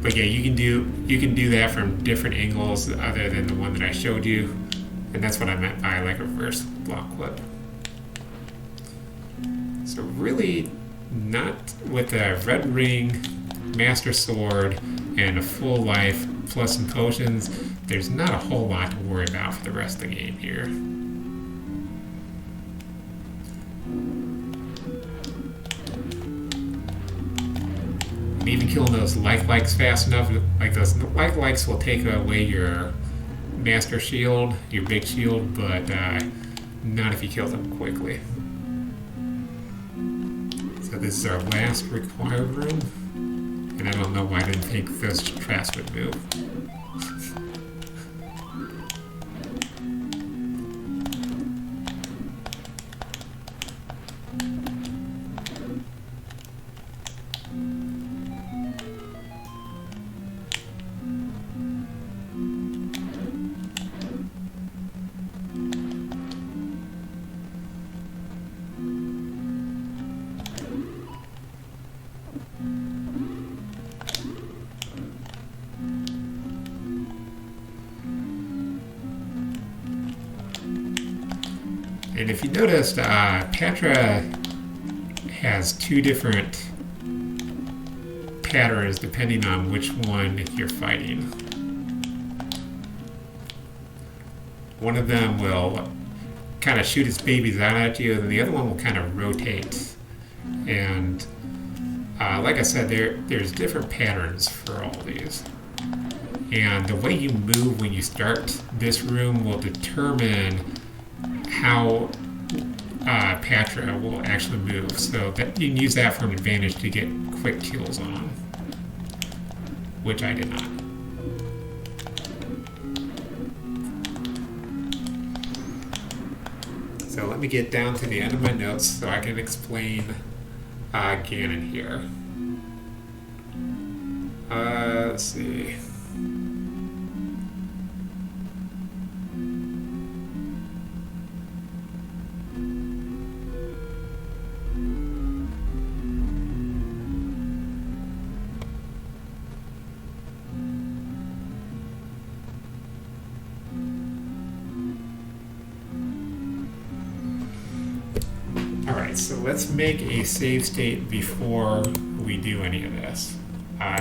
But yeah, you can do that from different angles other than the one that I showed you, and that's what I meant by like reverse block clip. So really, not with a red ring, master sword, and a full life plus some potions, there's not a whole lot to worry about for the rest of the game here. And even killing those likes fast enough, like those likes will take away your master shield, your big shield, but not if you kill them quickly. So this is our last required room, and I don't know why I didn't think those traps would move. And if you noticed, Patra has 2 different patterns depending on which one you're fighting. one of them will kind of shoot its babies out at you, and the other one will kind of rotate. And like I said, there's different patterns for all these. And the way you move when you start this room will determine how Patra will actually move. So that you can use that for an advantage to get quick kills on, which I did not. So let me get down to the end of my notes so I can explain Ganon here. Let's see. Alright, so let's make a save state before we do any of this.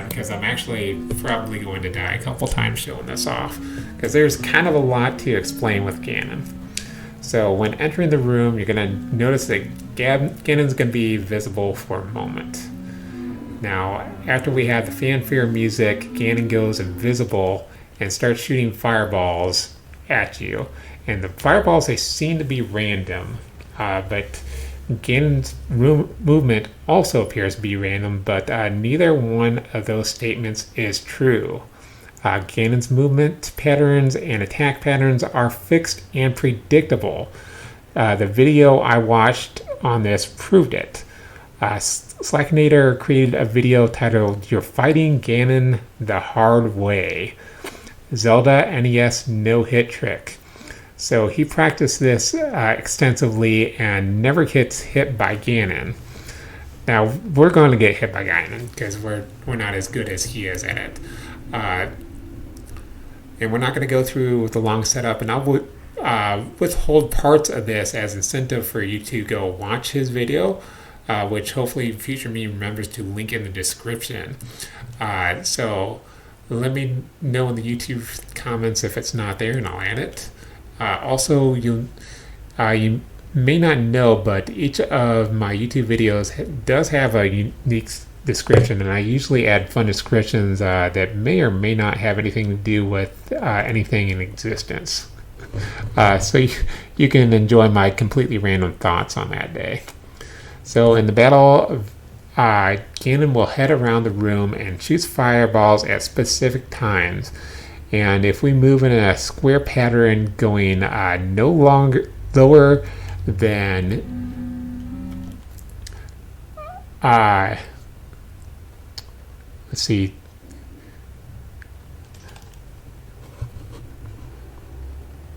Because I'm actually probably going to die a couple times showing this off. Because there's kind of a lot to explain with Ganon. So when entering the room, you're going to notice that Ganon's going to be visible for a moment. Now, after we have the fanfare music, Ganon goes invisible and starts shooting fireballs at you. And the fireballs, they seem to be random, but Ganon's movement also appears to be random, but neither one of those statements is true. Ganon's movement patterns and attack patterns are fixed and predictable. The video I watched on this proved it. Slakanator created a video titled "You're Fighting Ganon the Hard Way. Zelda NES No-Hit Trick." So he practiced this extensively and never gets hit by Ganon. Now, we're going to get hit by Ganon because we're not as good as he is at it. And we're not going to go through the long setup, and I'll withhold parts of this as incentive for you to go watch his video, which hopefully future me remembers to link in the description. So let me know in the YouTube comments if it's not there, and I'll add it. Also, you may not know, but each of my YouTube videos does have a unique description, and I usually add fun descriptions that may or may not have anything to do with anything in existence. So you can enjoy my completely random thoughts on that day. So in the battle, Ganon will head around the room and shoots fireballs at specific times. And if we move in a square pattern going no longer lower than let's see,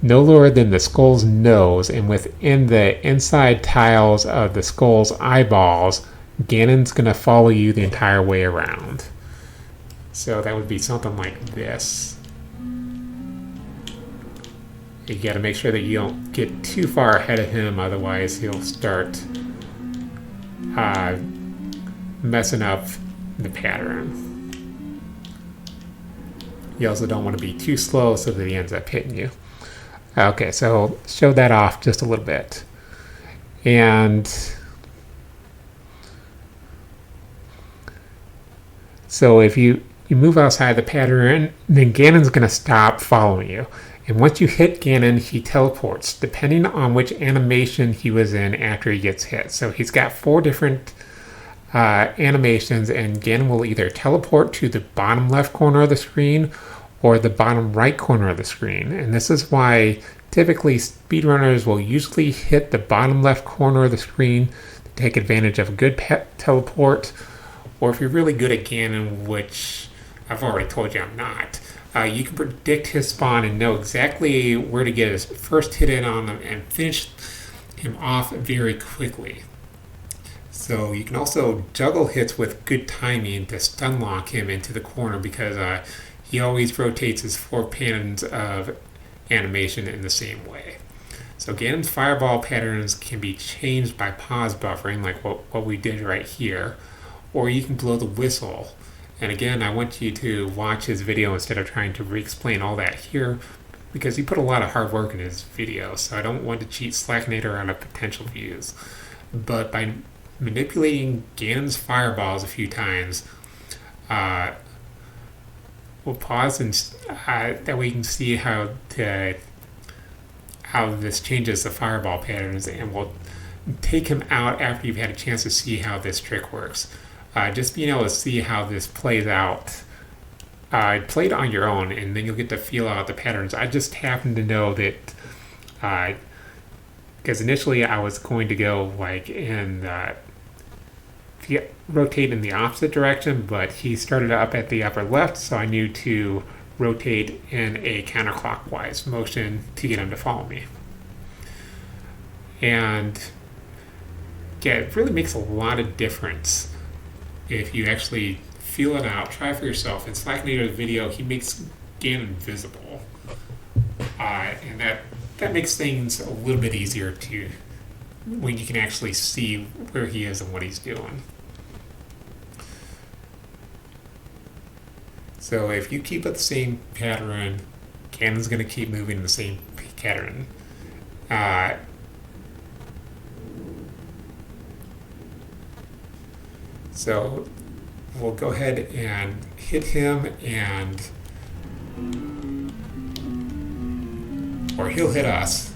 no lower than the skull's nose and within the inside tiles of the skull's eyeballs, Ganon's gonna follow you the entire way around. So that would be something like this. You got to make sure that you don't get too far ahead of him, otherwise he'll start messing up the pattern. You also don't want to be too slow so that he ends up hitting you. Okay, so show that off just a little bit. And so if you move outside the pattern, then Ganon's going to stop following you. And once you hit Ganon, he teleports, depending on which animation he was in after he gets hit. So he's got 4 different animations, and Ganon will either teleport to the bottom left corner of the screen or the bottom right corner of the screen. And this is why typically speedrunners will usually hit the bottom left corner of the screen to take advantage of a good teleport. Or if you're really good at Ganon, which I've already told you I'm not, you can predict his spawn and know exactly where to get his first hit in on him and finish him off very quickly. So you can also juggle hits with good timing to stun lock him into the corner because he always rotates his 4 patterns of animation in the same way. So Ganon's fireball patterns can be changed by pause buffering, like what we did right here, or you can blow the whistle. And again, I want you to watch his video instead of trying to re-explain all that here, because he put a lot of hard work in his video, so I don't want to cheat Slakanator out of potential views. But by manipulating Ganon's fireballs a few times, we'll pause and that way you can see how this changes the fireball patterns, and we'll take him out after you've had a chance to see how this trick works. Just being able to see how this plays out. Play it on your own, and then you'll get to feel out the patterns. I just happen to know that because initially I was going to go like rotate in the opposite direction, but he started up at the upper left, so I knew to rotate in a counterclockwise motion to get him to follow me. And yeah, it really makes a lot of difference if you actually feel it out, try for yourself. In Slakanator's video, he makes Ganon visible, and that makes things a little bit easier to when you can actually see where he is and what he's doing. So if you keep it the same pattern, Ganon's going to keep moving in the same pattern. So we'll go ahead and hit him, or he'll hit us.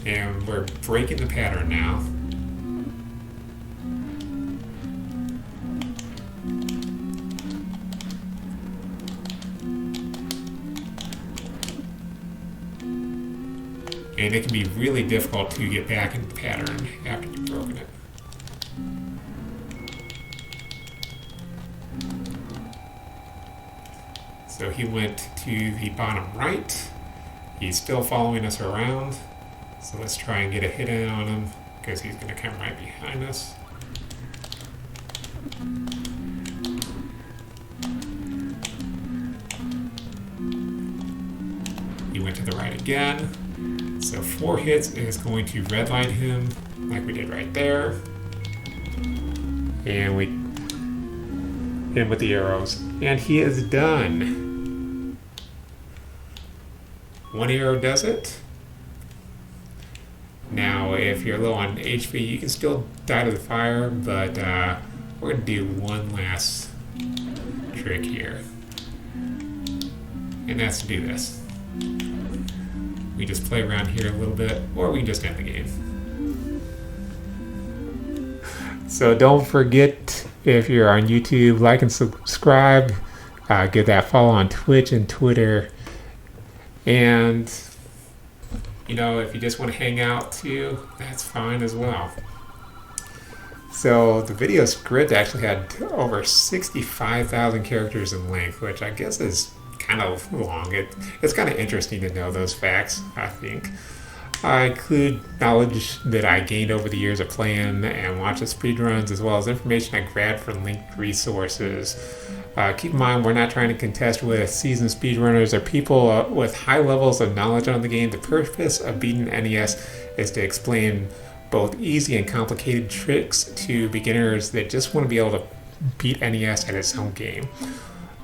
And we're breaking the pattern now. And it can be really difficult to get back in the pattern after you've broken it. So he went to the bottom right. He's still following us around. So let's try and get a hit in on him, because he's going to come right behind us. He went to the right again. So 4 hits is going to redline him, like we did right there. And we hit him with the arrows. And he is done. 1 arrow does it. Now, if you're low on HP, you can still die to the fire, but we're going to do one last trick here. And that's to do this. We just play around here a little bit, or we can just end the game. So don't forget, if you're on YouTube, like and subscribe. Give that follow on Twitch and Twitter. And, you know, if you just want to hang out too, that's fine as well. So the video script actually had over 65,000 characters in length, which I guess is kind of long. It's kind of interesting to know those facts, I think. I include knowledge that I gained over the years of playing and watching speedruns, as well as information I grabbed from linked resources. Keep in mind, we're not trying to contest with seasoned speedrunners or people with high levels of knowledge on the game. The purpose of beating NES is to explain both easy and complicated tricks to beginners that just want to be able to beat NES at its own game.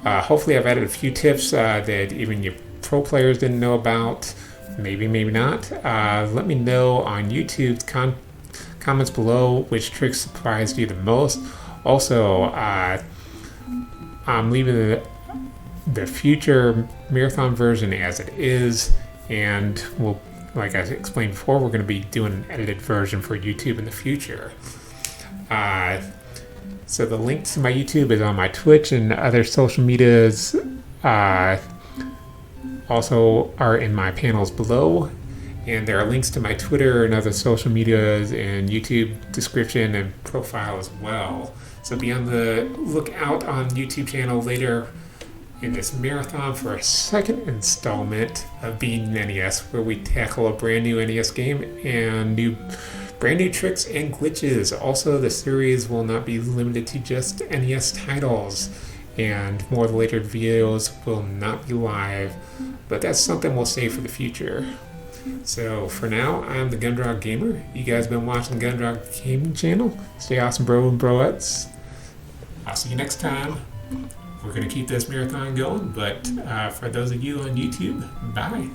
Hopefully I've added a few tips that even your pro players didn't know about. Maybe, maybe not. Let me know on YouTube comments below which tricks surprised you the most. Also, I'm leaving the future marathon version as it is, and we'll, like I explained before, we're going to be doing an edited version for YouTube in the future. So the link to my YouTube is on my Twitch, and other social medias also are in my panels below. And there are links to my Twitter and other social medias and YouTube description and profile as well. So be on the lookout on YouTube channel later in this marathon for a second installment of Beating NES, where we tackle a brand new NES game and brand new tricks and glitches. Also, the series will not be limited to just NES titles, and more of the later videos will not be live, but that's something we'll save for the future. So for now, I'm the Gumdrop Gamer. You guys been watching the Gumdrop Gaming channel. Stay awesome, bro and broettes. I'll see you next time. we're going to keep this marathon going, but for those of you on YouTube, bye.